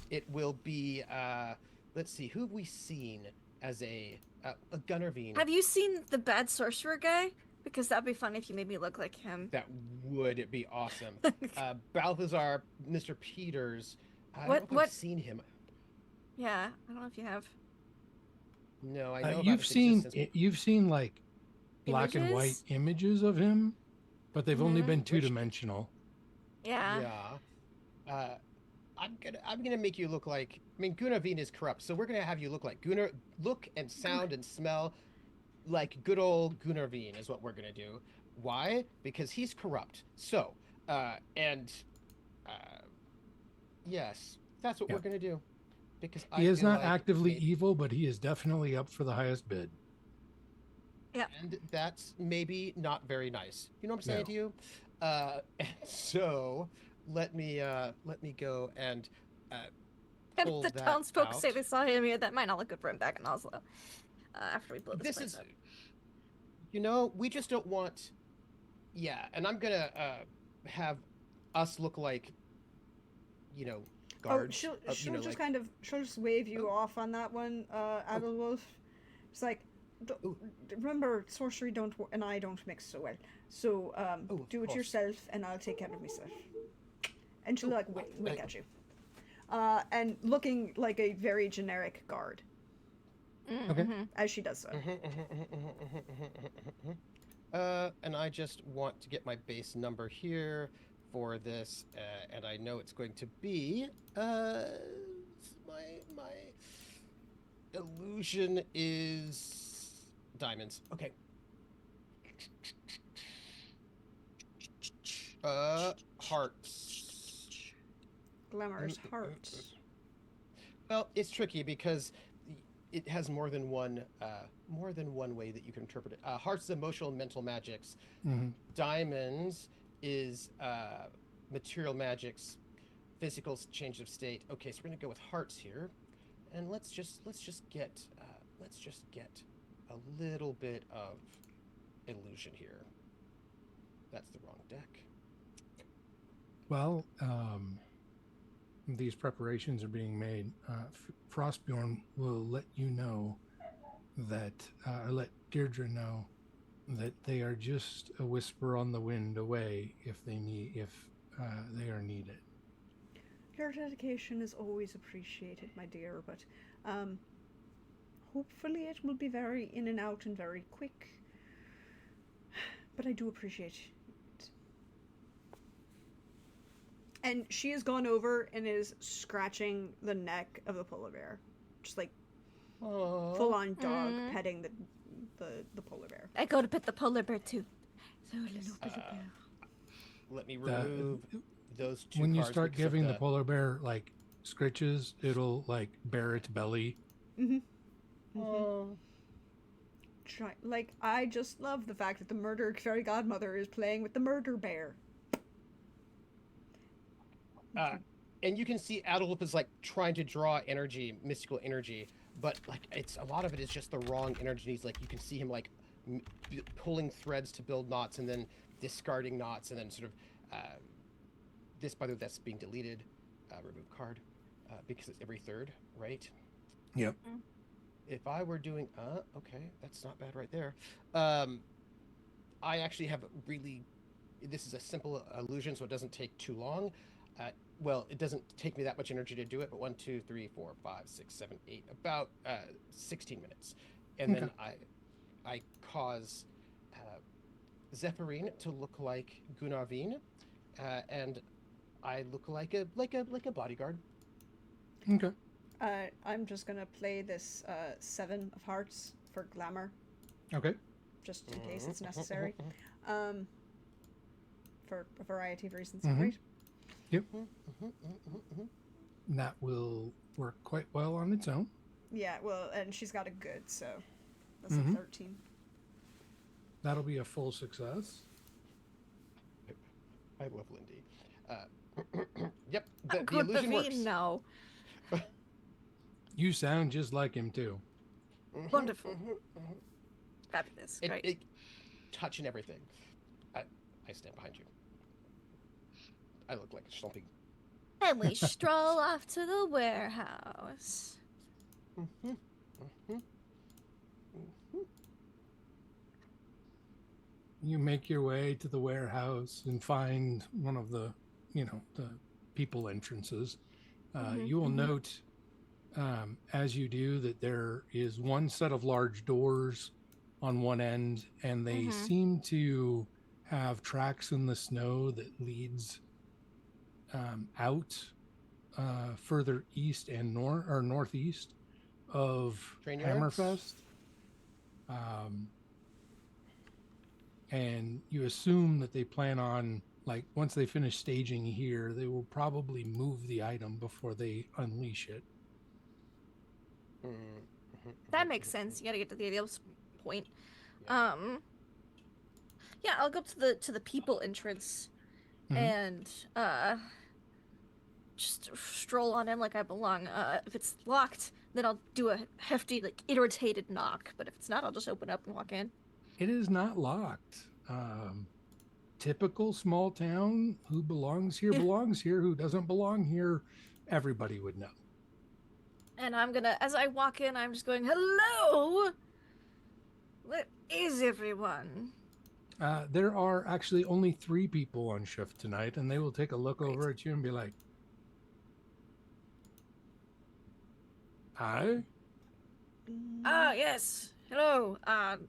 it will be, let's see, who have we seen as a Gunnervine? Have you seen the bad sorcerer guy? Because that'd be fun if you made me look like him. That would be awesome. Balthazar, Mr. Peters. I don't know if What? I've seen him. Yeah, I don't know if you have. No, I know about you've his seen existence. like black and white images of him, but they've only been 2-dimensional. Yeah. Yeah. I'm gonna make you look like. I mean, Gunnervine is corrupt, so we're gonna have you look like Gunnar. Look and sound and smell like good old Gunnervine is what we're gonna do. Why? Because he's corrupt. So, yes, that's what we're gonna do. Because He is not like actively evil, but he is definitely up for the highest bid. Yeah. And that's maybe not very nice. You know what I'm saying No. to you? And so let me go and pull The that townsfolk out. say they saw him here. That might not look good for him back in Oslo. After we blow this place up. You know, we just don't want. Yeah, and I'm gonna have us look like, guards. She'll just wave you off on that one, Adelwolf. It's like, remember, sorcery and I don't mix so well. So do it course. yourself, and I'll take care of myself. And she'll wink at you, and looking like a very generic guard. Okay. As she does so. And I just want to get my base number here for this, and I know it's going to be my illusion is diamonds. Okay. Hearts. Glamorous hearts. Well, it's tricky because it has more than one way that you can interpret it. Hearts is emotional and mental magics. Diamonds is material magics, physical change of state. Okay, so we're gonna go with hearts here. and let's just get a little bit of illusion here. That's the wrong deck. Well, these preparations are being made. Frostbjorn will let you know that, let Deirdre know that they are just a whisper on the wind away if they are needed. Your dedication is always appreciated, my dear, but hopefully it will be very in and out and very quick. But I do appreciate it. And she has gone over and is scratching the neck of the polar bear. Just like full on dog petting the polar bear. I go to pet the polar bear too. So little polar bear. Let me remove those two When you cards start because of giving the polar bear like scritches, it'll like bare its belly. Like, I just love the fact that the murder fairy godmother is playing with the murder bear. And you can see Adolf is like trying to draw energy, mystical energy, but like it's a lot of it is just the wrong energy. He's like, you can see him like pulling threads to build knots and then discarding knots and then sort of this, by the way, that's being deleted. Remove card because it's every third, right? Yep. If I were doing, okay, that's not bad right there. I actually have really, this is a simple illusion, so it doesn't take too long. Well, it doesn't take me that much energy to do it, but 1, 2, 3, 4, 5, 6, 7, 8, about 16 minutes. And then I cause Zephyrine to look like Gunarvine, and I look like a bodyguard. Okay. I'm just gonna play this 7 of hearts for glamour. Okay. Just in case it's necessary. For a variety of reasons, Mhm. right? Yep. That will work quite well on its own. Yeah, well, and she's got a good, so that's a 13. That'll be a full success. I love Lindy. Yep, the Good illusion works. now. You sound just like him too. Wonderful. Fabulous. Great. It touching everything. I stand behind you. I look like something. And we stroll off to the warehouse. You make your way to the warehouse and find one of the, the people entrances. You will note, as you do, that there is one set of large doors on one end, and they seem to have tracks in the snow that leads out further east and northeast of Train yards? Hammerfest. And you assume that they plan on, like, once they finish staging here, they will probably move the item before they unleash it. That makes sense. You gotta get to the ideal point. Yeah. Yeah, I'll go up to the people entrance and just stroll on in like I belong. If it's locked, then I'll do a hefty, like, irritated knock. But if it's not, I'll just open up and walk in. It is not locked. Typical small town. Who belongs here belongs here. Who doesn't belong here, everybody would know. And I'm gonna, as I walk in, I'm just going, hello! Where is everyone? There are actually only 3 people on shift tonight, and they will take a look over at you and be like, hi? Ah, yes. Hello. Bad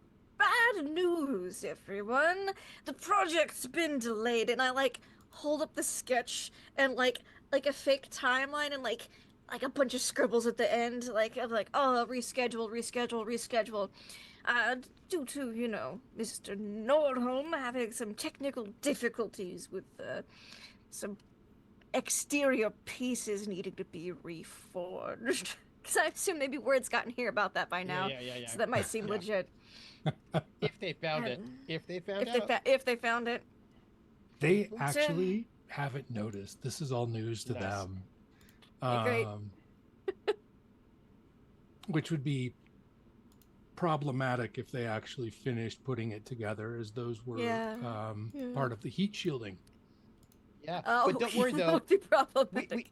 news, everyone. The project's been delayed, and I, like, hold up the sketch and, like a fake timeline and, like a bunch of scribbles at the end, oh, reschedule. Due to, Mr. Nordholm having some technical difficulties with, some exterior pieces needing to be reforged. Because I assume maybe word's gotten here about that by now. Yeah. So that might seem legit. If they found it. If they found it. They actually haven't noticed. This is all news to them. Great. which would be problematic if they actually finished putting it together, as those were Yeah. part of the heat shielding. Yeah, Oh, but don't worry that though. would be problematic.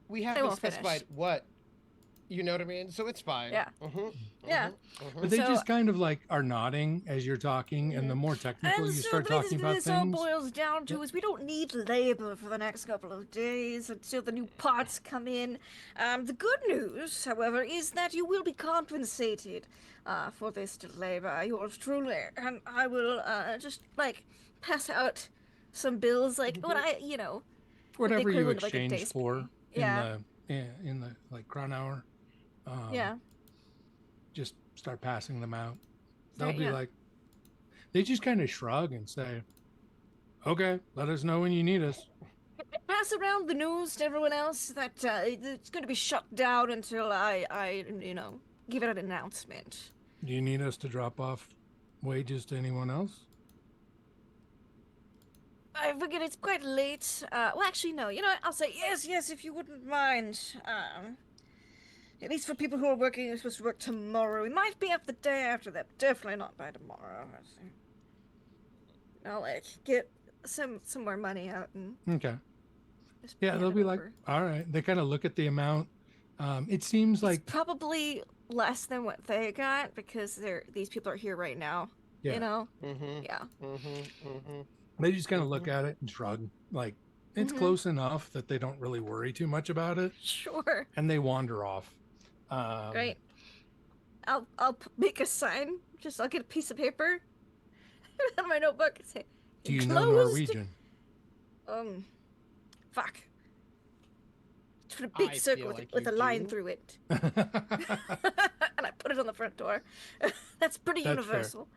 We They haven't won't finish. specified what. You know what I mean? So it's fine. Yeah. Yeah. But they So- just kind of like are nodding as you're talking, and the more technical And you so start talking about this all things. boils down to is we don't need labor for the next couple of days until the new parts come in. The good news, however, is that you will be compensated for this delay by yours truly, and I will just like pass out some bills, like what I, Whatever you equivalent of, like, a exchange day's for pay. Yeah. in the like crown hour. Yeah. Just start passing them out. They'll Right, be yeah. like, they just kind of shrug and say, okay, let us know when you need us. Pass around the news to everyone else that it's going to be shut down until I give it an announcement. Do you need us to drop off wages to anyone else? I forget it's quite late. Well, actually, no. You know what? I'll say yes, if you wouldn't mind. At least for people who are working, are supposed to work tomorrow. We might be up the day after that. But definitely not by tomorrow. I'll like get some more money out and Okay. just Yeah, hand they'll it be like, over. all right. They kind of look at the amount. It seems It's like, probably less than what they got because these people are here right now. yeah, You know? Mm-hmm. Yeah. they just kind of look at it and shrug. Like, it's Mhm. close enough that they don't really worry too much about it. Sure. And they wander off. Great. I'll make a sign. I'll get a piece of paper on my notebook and say, Do you know "Enclosed?" Norwegian? Fuck. Put a big I circle feel with, like with a you line do. through it, and I put it on the front door. That's pretty That's fair. universal.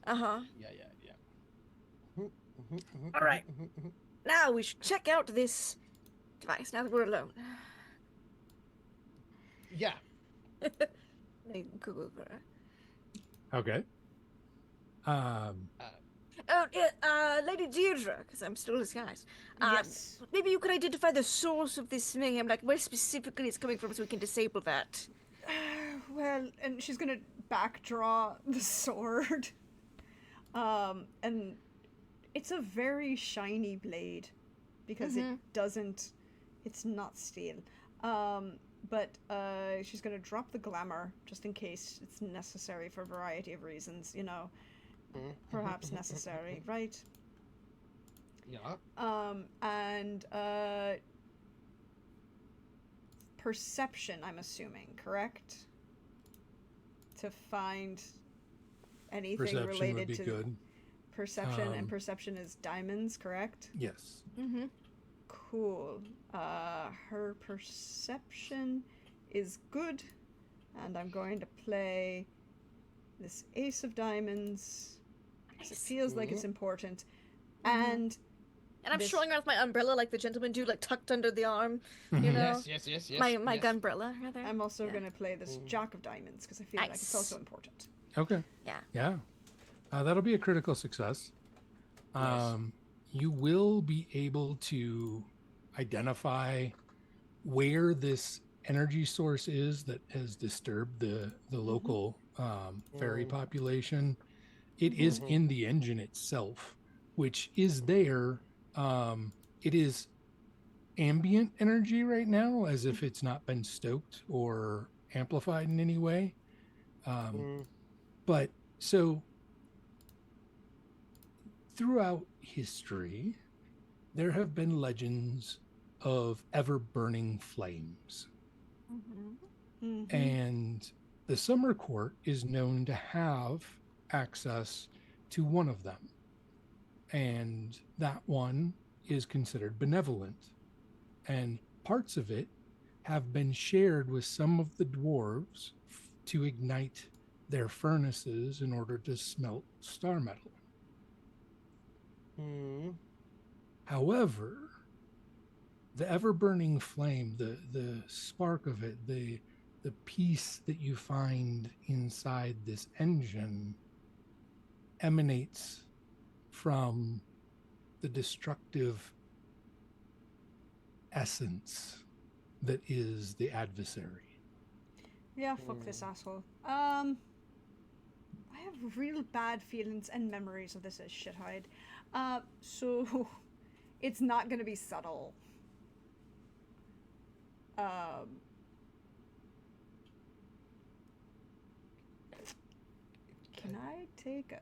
Uh-huh. Yeah. All right. Now we should check out this device. Now that we're alone. Yeah. Hey, Google. Okay. Oh, yeah, Lady Deirdre, because I'm still disguised. Yes. Maybe you could identify the source of this mayhem, like where specifically it's coming from, so we can disable that. Well, and she's gonna backdraw the sword. And it's a very shiny blade because it's not steel. But she's gonna drop the glamour just in case it's necessary for a variety of reasons, perhaps necessary, right? Yeah. And perception, I'm assuming, correct? To find anything Perception would related be to good. perception, and perception is diamonds, correct? Yes. Mm-hmm. Cool. Her perception is good, and I'm going to play this ace of diamonds because it feels like it's important. And And I'm this- showing her with my umbrella like the gentlemen do, like tucked under the arm, you know? Yes. My yes. gunbrella, rather. I'm also Yeah. going to play this jack of diamonds because I feel like it's Nice. also important. Okay. Yeah. Yeah. That'll be a critical success. Nice. You will be able to identify where this energy source is that has disturbed the local fairy population. It is in the engine itself, which is there. It is ambient energy right now, as if it's not been stoked or amplified in any way. But so throughout history, there have been legends of ever burning flames. And the Summer Court is known to have access to one of them. And that one is considered benevolent. And parts of it have been shared with some of the dwarves to ignite their furnaces in order to smelt star metal. However, the ever-burning flame, the spark of it, the peace that you find inside this engine emanates from the destructive essence that is the adversary. Yeah, fuck this asshole. I have real bad feelings and memories of this as shithide. So it's not gonna be subtle. Can I take a...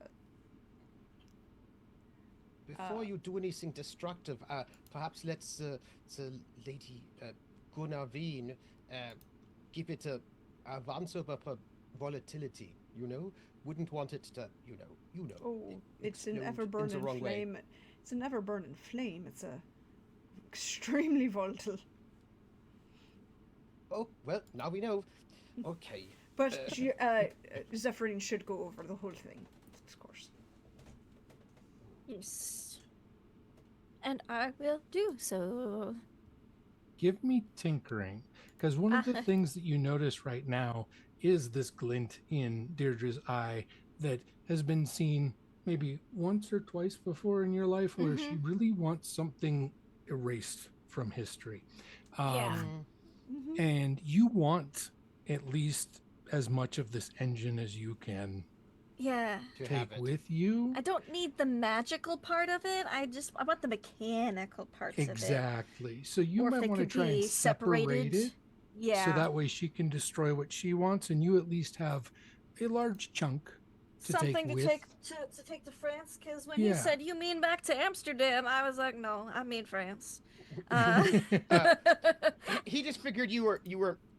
Before you do anything destructive, perhaps let's the lady Gunaveen give it a once over per volatility. You know, wouldn't want it to. You know. Oh, it's an explode in the ever-burning wrong way. flame. It's an ever-burning flame. It's extremely volatile. Oh well, now we know. Okay. But Zephyrin should go over the whole thing, of course. Yes. And I will do so. Give me tinkering, because one of the things that you notice right now is this glint in Deirdre's eye that has been seen maybe once or twice before in your life, where she really wants something erased from history. And you want at least as much of this engine as you can take with you. I don't need the magical part of it. I want the mechanical parts of it. Exactly. So you Or if might they want to could try and be separate separated. it. Yeah. So that way she can destroy what she wants, and you at least have a large chunk to something take to with. take to France, because when you said you mean back to Amsterdam, I was like, no, I mean France. He just figured you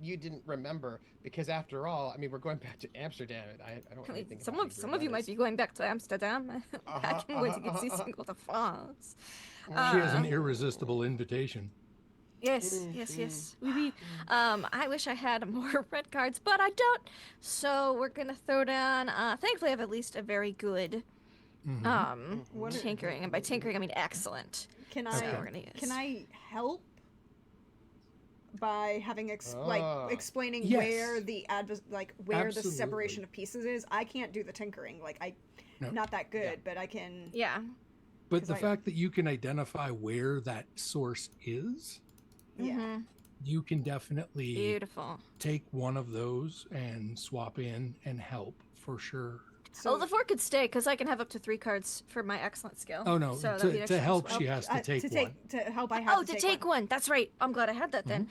didn't remember, because after all, I mean, we're going back to Amsterdam. And I don't really think some of you might be going back to Amsterdam. I can't wait to get to go to France. She has an irresistible invitation. Yes. I wish I had more red cards, but I don't. So we're gonna throw down. Thankfully, I have at least a very good tinkering, and by tinkering I mean excellent. Can So we're gonna use. Can I help by having explaining Yes. where the where the Absolutely. separation of pieces is? I can't do the tinkering. No. Not that good, but I can. Yeah. But the 'Cause fact that you can identify where that source is, Yeah. you can definitely Beautiful. take one of those and swap in and help for sure. So The 4 could stay because I can have up to 3 cards for my excellent skill. Oh no, So that'd be an to extra help swap. she has to take one. To help, I have Oh, to take one. That's right. I'm glad I had that then.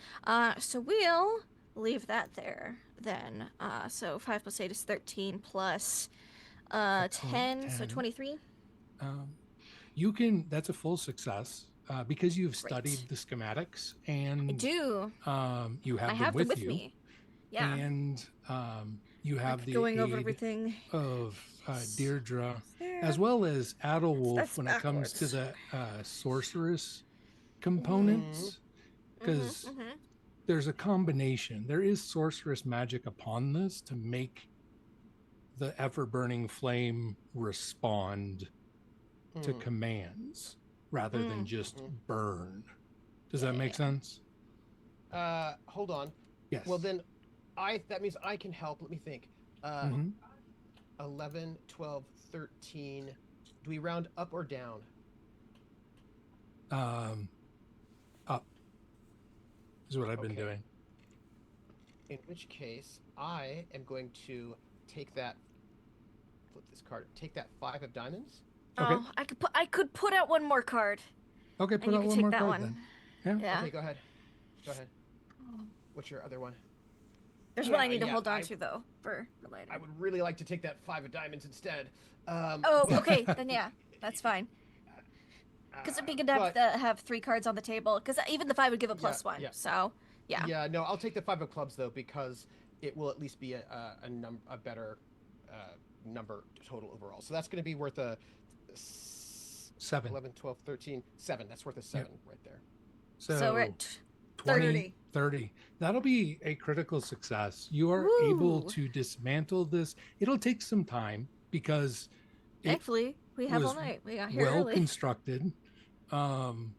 So we'll leave that there then. So 5 plus 8 is 13 plus 10, so 10. 23. You can, that's a full success because you've studied the schematics and I do. You have I them have with them with you. me. Yeah. And you have the going over aid everything of Deirdre, there. as well as Adelwolf That's when it comes to backwards. the sorceress components, because there's a combination. There is sorceress magic upon this to make the ever-burning flame respond to commands rather than just burn. Does that make sense? Hold on. Yes. Well, then, that means I can help. Let me think. 11, 12, 13. Do we round up or down? Up is what I've been Okay. doing. In which case, I am going to take that. Flip this card. Take that 5 of diamonds. Okay. Oh, I could put out one more card. Okay, And put you out can one take more that card one. then. Yeah. Okay, go ahead. What's your other one? There's one I need to yeah, hold on to though for later. I would really like to take that 5 of diamonds instead. Oh, okay. Then yeah, that's fine. Because it'd be good to have 3 cards on the table. Because even the 5 would give a +1. yeah. So, yeah. Yeah, no, I'll take the 5 of clubs though, because it will at least be a better number total overall. So that's going to be worth a 7. 11, 12, 13, 7. That's worth a 7 right there. So we're at 20, 30. That'll be a critical success. You are able Woo. to dismantle this. It'll take some time because it Thankfully, we have all was night. We got here well early. constructed. And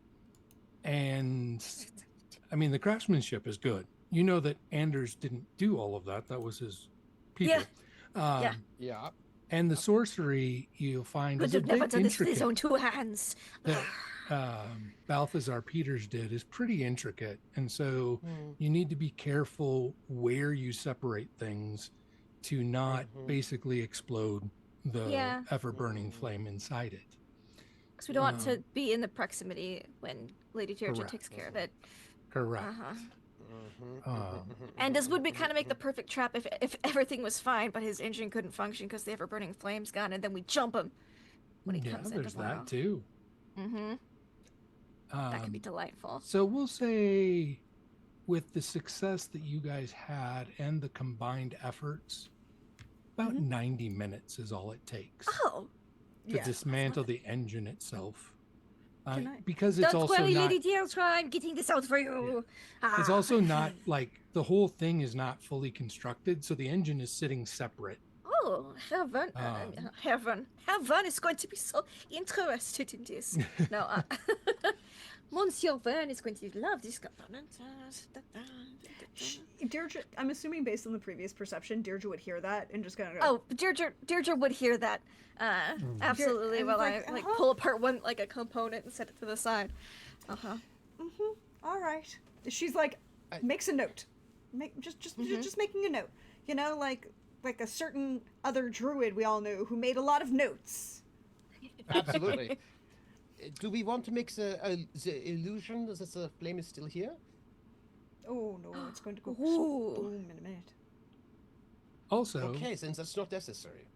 I mean, the craftsmanship is good. You know that Anders didn't do all of that. That was his people. Yeah. Yeah. And the sorcery you'll find Could is a have never bit done this with intricate. his own 2 hands. Balthazar Peters did is pretty intricate, and so Hmm. you need to be careful where you separate things to not basically explode the Yeah. ever-burning flame inside it. Because we don't want to be in the proximity when Lady Deirdre Correct. takes care of it. Correct. Uh-huh. Um, And this would be kind of make the perfect trap if everything was fine, but his engine couldn't function because the ever-burning flame's gone, and then we jump him when he yeah, comes in there's tomorrow. that too. Mm-hmm. That could be delightful. So we'll say, with the success that you guys had and the combined efforts, about 90 minutes is all it takes Oh, to dismantle the engine itself. Can I- Because it's don't also worry, not. Lady Deirdre, I'm getting this out for you. It's Ah. also not like the whole thing is not fully constructed, so the engine is sitting separate. Oh, heaven, heaven is going to be so interested in this. No, Monsieur Vern is going to love this component. Deirdre, I'm assuming based on the previous perception, Deirdre would hear that and just kind of go, Oh, Deirdre would hear that. Absolutely. and While like, I pull apart one like a component and set it to the side. all right. She's like, makes a note. Just making a note. You know, like a certain other druid we all knew who made a lot of notes. Absolutely. Do we want to make the illusion that the flame is still here? Oh no, it's going to go Ooh. boom in a minute. Also, Okay, since that's not necessary.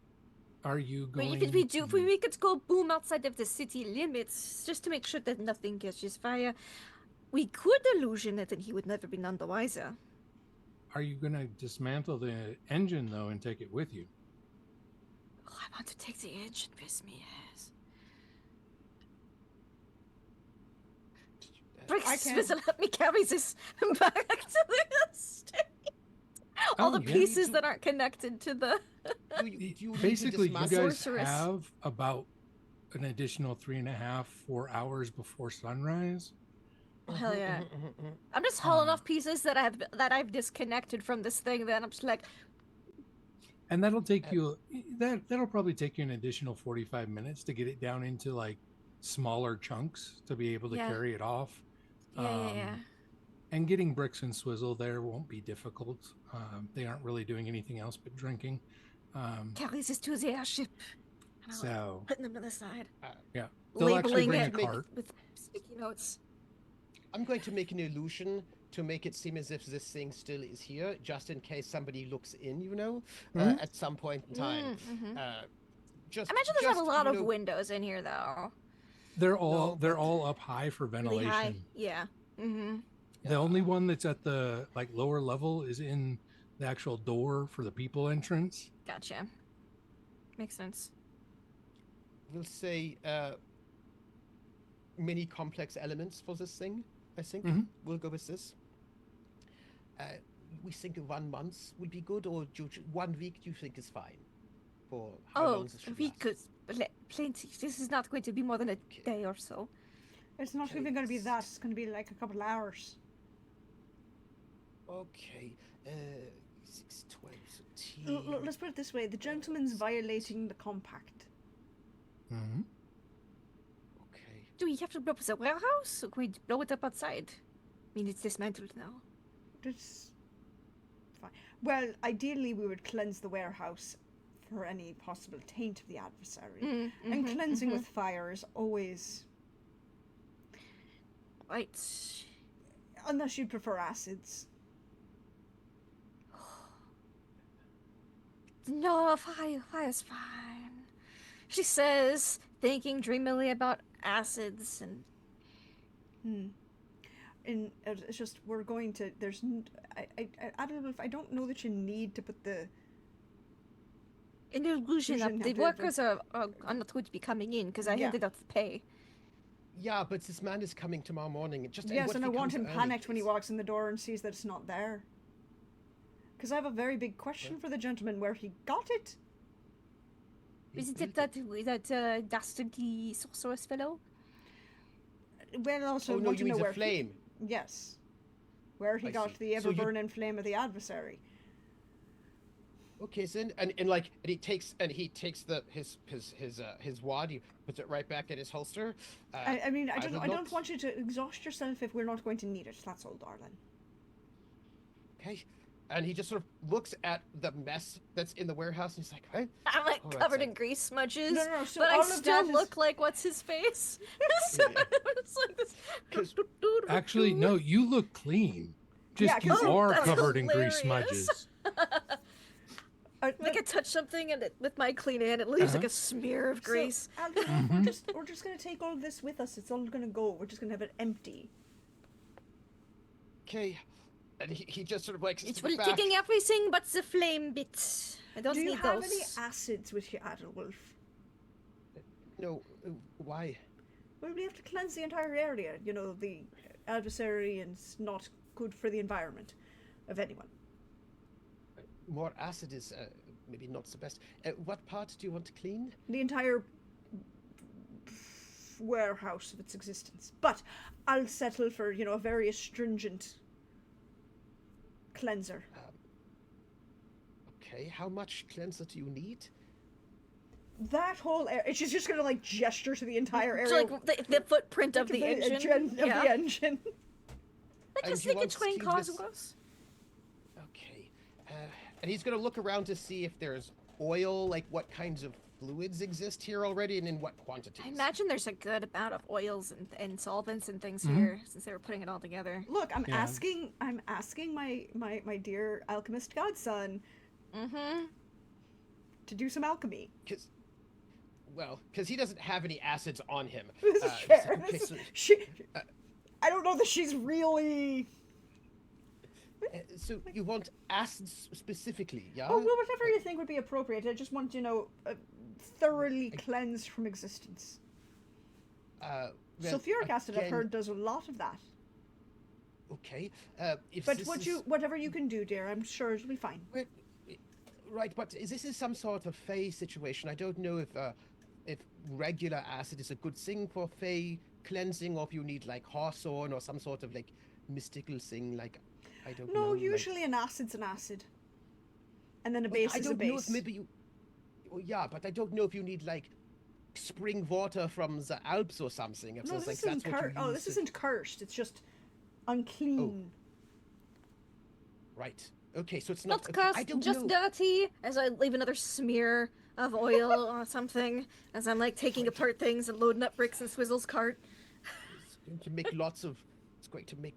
are you But going? if we do, if we make it go boom outside of the city limits, just to make sure that nothing catches fire, we could illusion it, and he would never be none the wiser. Are you going to dismantle the engine though and take it with you? Oh, I want to take the engine with me. Yes. I Brix, can't- let me carry this back to the estate. All the yeah. pieces that aren't connected to the. Do you need to Basically, you dismantle- guys Sorceress. have about an additional 3.5, 4 hours before sunrise. Oh, hell yeah! Mhm. I'm just hauling off pieces that I've disconnected from this thing. Then I'm just like, And that'll take you that'll probably take you an additional 45 minutes to get it down into like smaller chunks to be able to Yeah. carry it off. yeah. And getting Bricks and Swizzle there won't be difficult. They aren't really doing anything else but drinking. Carry this to the airship. And I'll So putting them to the side, yeah, they'll actually labeling bring a it cart. with sticky notes. I'm going to make an illusion to make it seem as if this thing still is here, just in case somebody looks in, at some point in time. Just I imagine there's just, a lot you of know, windows in here, though. They're No, all up high for Really ventilation. high. Yeah. Mm-hmm. The only one that's at the like lower level is in the actual door for the people entrance. Gotcha. Makes sense. We'll say many complex elements for this thing. I think we'll go with this. We think 1 month would be good, or 1 week do you think is fine? For how long this should we last? could plenty. This is not going to be more than a day or so. It's not even going to be that. It's going to be like a couple hours. Okay. 6, 12, 13. Let's put it this way: the gentleman's violating the compact. Mm-hmm. Okay. Do we have to blow up the warehouse, or can we blow it up outside? I mean, it's dismantled now. It's fine. Well, ideally, we would cleanse the warehouse for any possible taint of the adversary. And cleansing with fire is always, Right. unless you prefer acids. No, fire's fine. She says, thinking dreamily about acids and. And it's just we're going to. I don't know if I don't know that you need to put the. An illusion up. Illusion The have to- workers are not going to be coming in because I Yeah. handed out the pay. Yeah, but this man is coming tomorrow morning. Yes, what and if I he want comes him early, panicked when he please? walks in the door and sees that it's not there. Because I have a very big question for the gentleman where he got it. Isn't it that dastardly sorceress fellow? Well, also Oh no, want you to know mean where the flame? Yes. Where he I got see. the So you- ever-burning flame of the adversary. Okay, so and he takes his wad, he puts it right back in his holster. I mean, I will don't not- want you to exhaust yourself if we're not going to need it. That's all, darling. Okay, and he just sort of looks at the mess that's in the warehouse, and he's like, "Hey, I'm like Oh, that's covered a- in grease smudges, No, so but I all of still that is- look like what's his face. So Yeah. it's like this. 'Cause- Actually, no, you look clean. Just Yeah, 'cause you are that's covered in grease hilarious. smudges. Like I touch something and with my clean hand, it leaves like a smear of grease. So, Alvin, Mhm. we're just gonna take all this with us. It's all gonna go. We're just gonna have it empty. okay," and he just sort of like It's steps will back. taking everything but the flame bits. I don't Do you need have those. any acids with you, Adelwolf? No, why? Well, we have to cleanse the entire area. You know, the adversary, and it's not good for the environment of anyone. More acid is maybe not the best. What part do you want to clean? The entire warehouse of its existence. But I'll settle for, you know, a very astringent cleanser. Okay, how much cleanser do you need? That whole area, she's just gonna like gesture to the entire area. So, like the footprint of like the engine. of the engine. I And just you think want it's to train keep cars this- was. Okay, and he's gonna look around to see if there's oil, like what kinds of fluids exist here already, and in what quantities. I imagine there's a good amount of oils and solvents and things Mhm. here since they were putting it all together. Look, I'm Yeah. asking my dear alchemist godson Mm-hmm. to do some alchemy. Because he doesn't have any acids on him. This is So- fair. okay, This is, so, I don't know that she's really. so you want acids specifically, yeah? Oh well, whatever you think would be appropriate. I just want, you know, thoroughly cleansed from existence. Well, Sulfuric acid, I've again- heard, does a lot of that. Okay. If But this what is- you, whatever you can do, dear, I'm sure it'll be fine. Wait, right, but this is some sort of Fey situation. I don't know if regular acid is a good thing for Fey cleansing, or if you need like Hawthorn or some sort of like mystical thing. Like, I don't know. No, like- usually an acid's an acid, and then a Well, base I is a don't know base. if maybe you. Well, yeah, but I don't know if you need like spring water from the Alps or something. If No, there's, this like, isn't that's what you cursed. Oh, use this to- isn't cursed. It's just unclean. Right. Okay, so it's not. Not okay, I cursed, don't just know. dirty. As I leave another smear of oil or something, as I'm like taking apart things and loading up bricks in Swizzle's cart. It's going to make lots of. It's going to make.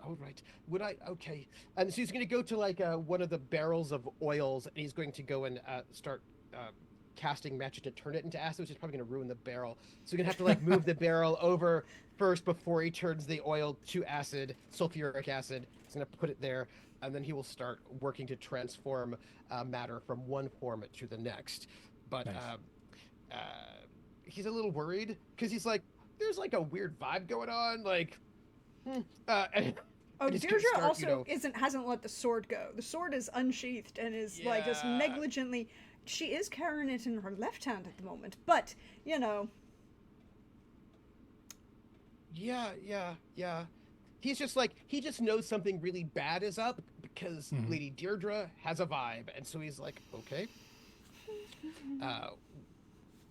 All right. Would I? Okay. And so he's going to go to like one of the barrels of oils, and he's going to go and start casting magic to turn it into acid, which is probably going to ruin the barrel. So you're going to have to like move the barrel over first before he turns the oil to acid, sulfuric acid. He's going to put it there, and then he will start working to transform matter from one form to the next. But Nice. he's a little worried because he's like, there's like a weird vibe going on, like. And Oh, and he's gonna Deirdre start, also hasn't let the sword go. The sword is unsheathed and is like just Yeah. negligently. She is carrying it in her left hand at the moment, but you know. Yeah. He's just like, he just knows something really bad is up because Mhm. Lady Deirdre has a vibe, and so he's like, okay,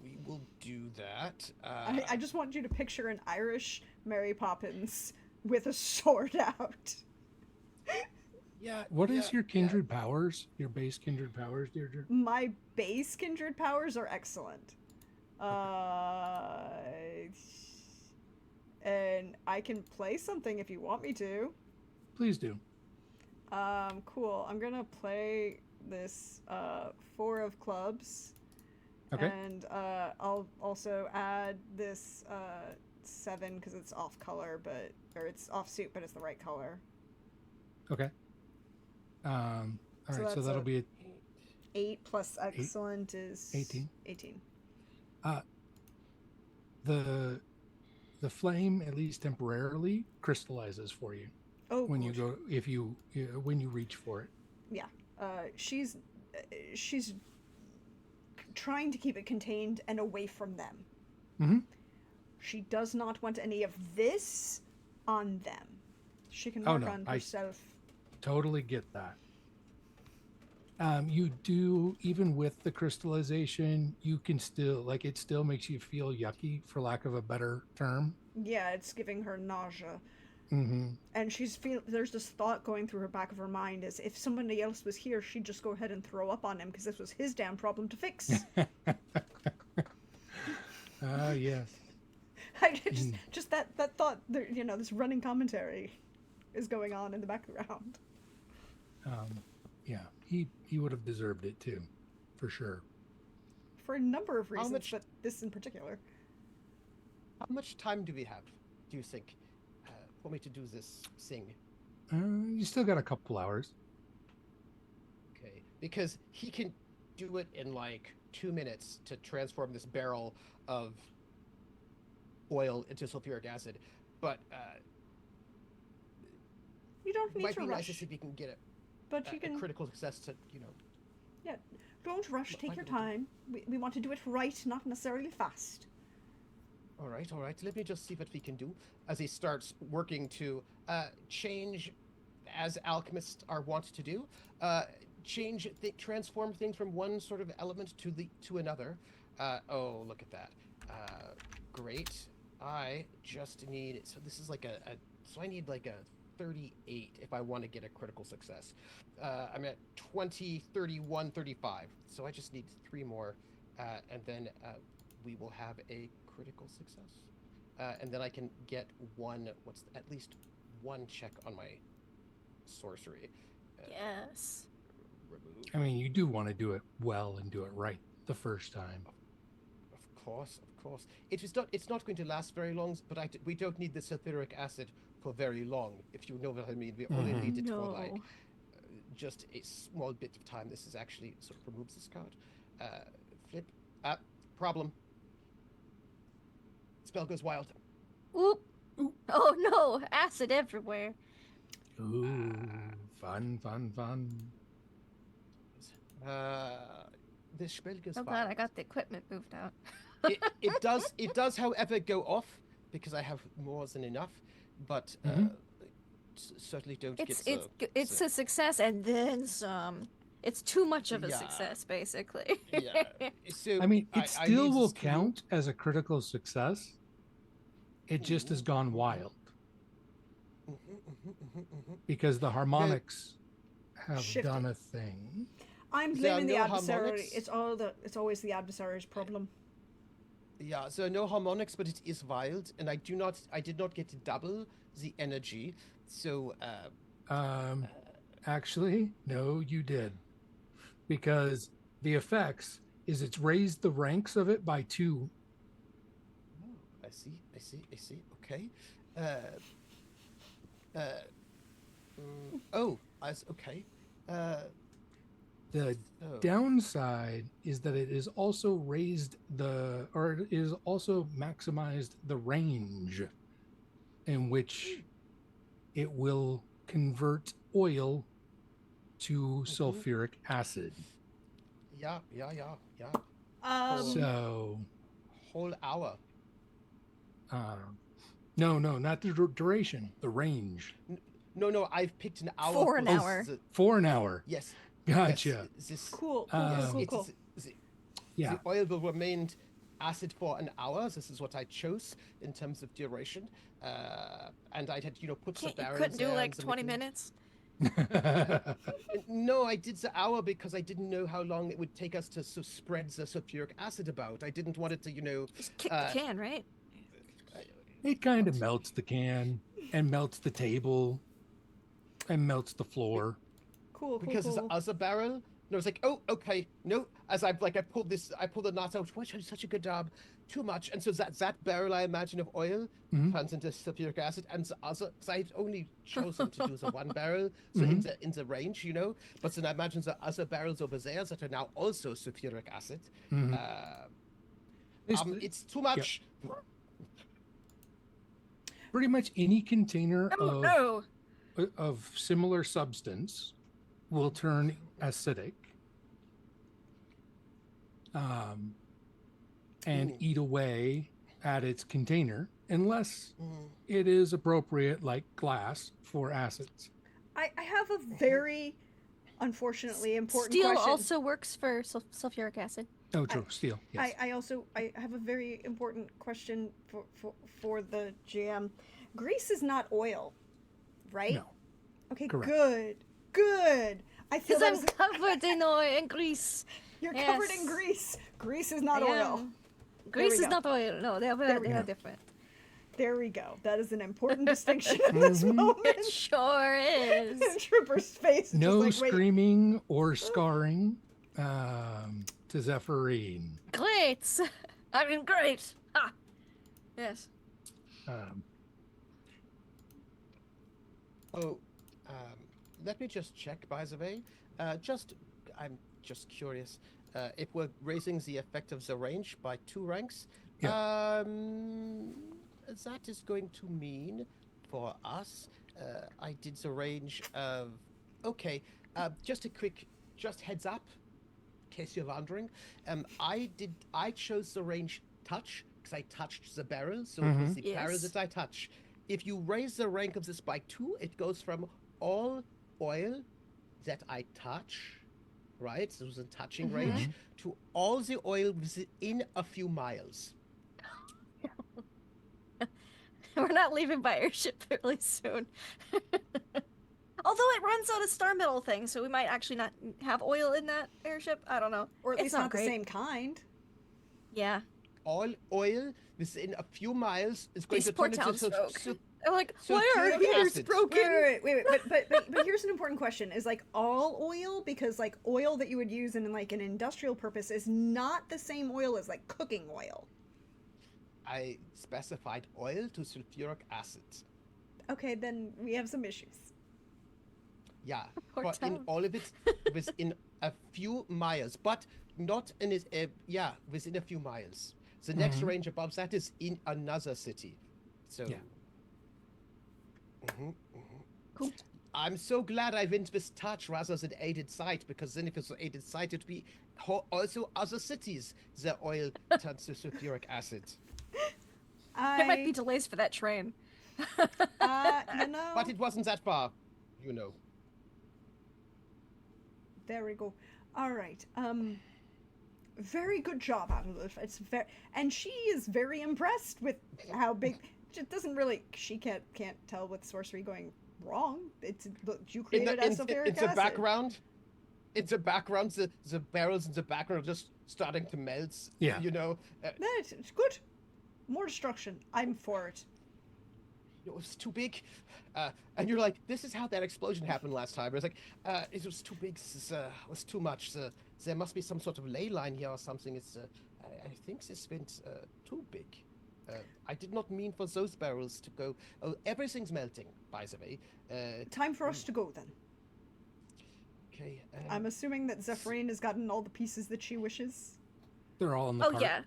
we will do that. I just want you to picture an Irish Mary Poppins with a sword out. yeah. What is yeah, your yeah. kindred powers? Your base kindred powers, Deirdre? My base kindred powers are excellent. And I can play something if you want me to. Please do. Cool. I'm gonna play this 4 of clubs. Okay. And I'll also add this 7 because it's off color, or it's off suit, but it's the right color. Okay. All So right. So that's that'll a- be 8 plus excellent is 18. 18. the flame, at least temporarily, crystallizes for you Oh, when you good. go when you reach for it. Yeah. She's trying to keep it contained and away from them. Mm-hmm. She does not want any of this on them. She can Oh, work no, on I- herself. Totally get that. You do, even with the crystallization, you can still, like, it still makes you feel yucky, for lack of a better term. Yeah, it's giving her nausea. Mm-hmm. And there's this thought going through her back of her mind is if somebody else was here, she'd just go ahead and throw up on him because this was his damn problem to fix. Yes. Just that thought, this running commentary is going on in the background. Yeah, he would have deserved it too, for sure. For a number of reasons, but this in particular. How much time do we have, do you think, for me to do this thing? You still got a couple hours. Okay, because he can do it in like 2 minutes to transform this barrel of oil into sulfuric acid, but you don't need might to be rush. nice to see if we can get But you can a critical success to, Yeah, don't rush. Take your time. We want to do it right, not necessarily fast. All right. Let me just see what we can do as he starts working to change, as alchemists are wont to do, transform things from one sort of element to another. Oh, look at that. Great. I just need, so this is like so I need like a 38 if I want to get a critical success. I'm at 20, 31, 35. So I just need 3 more, and then we will have a critical success. And then I can get at least one check on my sorcery. Yes. Remove. I mean, you do want to do it well and do it right the first time. Of course. It's not going to last very long, but we don't need the sulfuric acid for very long, if you know what I mean. We only need it for like just a small bit of time. This is actually sort of removes this card. Flip. Problem. Spell goes wild. Oop. Oh no, acid everywhere. Ooh, fun. The spell goes Oh wild. god, I got the equipment moved out. It does, however, go off because I have more than enough, but certainly don't it's a success and then some. It's too much of a success, basically. Yeah. So I mean, it still will count as a critical success. It just has gone wild. Because the harmonics have done a thing. I'm blaming the adversary. It's always the adversary's problem. Yeah, so no harmonics, but it is wild, and I did not get to double the energy. So actually, no, you did. Because the effects is it's raised the ranks of it by 2. I see. Okay. Okay. The downside is that it is also it is also maximized the range in which it will convert oil to sulfuric acid. Yeah. So whole hour. No, not the duration, the range. No, I've picked an hour. For an hour. For an hour. Yes. Gotcha. Yes, Cool. The oil will remain acid for an hour. This is what I chose in terms of duration. And I had, put some barrels. You couldn't do like 20 minutes? No, I did the hour because I didn't know how long it would take us to spread the sulfuric acid about. I didn't want it to, Just kick the can, right? It kind of melts the can and melts the table and melts the floor. Cool. Because this other barrel, and I was like, oh, okay, no. As I pulled the knot out. Why such a good job? Too much. And so that barrel, I imagine, of oil turns into sulfuric acid, and the other, because I'd only chosen to do the one barrel, so in the range, But then I imagine the other barrels over there that are now also sulfuric acid. It's too much. Yeah. Pretty much any container of similar substance will turn acidic and eat away at its container unless it is appropriate, like glass, for acids. I have a very unfortunately important Steel question. also works for sulfuric acid. Oh, true. Steel. Yes. I have a very important question for the GM. Grease is not oil, right? No. Okay, Correct. good. I feel Because that I'm covered in oil and grease. you're Yes. covered in grease. Grease is not I oil. am. Grease we is go. not oil. No, they There we are go. different. There we go. That is an important distinction at this moment. It sure is. Trooper's face is No just like, wait. screaming or scarring to Zephyrine. Great. I mean, great. Ah. Yes. Um, Let me just check, by the way. I'm just curious. If we're raising the effect of the range by 2 ranks, that is going to mean for us, I did the range of. Okay, just heads up, in case you're wondering. I chose the range touch because I touched the barrel, so it was the barrel Yes. that I touch. If you raise the rank of this by 2, it goes from all oil that I touch, right? So it was a touching range, to all the oil within a few miles. We're not leaving by airship really soon. Although it runs on a star metal thing, so we might actually not have oil in that airship. I don't know. Or at It's least not the great. same kind. Yeah. All oil within a few miles is going These to poor turn into townsfolk. I'm like, so why are sulfuric heaters acid. broken? Wait. But here's an important question: is like all oil, because like oil that you would use in like an industrial purpose is not the same oil as like cooking oil. I specified oil to sulfuric acid. Okay, then we have some issues. Yeah, Poor but in town. all of it within a few miles, but not in it. Within a few miles. The next range above that is in another city. So. Yeah. Cool. I'm so glad I went with touch rather than aided sight, because then if it's aided sight, it'd be also other cities the oil turns to sulfuric acid. There might be delays for that train. You know. But it wasn't that far, you know. There we go. All right. Very good job, Adolf. It's very, and she is very impressed with how big. It doesn't really. She can't tell with sorcery going wrong. It's you created a sulfuric acid. background. In the background, the barrels in the background are just starting to melt. Yeah. You know. It's good. More destruction. I'm for it. It was too big, and you're like, this is how that explosion happened last time. It was like, it was too big. This was too much. There must be some sort of ley line here or something. I think this went too big. I did not mean for those barrels to go. Oh, everything's melting, by the way. Time for us to go then. Okay. I'm assuming that Zephyrine has gotten all the pieces that she wishes. they're all in the Oh cart. yeah.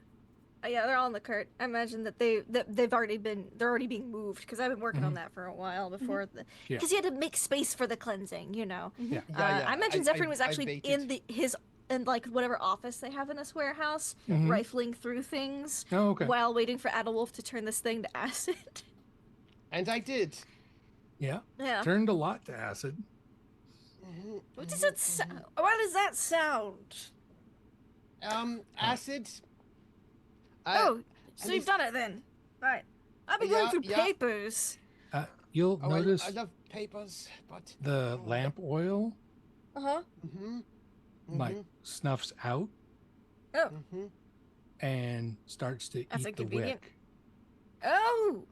Yeah, they're all in the cart. I imagine that they're already being moved because I've been working on that for a while before Yeah. because you had to make space for the cleansing, you know. Yeah. I imagine Zephyrin was I actually waited. in like whatever office they have in this warehouse, rifling through things Oh, okay. while waiting for Adolwolf to turn this thing to acid. And I did. Yeah. Yeah. Turned a lot to acid. What does it What does that sound? Acid. Oh, so and you've it's- done it then. Right. I've been going through Yeah. papers. You'll Oh, notice I love papers, but the lamp oil Uh-huh. like snuffs out Oh. and starts to That's eat the inconvenient. wick. Oh.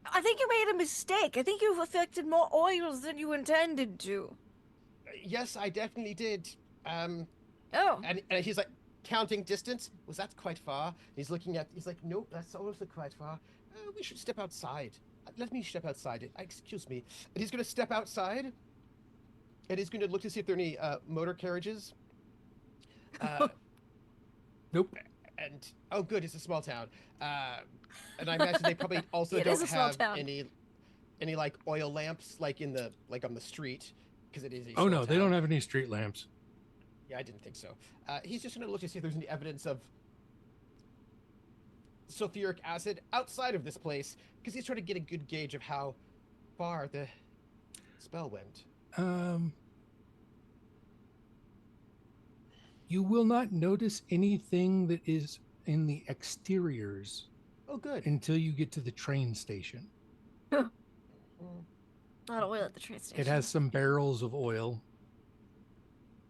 I think you made a mistake. I think you've affected more oils than you intended to. Yes, I definitely did. Oh. And he's like counting distance. Was that quite far? He's looking at. He's like, nope, that's also quite far. We should step outside. Let me step outside. Excuse me. And he's going to step outside. And he's going to look to see if there are any motor carriages. Nope. And oh, good, it's a small town. And I imagine they probably also It is don't a small have town. any like oil lamps like on the street because it is. A Oh small no, they town. don't have any street lamps. Yeah, I didn't think so. He's just going to look to see if there's any evidence of sulfuric acid outside of this place, because he's trying to get a good gauge of how far the spell went. You will not notice anything that is in the exteriors Oh, good. until you get to the train station. Mm. A lot of oil at the train station. It has some barrels of oil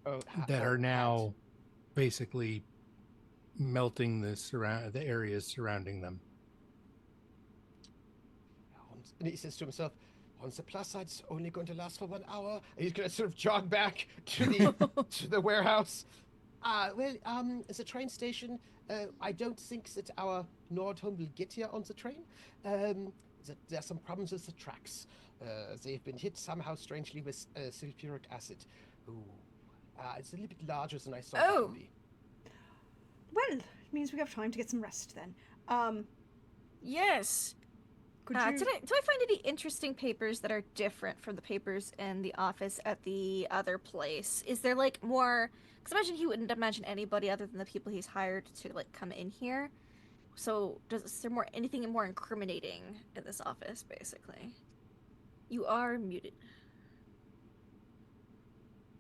Oh, that are now basically melting the areas surrounding them. And he says to himself, on the plus side, it's only going to last for 1 hour. And he's going to sort of jog back to the warehouse. The train station, I don't think that our Nordholm will get here on the train. There are some problems with the tracks. They've been hit somehow strangely with sulfuric acid. Ooh. It's a little bit larger than I thought it would be. Well, it means we have time to get some rest then. Yes. Could you... Do I find any interesting papers that are different from the papers in the office at the other place? Is there like more? Because imagine he wouldn't imagine anybody other than the people he's hired to like come in here. So is there anything more incriminating in this office? Basically, you are muted.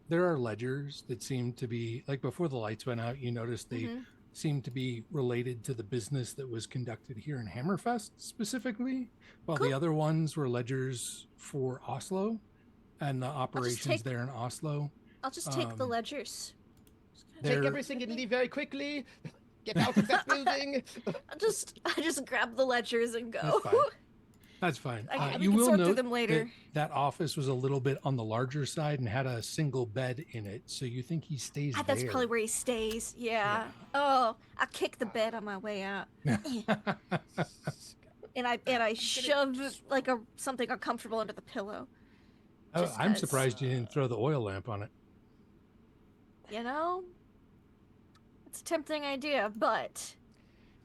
There are ledgers that seem to be like before the lights went out. You noticed they seem to be related to the business that was conducted here in Hammerfest specifically, while the other ones were ledgers for Oslo and the operations there in Oslo. I'll just take the ledgers. Take everything and leave very quickly. Get out of that building. I just grab the ledgers and go. That's fine. You will note them later. That office was a little bit on the larger side and had a single bed in it, so you think he stays there. That's probably where he stays. Yeah. Oh, I kick the bed on my way out. and I shove like something uncomfortable under the pillow. Oh, I'm surprised you didn't throw the oil lamp on it. You know, it's a tempting idea, but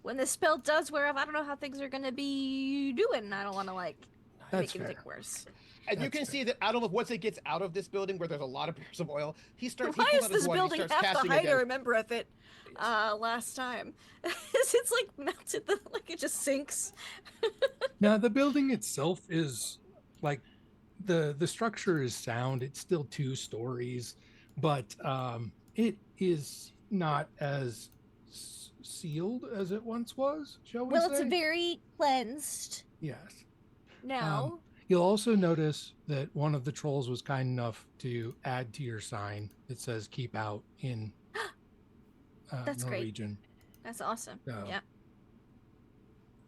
when the spell does wear off, I don't know how things are going to be doing. I don't want to make anything worse. And you can see that once it gets out of this building where there's a lot of barrels of oil, Why is this building half the height I remember of it last time? It's like melted, like it just sinks. Now, the building itself is like, the structure is sound. It's still 2 stories, but it is not as sealed as it once was, shall we say? Well, it's very cleansed. Yes. Now. You'll also notice that one of the trolls was kind enough to add to your sign that says "Keep out" in That's Norwegian. Great. That's awesome. Yeah.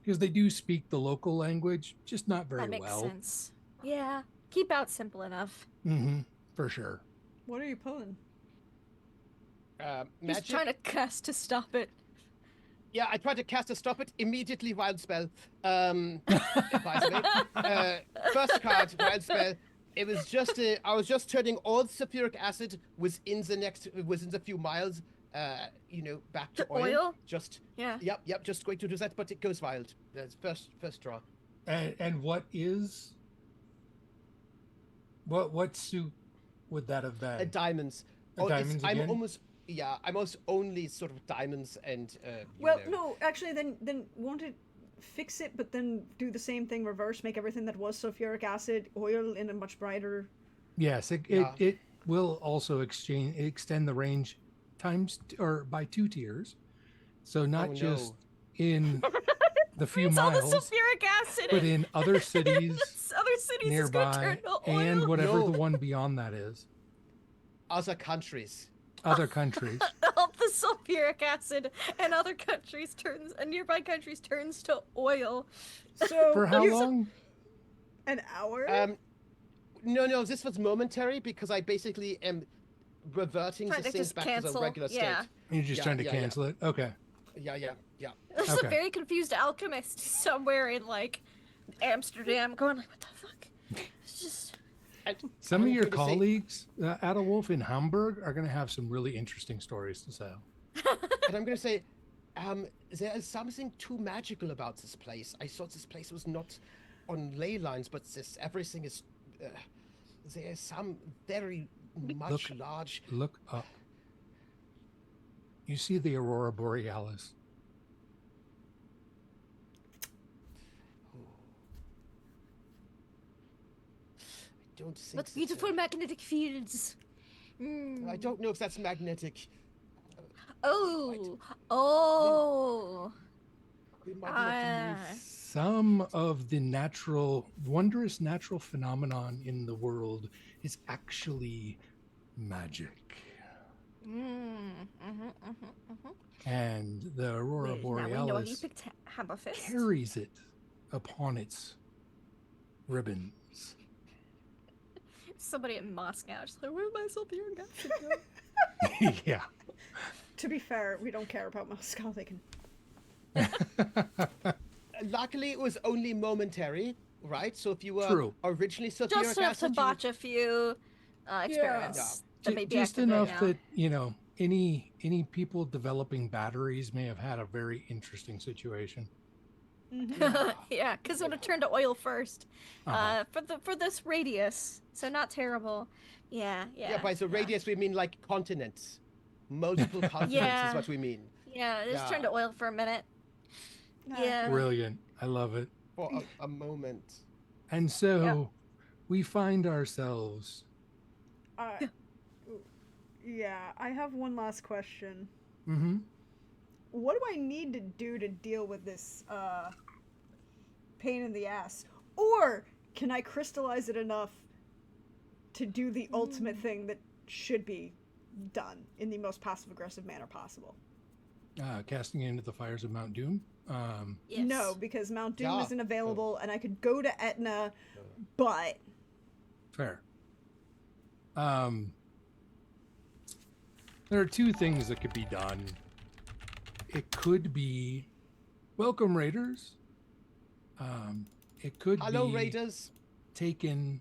Because they do speak the local language, just not very well. That makes sense. Yeah. Keep out simple enough. Mm-hmm. For sure. What are you pulling? Magic? He's trying to cast to stop it. Yeah, I tried to cast a stop it immediately. Wild spell. First card, wild spell. It was just I was just turning all the sulfuric acid within the few miles. Back to oil. Just Yep. Just going to do that, but it goes wild. That's first draw. And what suit would that have been? Diamonds. Diamonds again? I'm almost only sort of diamonds and. No, actually, then won't it fix it, but then do the same thing reverse, make everything that was sulfuric acid oil in a much brighter. Yes, it will also extend the range by 2 tiers, so not just in the few miles, all the sulfuric acid, but in other cities, nearby, and whatever the one beyond that is. Other countries. All the sulfuric acid and nearby countries turns to oil. So for how long? An hour? No, this was momentary because I basically am reverting the things back to the regular state. You're just trying to cancel it? Okay. Yeah. There's a very confused alchemist somewhere in like Amsterdam going like, what the fuck? It's just... Some of your colleagues, Adolwolf in Hamburg, are going to have some really interesting stories to tell. And I'm going to say, there is something too magical about this place. I thought this place was not on ley lines, but everything is... there is some very much large... Look up. You see the Aurora Borealis. Don't think What's beautiful magnetic fields. I don't know if that's magnetic. Oh, oh. We might not Ah. Some of the wondrous natural phenomenon in the world is actually magic. And the Aurora Now we know he Borealis picked Hammerfist. carries it upon its ribbons. Somebody in Moscow just like, where's my Sylvian guy? Yeah. To be fair, we don't care about Moscow. They can. Luckily, it was only momentary, right? So if you were True. originally sulfuric Just enough acid, to botch a few experiments that may be Just active enough right now. that, you know, any people developing batteries may have had a very interesting situation. Yeah, because it would have turned to oil first. Uh-huh. For this radius, so not terrible. Yeah. Yeah, by the radius we mean like continents. Multiple continents Yeah. is what we mean. Yeah, it just turned to oil for a minute. Nah. Yeah. Brilliant. I love it. For a moment. And so we find ourselves. Yeah, I have one last question. Mm-hmm. What do I need to do to deal with this pain in the ass? Or can I crystallize it enough to do the ultimate thing that should be done in the most passive-aggressive manner possible? Casting it into the fires of Mount Doom. Yes. No, because Mount Doom Yeah. isn't available, and I could go to Etna, but... Fair. There are two things that could be done. It could be welcome raiders. It could Hello, be Raiders. taken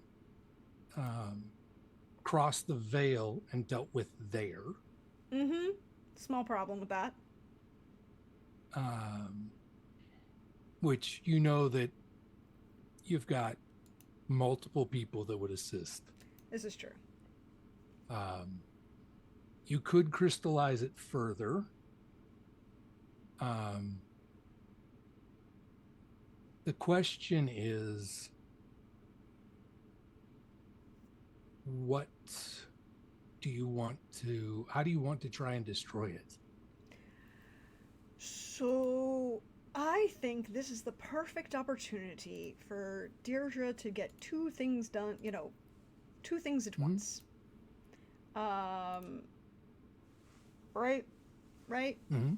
across the veil and dealt with there. Mm-hmm. Small problem with that. Which you know that you've got multiple people that would assist. This is true. You could crystallize it further. The question is, what do you want to, how do you want to try and destroy it? So, I think this is the perfect opportunity for Deirdre to get two things done, two things at once. Right? Mm-hmm.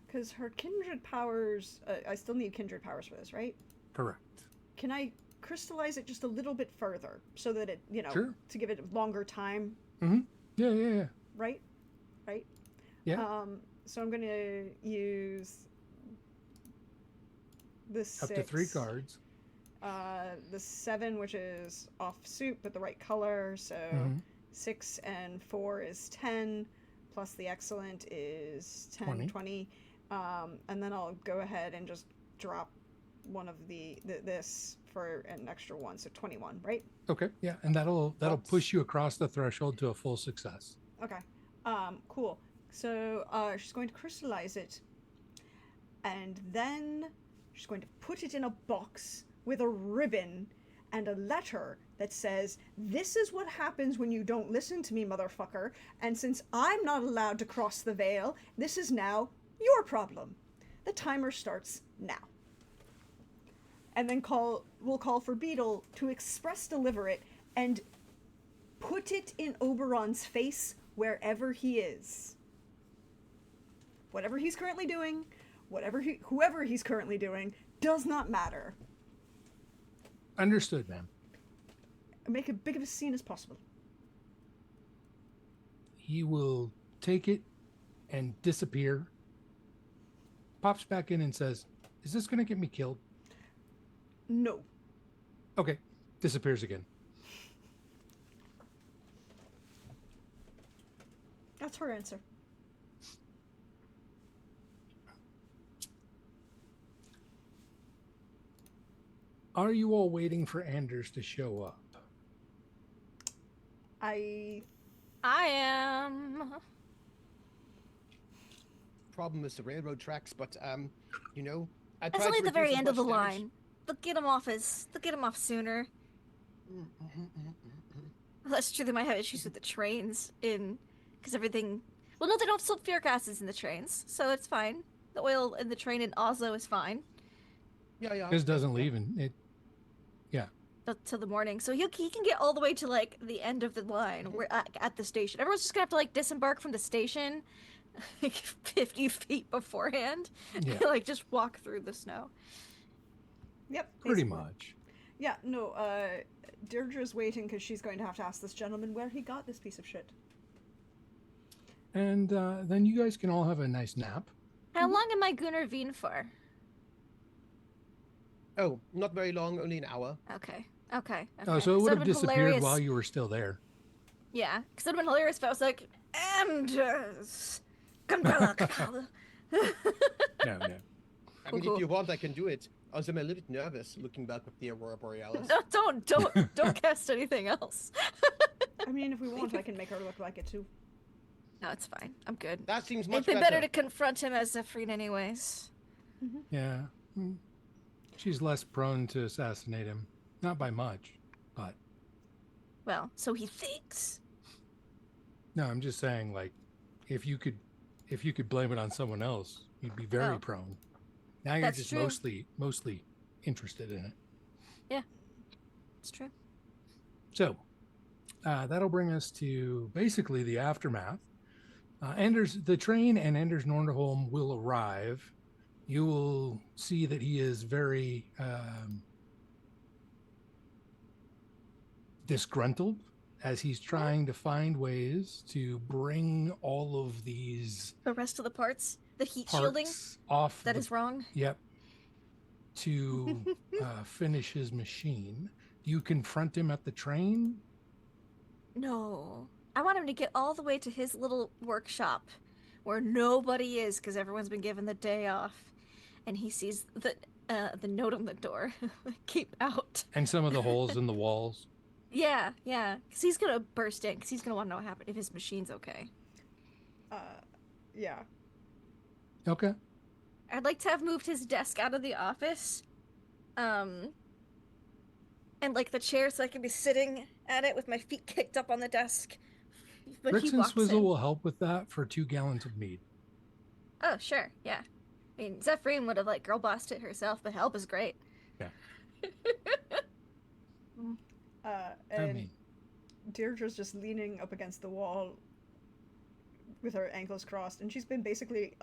Because her kindred powers, I still need kindred powers for this, right? Correct. Can I crystallize it just a little bit further so that it, Sure. to give it longer time? Mm-hmm. Yeah. Right? Yeah. So I'm going to use the 6. Up to 3 cards. The 7, which is off suit, but the right color. So 6 and 4 is 10, plus the excellent is 10, 20. And then I'll go ahead and just drop one of this for an extra 1, so 21, right? Okay. Yeah, and that'll push you across the threshold to a full success. Okay. Cool. So she's going to crystallize it, and then she's going to put it in a box with a ribbon and a letter that says, "This is what happens when you don't listen to me, motherfucker, and since I'm not allowed to cross the veil, this is now your problem. The timer starts now." And then we'll call for Beetle to express deliver it and put it in Oberon's face wherever he is. Whatever he's currently doing, whoever he's currently doing, does not matter. Understood, ma'am. Make as big of a scene as possible. He will take it and disappear. Pops back in and says, "Is this going to get me killed?" No. Okay. Disappears again. That's her answer. Are you all waiting for Anders to show up? I am. Problem is the railroad tracks, but It's only at the very end of the line. They'll get him off sooner. Well, that's true. They might have issues with the trains because everything. Well, no, they don't have sulfuric acids in the trains, so it's fine. The oil in the train in Oslo is fine Yeah. His doesn't leave, and it. till the morning. So he can get all the way to like the end of the line. We're at the station. Everyone's just gonna have to like disembark from the station, like 50 feet beforehand, Yeah. and, like just walk through the snow. Yep. Pretty basically. much. Yeah, no, Deirdre's waiting because she's going to have to ask this gentleman where he got this piece of shit. And then you guys can all have a nice nap. How long am I Gunnar Veen for? Oh, not very long, only an hour. Okay. Oh, so it would have been disappeared hilarious. while you were still there. Yeah, because it would have been hilarious if I was like, Anders, Gunnar. No. I mean, Cool. if you want, I can do it. I was a little bit nervous looking back with the Aurora Borealis. No, don't cast anything else. I mean, if we want, I can make her look like it too. No, it's fine. I'm good. That seems much It'd be better to confront him as Zephrine anyways. Yeah. She's less prone to assassinate him. Not by much, but Well, so he thinks. no, I'm just saying, like, if you could blame it on someone else, you'd be very Oh. prone. Now you're That's just true. mostly interested in it. It's true. So that'll bring us to basically the aftermath. The train and Anders Norderholm will arrive. You will see that he is very disgruntled as he's trying to find ways to bring all of these The rest of the parts, the heat shielding, parts off. that is wrong. Yep. To finish his machine. Do you confront him at the train? No. I want him to get all the way to his little workshop where nobody is because everyone's been given the day off. And he sees the note on the door. Keep out. And some of the holes in the walls. Yeah. Because he's going to burst in because he's going to want to know what happened if his machine's okay. Yeah. Okay. I'd like to have moved his desk out of the office. And like the chair so I can be sitting at it with my feet kicked up on the desk. When Bricks he and walks Swizzle in. will help with that for 2 gallons of mead. Oh, sure, yeah. I mean, Zephrine would have like girl bossed it herself, but help is great. Yeah. And Deirdre's just leaning up against the wall with her ankles crossed, and she's been basically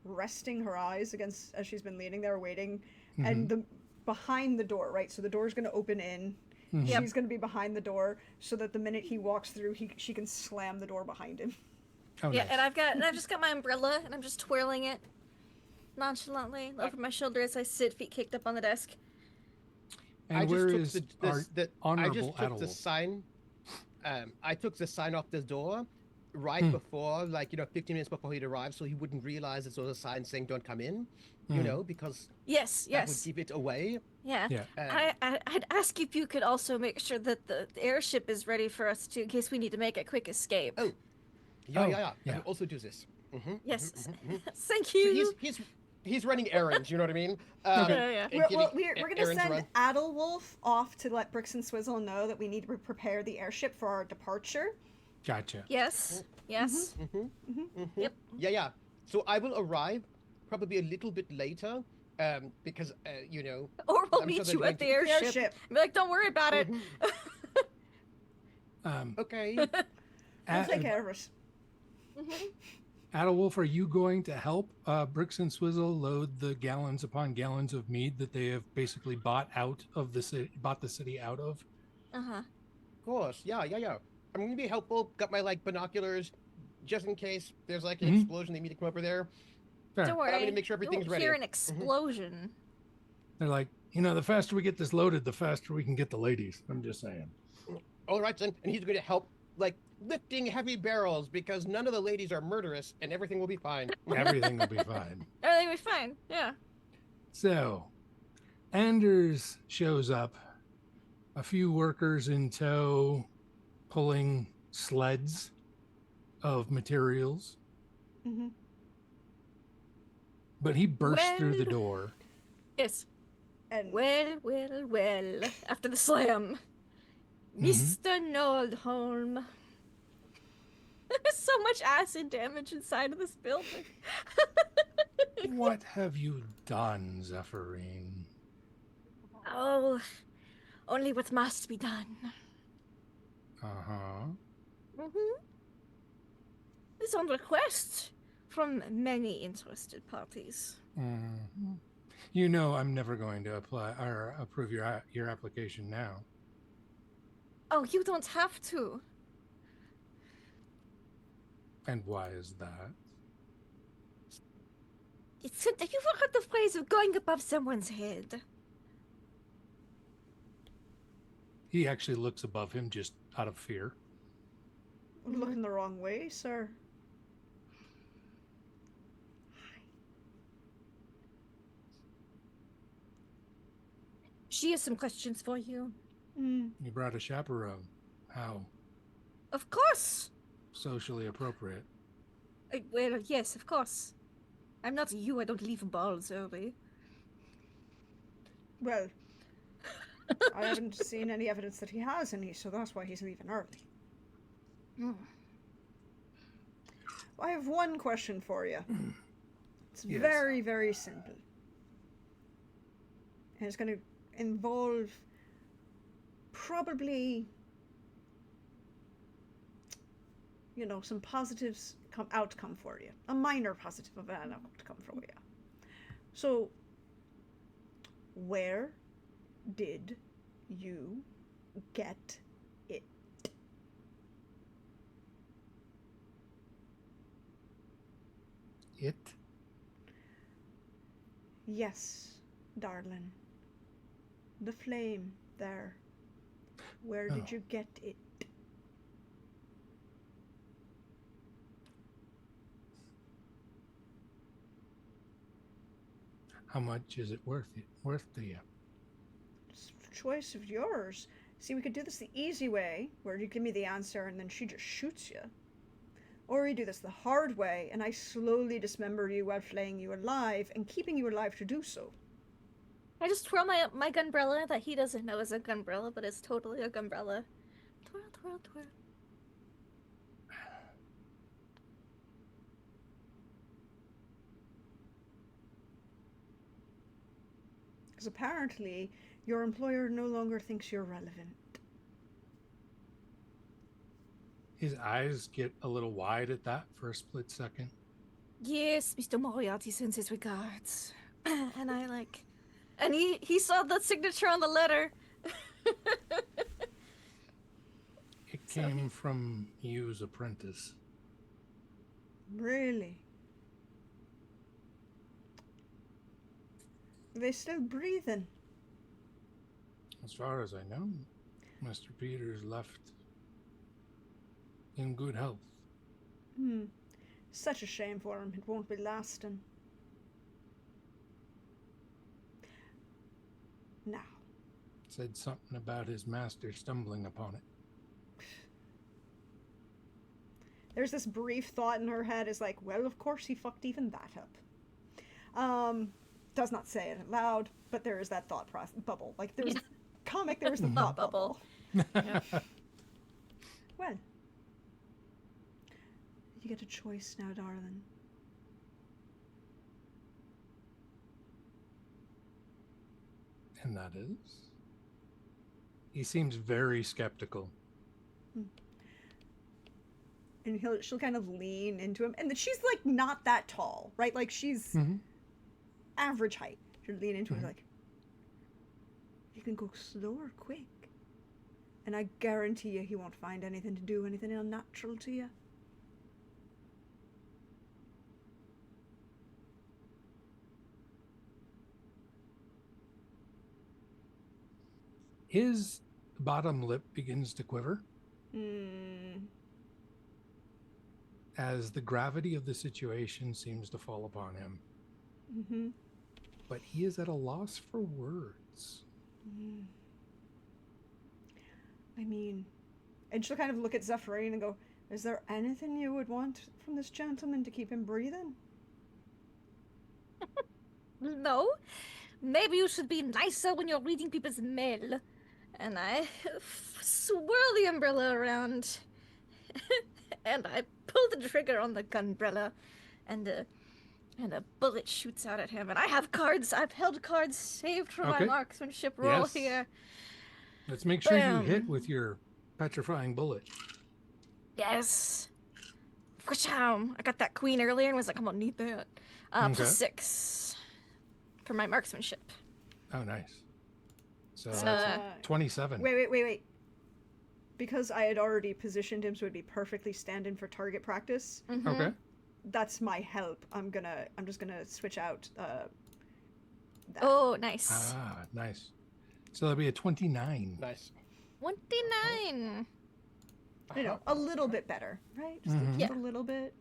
resting her eyes against as she's been leaning there waiting, and behind the door, right? So the door's going to open in. Yep. She's going to be behind the door so that the minute he walks through, she can slam the door behind him. Oh, Yeah, nice. and I've just got my umbrella and I'm just twirling it nonchalantly over my shoulder as I sit, feet kicked up on the desk. And I where just is took our I honorable just took the Adel? sign. I took the sign off the door right before, like 15 minutes before he'd arrived, so he wouldn't realize that there was a sign saying "Don't come in," because Yes. that would keep it away. Yeah. Yeah. I'd ask if you could also make sure that the airship is ready for us to, in case we need to make a quick escape. Oh, Oh, yeah. yeah. I will also do this. Yes. Thank So you. he's running errands. You know what I mean? Yeah. and We're getting going to errands send around. Adelwolf off to let Bricks and Swizzle know that we need to prepare the airship for our departure. Gotcha. Yes. Yes. Yep. Yeah. So I will arrive probably a little bit later, because Or we'll I'm meet sure they're you going at the to- airship. Be like, don't worry about it. Okay. We'll take care of it. Adewolf, are you going to help Bricks and Swizzle load the gallons upon gallons of mead that they have basically bought the city out of? Uh-huh. Of course. Yeah. I'm gonna be helpful. Got my binoculars, just in case there's an explosion. They need to come over there. Fair. Don't worry. I'm gonna make sure everything's You'll ready. hear an explosion. They're like, the faster we get this loaded, the faster we can get the ladies. I'm just saying. All right, and he's going to help, lifting heavy barrels because none of the ladies are murderous, and everything will be fine. Everything will be fine. Everything will be fine. Yeah. So, Anders shows up, a few workers in tow, pulling sleds of materials. Mm-hmm. But he bursts through the Well- door. Yes. And Well. After the slam. Mr. Nordholm. so much acid damage inside of this building. What have you done, Zephyrine? Oh, only what must be done. Uh-huh. Mm-hmm. It's on request from many interested parties. Mm-hmm. You know I'm never going to apply or approve your application now. Oh, you don't have to. And why is that? Have you ever heard the phrase of going above someone's head? He actually looks above him just out of fear. Looking the wrong way, sir. She has some questions for you. Mm. You brought a chaperone. How Of course. socially appropriate. Well, yes, of course. I'm not you. I don't leave balls early. Well, I haven't seen any evidence that he has any, so that's why he's leaving early. Mm. I have one question for you. It's Yes. very, very simple. And it's going to involve probably, you know, some positives outcome for you. A minor positive of an outcome for you. So, where did you get it? It? Yes, darling. The flame there. Where Oh. did you get it? How much is it worth to you? It's a choice of yours. See, we could do this the easy way, where you give me the answer and then she just shoots you. Or we do this the hard way, and I slowly dismember you while flaying you alive and keeping you alive to do so. I just twirl my gunbrella that he doesn't know is a gunbrella, but it's totally a gunbrella. Twirl, twirl, twirl. Because apparently, your employer no longer thinks you're relevant. His eyes get a little wide at that for a split second. Yes, Mr. Moriarty sends his regards. And I like... And he saw the signature on the letter. It came from you's apprentice. Really? Are they still breathing? As far as I know, Mr. Peters left in good health. Such a shame for him. It won't be lasting. Now, Said something about his master stumbling upon it. there's this brief thought in her head is like, well, of course he fucked even that up. Does not say it loud, but there is that thought bubble. Like there's comic, there's the thought bubble. Yeah. Well, you get a choice now, darling. And that is? He seems very skeptical. And she'll kind of lean into him, and she's like not that tall, right? Like she's average height. She'll lean into him like, you can go slow or quick, and I guarantee you he won't find anything to do, anything unnatural to you. His bottom lip begins to quiver as the gravity of the situation seems to fall upon him. Mm-hmm. But he is at a loss for words. I mean, and she'll kind of look at Zephyrine and go, is there anything you would want from this gentleman to keep him breathing? No. Maybe you should be nicer when you're reading people's mail. And I swirl the umbrella around. and I pull the trigger on the gunbrella, and a bullet shoots out at him. And I have cards. I've held cards saved for my Okay. marksmanship roll Yes. here. Let's make sure you Bam. hit with your petrifying bullet. Yes. I got that queen earlier and was like, I'm gonna need that. Okay. Plus 6 for my marksmanship. Oh, nice. So So, that's 27. Wait. Because I had already positioned him so it'd be perfectly stand-in for target practice. Mhm. Okay. That's my help. I'm just gonna switch out. That. Oh, nice. Ah, nice. So that'll be a 29. Nice. 29 You know, a little bit better, right? Just, Mhm. just a little bit.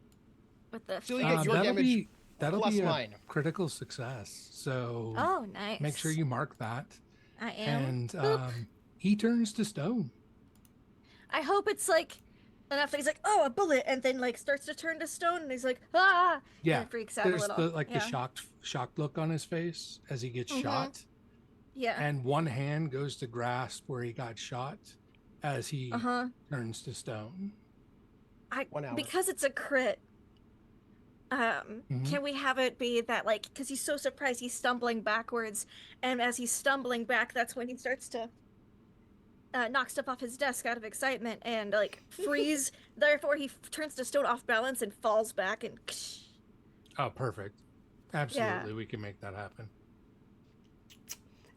with the. So you get your that'll damage that'll plus be a mine. critical success. So Oh, nice. make sure you mark that. I am. And Boop. he turns to stone. I hope it's like enough that he's like, oh, a bullet, and then like starts to turn to stone, and he's like, ah, Yeah. and freaks out a There's little. the yeah. shocked look on his face as he gets Mhm. shot, Yeah. and one hand goes to grasp where he got shot as he turns to stone. 1 hour. Because it's a crit. Mhm. Can we have it be that like because he's so surprised he's stumbling backwards, and as he's stumbling back, that's when he starts to knock stuff off his desk out of excitement and like freeze. Therefore, he turns to stone off balance and falls back and. Oh, perfect. Absolutely, we can make that happen.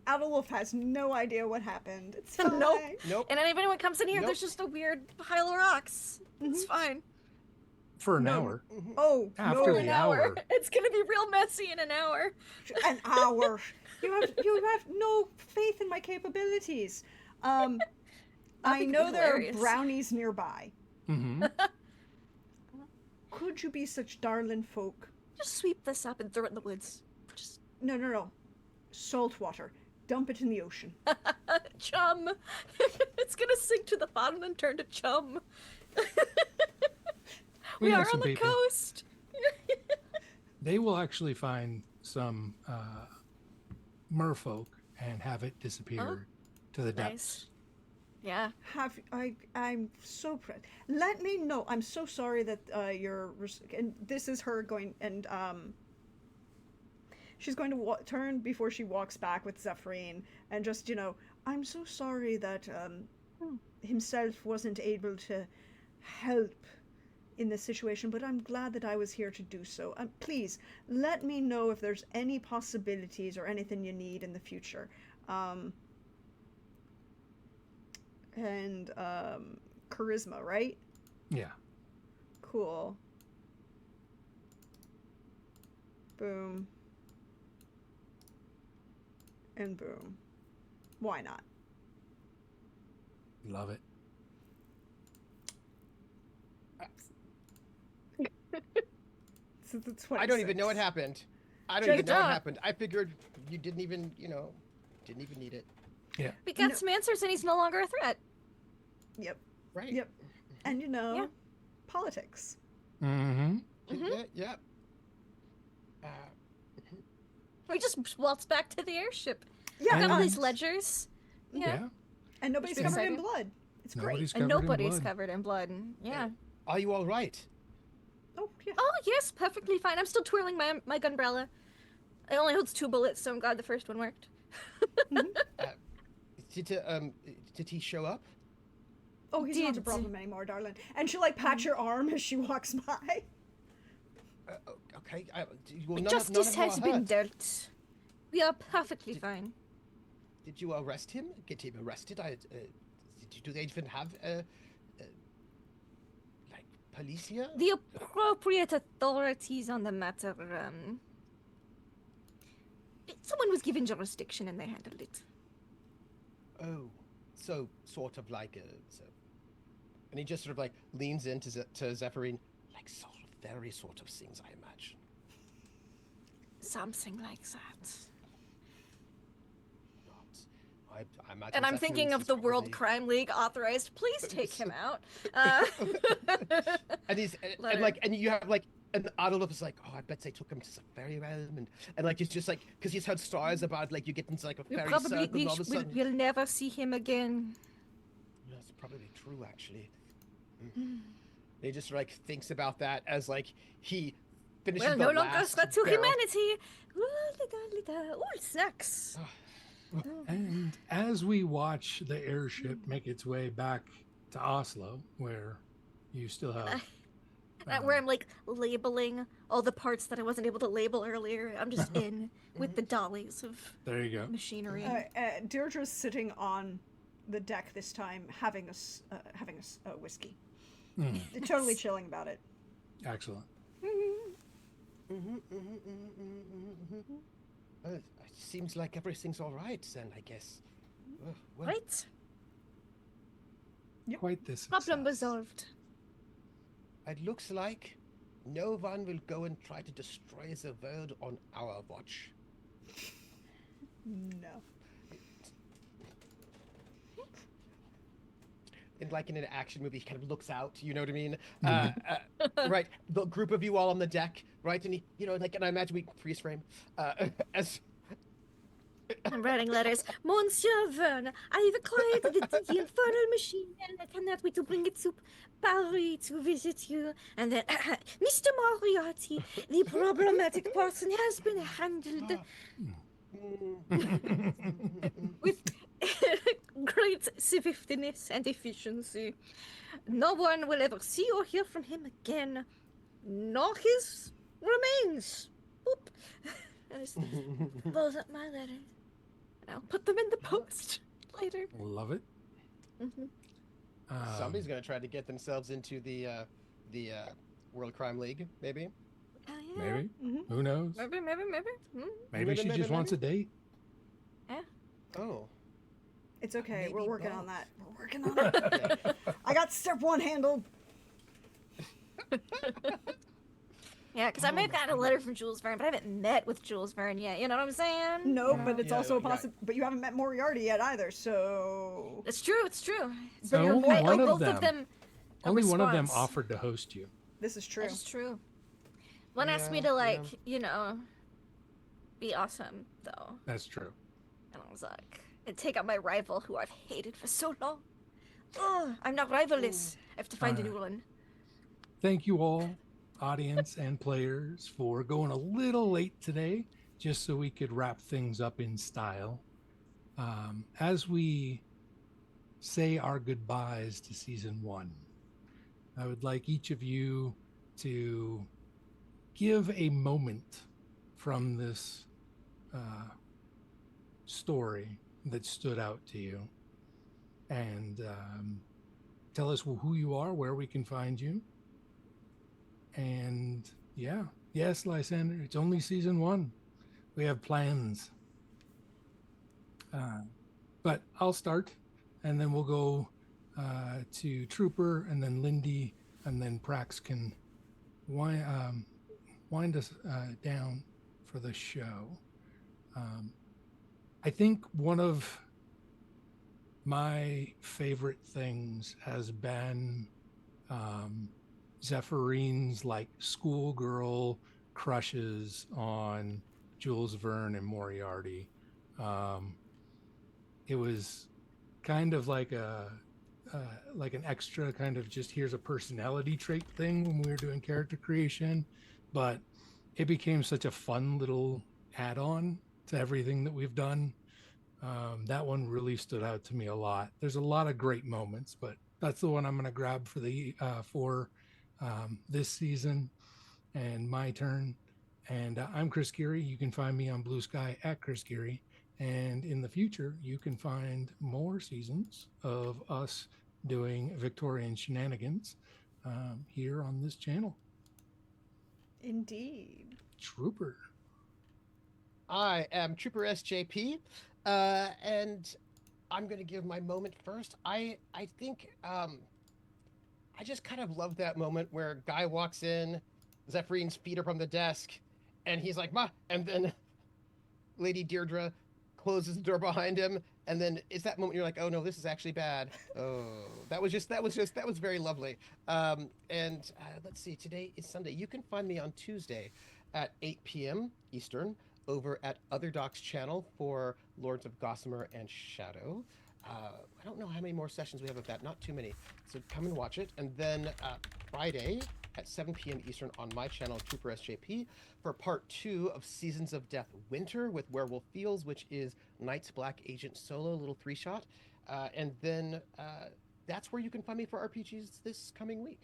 Adolf has no idea what happened. It's fine. Nope. Nope. And if anyone comes in here, Nope. there's just a weird pile of rocks. It's fine. For an No. hour. Oh, After no. the An hour. It's gonna be real messy in an hour. An hour. You have no faith in my capabilities. I think know it'd be there are hilarious. brownies nearby. Hmm. Could you be such darling folk? Just sweep this up and throw it in the woods. Just No. Salt water. Dump it in the ocean. chum. It's gonna sink to the bottom and turn to chum. We know are some on the people. coast. They will actually find some merfolk and have it disappear to the depths. Nice. Yeah. I'm so proud. Let me know. I'm so sorry that and this is her going and she's going to turn before she walks back with Zephrine and just I'm so sorry that himself wasn't able to help in this situation, but I'm glad that I was here to do so. Please let me know if there's any possibilities or anything you need in the future. And charisma, right? Yeah. Cool. Boom. And boom. Why not? Love it. So the 26. I don't even know what happened. I don't Check even it know what out. happened. I figured you didn't even need it. Yeah. We got some answers and he's no longer a threat. Yep. Right. Yep. And Yeah. politics. Mm-hmm. Yeah. We just waltz back to the airship. Yeah. Got all And- these ledgers. Yeah. Yeah. And nobody's Should covered we in say- blood. It's Nobody's great. And covered in nobody's blood. covered in blood. Yeah. Are you all right? Oh, yeah. Oh, yes, perfectly fine. I'm still twirling my gunbrella. It only holds 2 bullets, so I'm glad the first one worked. Did he show up? Oh, he's not a Did- problem anymore, darling. And she'll pats your arm as she walks by. Okay. Well, none of Justice them are has been hurt. dealt. We are perfectly fine. Did you arrest him? Get him arrested? Do they even have like police here? The appropriate authorities on the matter, someone was given jurisdiction and they handled it. Oh, so sort of like and he just sort of like leans into to Zephyrin, like very sort of things, I imagine. Something like that. I imagine And I'm Zephyrine thinking of is the World probably- Crime League authorized. Please take him out. And he's and Letter. like and you have like and Adolf is like, oh, I bet they took him to some fairy realm and like it's just like because he's heard stories about like you get into like a we fairy probably circle and all of a sudden. we'll never see him again. That's probably true, actually. he just like thinks about that as like he finishes Well, the no longer a last threat to barrel. humanity. Ooh, snacks. And as we watch the airship make its way back to Oslo, where you still have Where I'm like labeling all the parts that I wasn't able to label earlier. I'm just in with the dollies of there you go. machinery. Deirdre's sitting on the deck this time, having a whiskey. They're totally chilling about it. Excellent. It seems like everything's all right then, I guess. Well, Right? Yep. Quite this Problem resolved. it looks like no one will go and try to destroy the world on our watch. No. Like in an action movie, he kind of looks out, you know what I mean? Right, the group of you all on the deck, right? And he, like, and I imagine we freeze frame as I'm writing letters. Monsieur Verne, I have acquired the infernal machine, and I cannot wait to bring it to Paris to visit you. And then, Mr. Moriarty, the problematic person has been handled with great swiftness and efficiency. No one will ever see or hear from him again, nor his remains. Boop. I just close up my letters. And I'll put them in the post later. Love it. somebody's gonna try to get themselves into the World Crime League, maybe. Oh, yeah. Maybe. Mm-hmm. Who knows? Maybe. Maybe she just wants a date. Oh. It's okay. Maybe We're working both. on that. We're working on it. I got step one handled. Yeah, because I may have gotten a letter from Jules Verne, but I haven't met with Jules Verne yet. You know what I'm saying? No, Yeah. but it's Yeah, also a yeah. possible. But you haven't met Moriarty yet either, so. It's true. It's true. So you're only right, one both of of them. them. Only one of them response. offered to host you. This is true. That is true. One asked me Yeah, to like, yeah. be awesome though, That's true. and I was like, and take out my rival who I've hated for so long. Oh, I'm not rivalless. I have to find a new one. Thank you all, audience and players, for going a little late today, just so we could wrap things up in style. As we say our goodbyes to season 1, I would like each of you to give a moment from this story that stood out to you, and tell us who you are, where we can find you. And yes, Lysander, it's only season 1. We have plans. But I'll start, and then we'll go to Trooper, and then Lindy, and then Prax can wind us down for the show. I think one of my favorite things has been Zephyrine like schoolgirl crushes on Jules Verne and Moriarty. It was kind of like like an extra kind of just here's a personality trait thing when we were doing character creation, but it became such a fun little add-on to everything that we've done. That one really stood out to me a lot. There's a lot of great moments, but that's the one I'm going to grab for the this season and my turn. And I'm Chris Geary. You can find me on Blue Sky at Chris Geary. And in the future, you can find more seasons of us doing Victorian shenanigans here on this channel. Indeed. Trooper. I am Trooper SJP, and I'm going to give my moment first. I think I just kind of love that moment where a guy walks in, Zephyrine feet up on the desk, and he's like, "Ma," and then Lady Deirdre closes the door behind him, and then it's that moment you're like, "Oh no, this is actually bad." Oh, that was very lovely. And let's see, today is Sunday. You can find me on Tuesday at 8 p.m. Eastern over at Other Docs channel for Lords of Gossamer and Shadow. I don't know how many more sessions we have of that. Not too many. So come and watch it. And then Friday at 7 p.m. Eastern on my channel, Trooper SJP, for part 2 of Seasons of Death Winter with Werewolf Fields, which is Knight's Black Agent solo, little 3-shot. And then that's where you can find me for RPGs this coming week.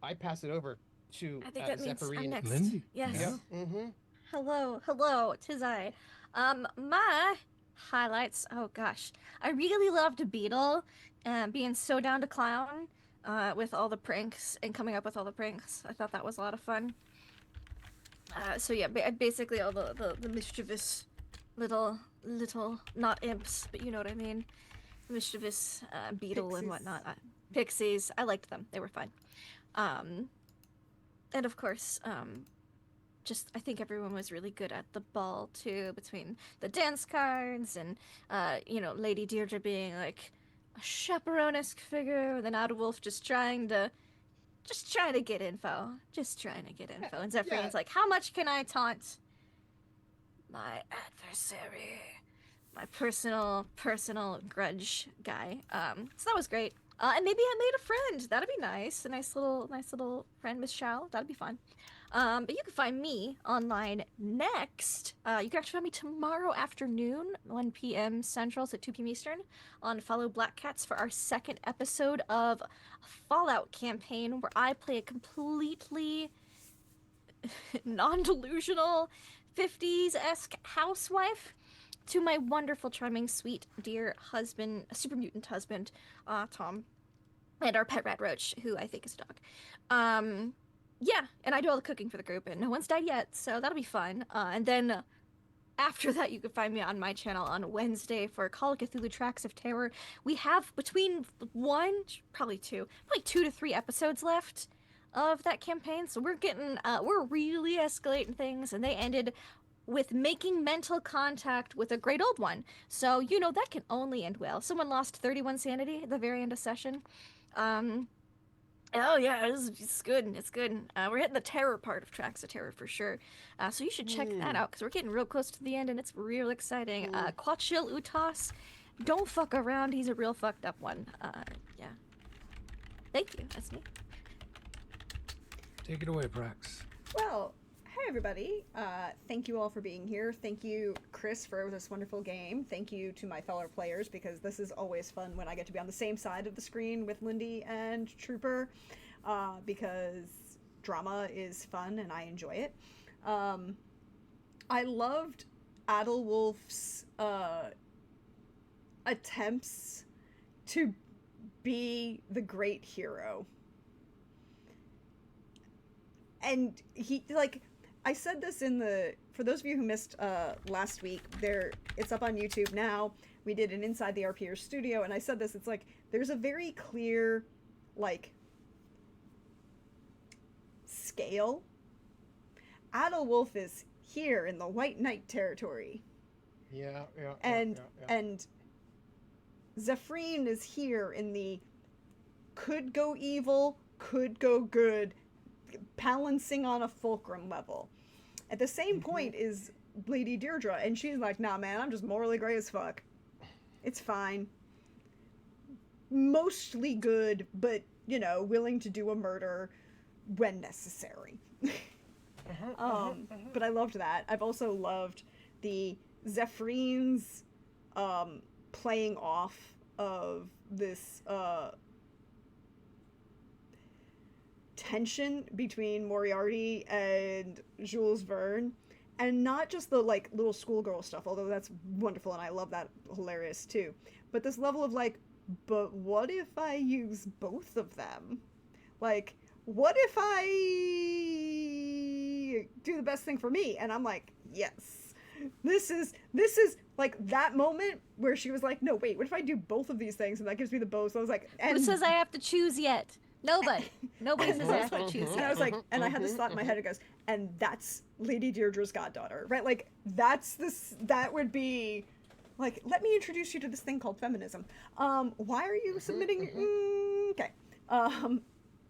I pass it over to I think that means Zephyr. I'm next. Lindy. Yes. Yeah. Mm-hmm. Hello, tis I. My highlights. Oh gosh, I really loved Beetle, being so down to clown, with all the pranks and coming up with all the pranks. I thought that was a lot of fun. So yeah, basically all the mischievous little not imps, but you know what I mean, mischievous Beetle Pixies. and whatnot. Pixies. I liked them. They were fun. And of course, just I think everyone was really good at the ball too, between the dance cards and Lady Deirdre being like a chaperone-esque figure, with an Wolf just trying to get info, and Zephyrin's like, how much can I taunt my adversary, my personal grudge guy? So that was great. And maybe I made a friend. That'd be nice. A nice little friend, Miss Chow. That'd be fun. But you can find me online next. You can actually find me tomorrow afternoon, 1 p.m. Central, so 2 p.m. Eastern, on Follow Black Cats for our second episode of Fallout campaign, where I play a completely non-delusional 50s-esque housewife to my wonderful, charming, sweet, dear husband, super mutant husband, Tom, and our pet rat Roach, who I think is a dog. Yeah, and I do all the cooking for the group, and no one's died yet, so that'll be fun. And then after that, you can find me on my channel on Wednesday for Call of Cthulhu Tracks of Terror. We have between 2 to 3 episodes left of that campaign, so we're really escalating things, and they ended with making mental contact with a great old one. So, that can only end well. Someone lost 31 sanity at the very end of session. Oh yeah, it's good. It's good. We're hitting the terror part of Tracks of Terror for sure. So you should check that out, because we're getting real close to the end, and it's real exciting. Quachil Utas, don't fuck around. He's a real fucked up one. Yeah. Thank you. That's me. Take it away, Prax. Well, hey everybody. Thank you all for being here. Thank you, Chris, for this wonderful game. Thank you to my fellow players, because this is always fun when I get to be on the same side of the screen with Lindy and Trooper, because drama is fun and I enjoy it. I loved Adelwolf's attempts to be the great hero. And he, like, I said this for those of you who missed last week, it's up on YouTube now. We did an Inside the RPR studio, and I said this, it's like, there's a very clear, like, scale. Adelwolf is here in the White Knight territory. Yeah. And Zephrine is here in the could go evil, could go good, balancing on a fulcrum level. At the same point is Lady Deirdre, and she's like, nah man, I'm just morally gray as fuck. It's fine. Mostly good, but, willing to do a murder when necessary. But I loved that. I've also loved the Zephrine's playing off of this tension between Moriarty and Jules Verne, and not just the like little schoolgirl stuff, although that's wonderful and I love that, hilarious too, but this level of like, but what if I use both of them? Like, what if I do the best thing for me? And I'm like, yes, this is like that moment where she was like, no wait, what if I do both of these things and that gives me the both? So I was like, and who says I have to choose yet? Nobody says I have to choose and yet. I was like, and I had this thought in my head, it goes, and that's Lady Deirdre's goddaughter, right? Like, that would be, like, let me introduce you to this thing called feminism. Why are you submitting? Okay.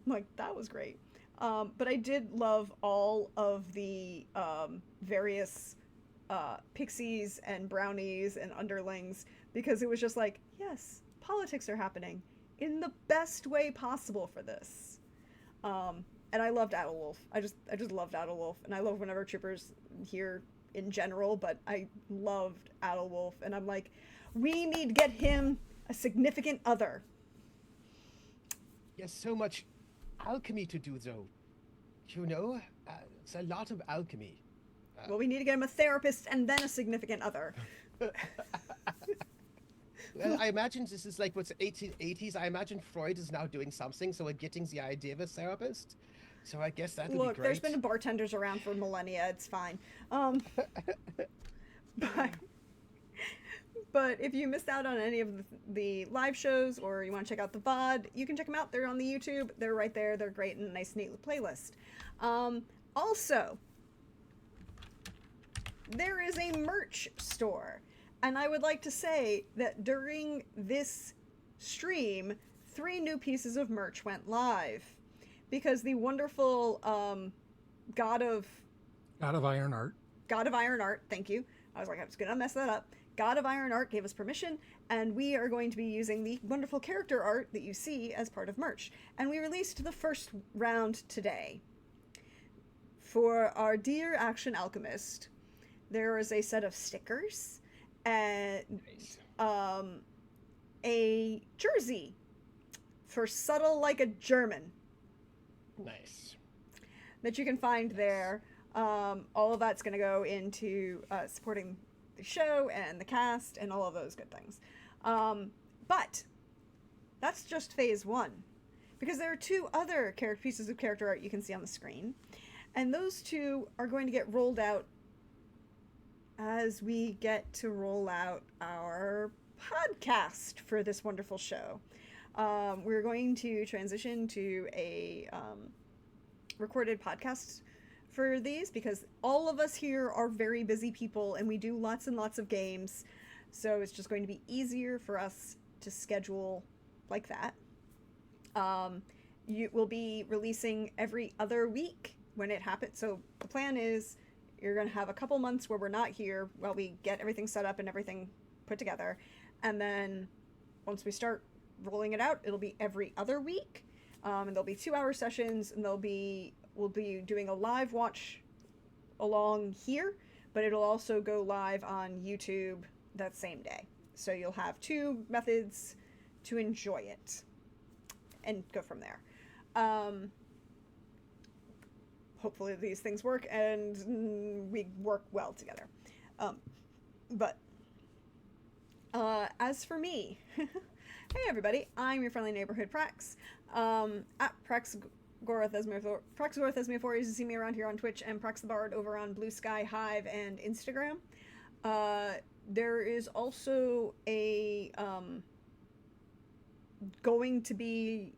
Like, that was great. But I did love all of the various pixies and brownies and underlings, because it was just like, yes, politics are happening in the best way possible for this. And I loved Adelwolf. I just loved Adelwolf, and I love whenever Troopers here in general, but I loved Adelwolf, and I'm like, we need to get him a significant other. Yes, so much alchemy to do, though. You know, it's a lot of alchemy. Well, we need to get him a therapist and then a significant other. Well, I imagine this is like what's 1880s. I imagine Freud is now doing something, so we're getting the idea of a therapist. So I guess that would be Look, great. there's been bartenders around for millennia. It's fine. But if you missed out on any of the live shows, or you want to check out the VOD, you can check them out. They're on the YouTube. They're right there. They're great and a nice, neat playlist. Also, there is a merch store. And I would like to say that during this stream, 3 new pieces of merch went live. Because the wonderful God of Iron Art. God of Iron Art, thank you. I was like, I was going to mess that up. God of Iron Art gave us permission, and we are going to be using the wonderful character art that you see as part of merch. And we released the first round today. For our dear Action Alchemist, there is a set of stickers and a jersey for Subtle Like a German. Nice. That you can find there. All of that's going to go into supporting the show and the cast and all of those good things. But that's just phase 1. Because there are 2 other pieces of character art you can see on the screen. And those 2 are going to get rolled out as we get to roll out our podcast for this wonderful show. We're going to transition to a recorded podcast for these, because all of us here are very busy people and we do lots and lots of games, so it's just going to be easier for us to schedule like that. You will be releasing every other week when it happens. So the plan is you're going to have a couple months where we're not here while we get everything set up and everything put together, and then once we start rolling it out, it'll be every other week, and there'll be 2-hour sessions, and we'll be doing a live watch along here, but it'll also go live on YouTube that same day. So you'll have 2 methods to enjoy it and go from there. Hopefully these things work and we work well together. But as for me, hey everybody, I'm your friendly neighborhood Prax. At Praxagorthesme4, you can see me around here on Twitch, and Prax the Bard over on Blue Sky, Hive, and Instagram. There is also a going to be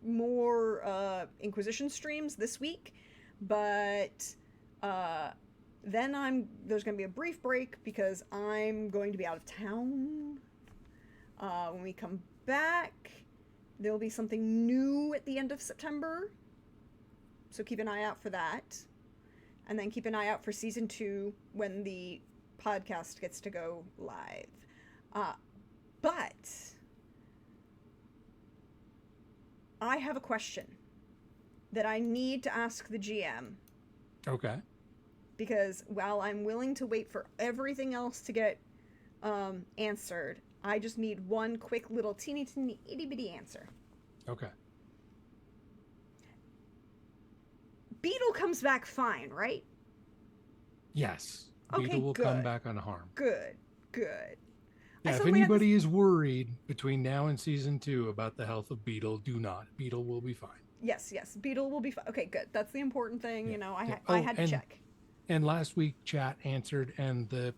more Inquisition streams this week, but then there's going to be a brief break because I'm going to be out of town. When we come back, there'll be something new at the end of September, so keep an eye out for that. And then keep an eye out for Season 2 when the podcast gets to go live. But I have a question that I need to ask the GM. Okay. Because while I'm willing to wait for everything else to get answered, I just need one quick little teeny itty bitty answer. Okay. Beetle comes back fine, right? Yes. Okay, Beetle will good. come back unharmed. Good. Yeah, if anybody is worried between now and Season 2 about the health of Beetle, do not. Beetle will be fine. Yes, Beetle will be fine. Okay, good. That's the important thing. Yeah. You know, Yeah. I had to check. And last week, chat answered, and the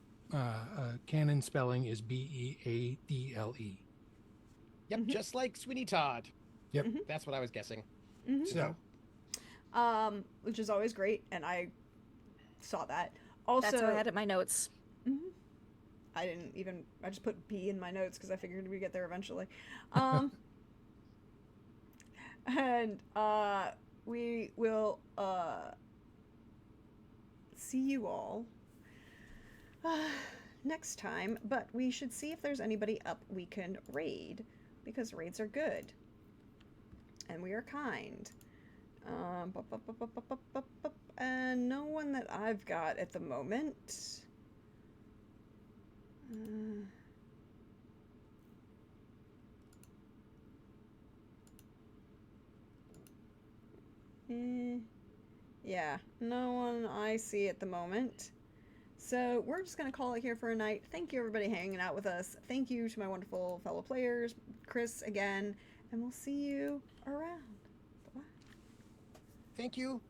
canon spelling is Beadle. Yep, just like Sweeney Todd. Yep. Mhm. That's what I was guessing. Mm-hmm. So, Which is always great, and I saw that. Also, That's what I had in my notes. Mhm. I just put B in my notes because I figured we'd get there eventually. And we will see you all next time, but we should see if there's anybody up we can raid, because raids are good. And we are kind. And no one that I've got at the moment. Yeah, no one I see at the moment. So we're just going to call it here for a night. Thank you, everybody, hanging out with us. Thank you to my wonderful fellow players, Chris again, and we'll see you around. Bye-bye. Thank you.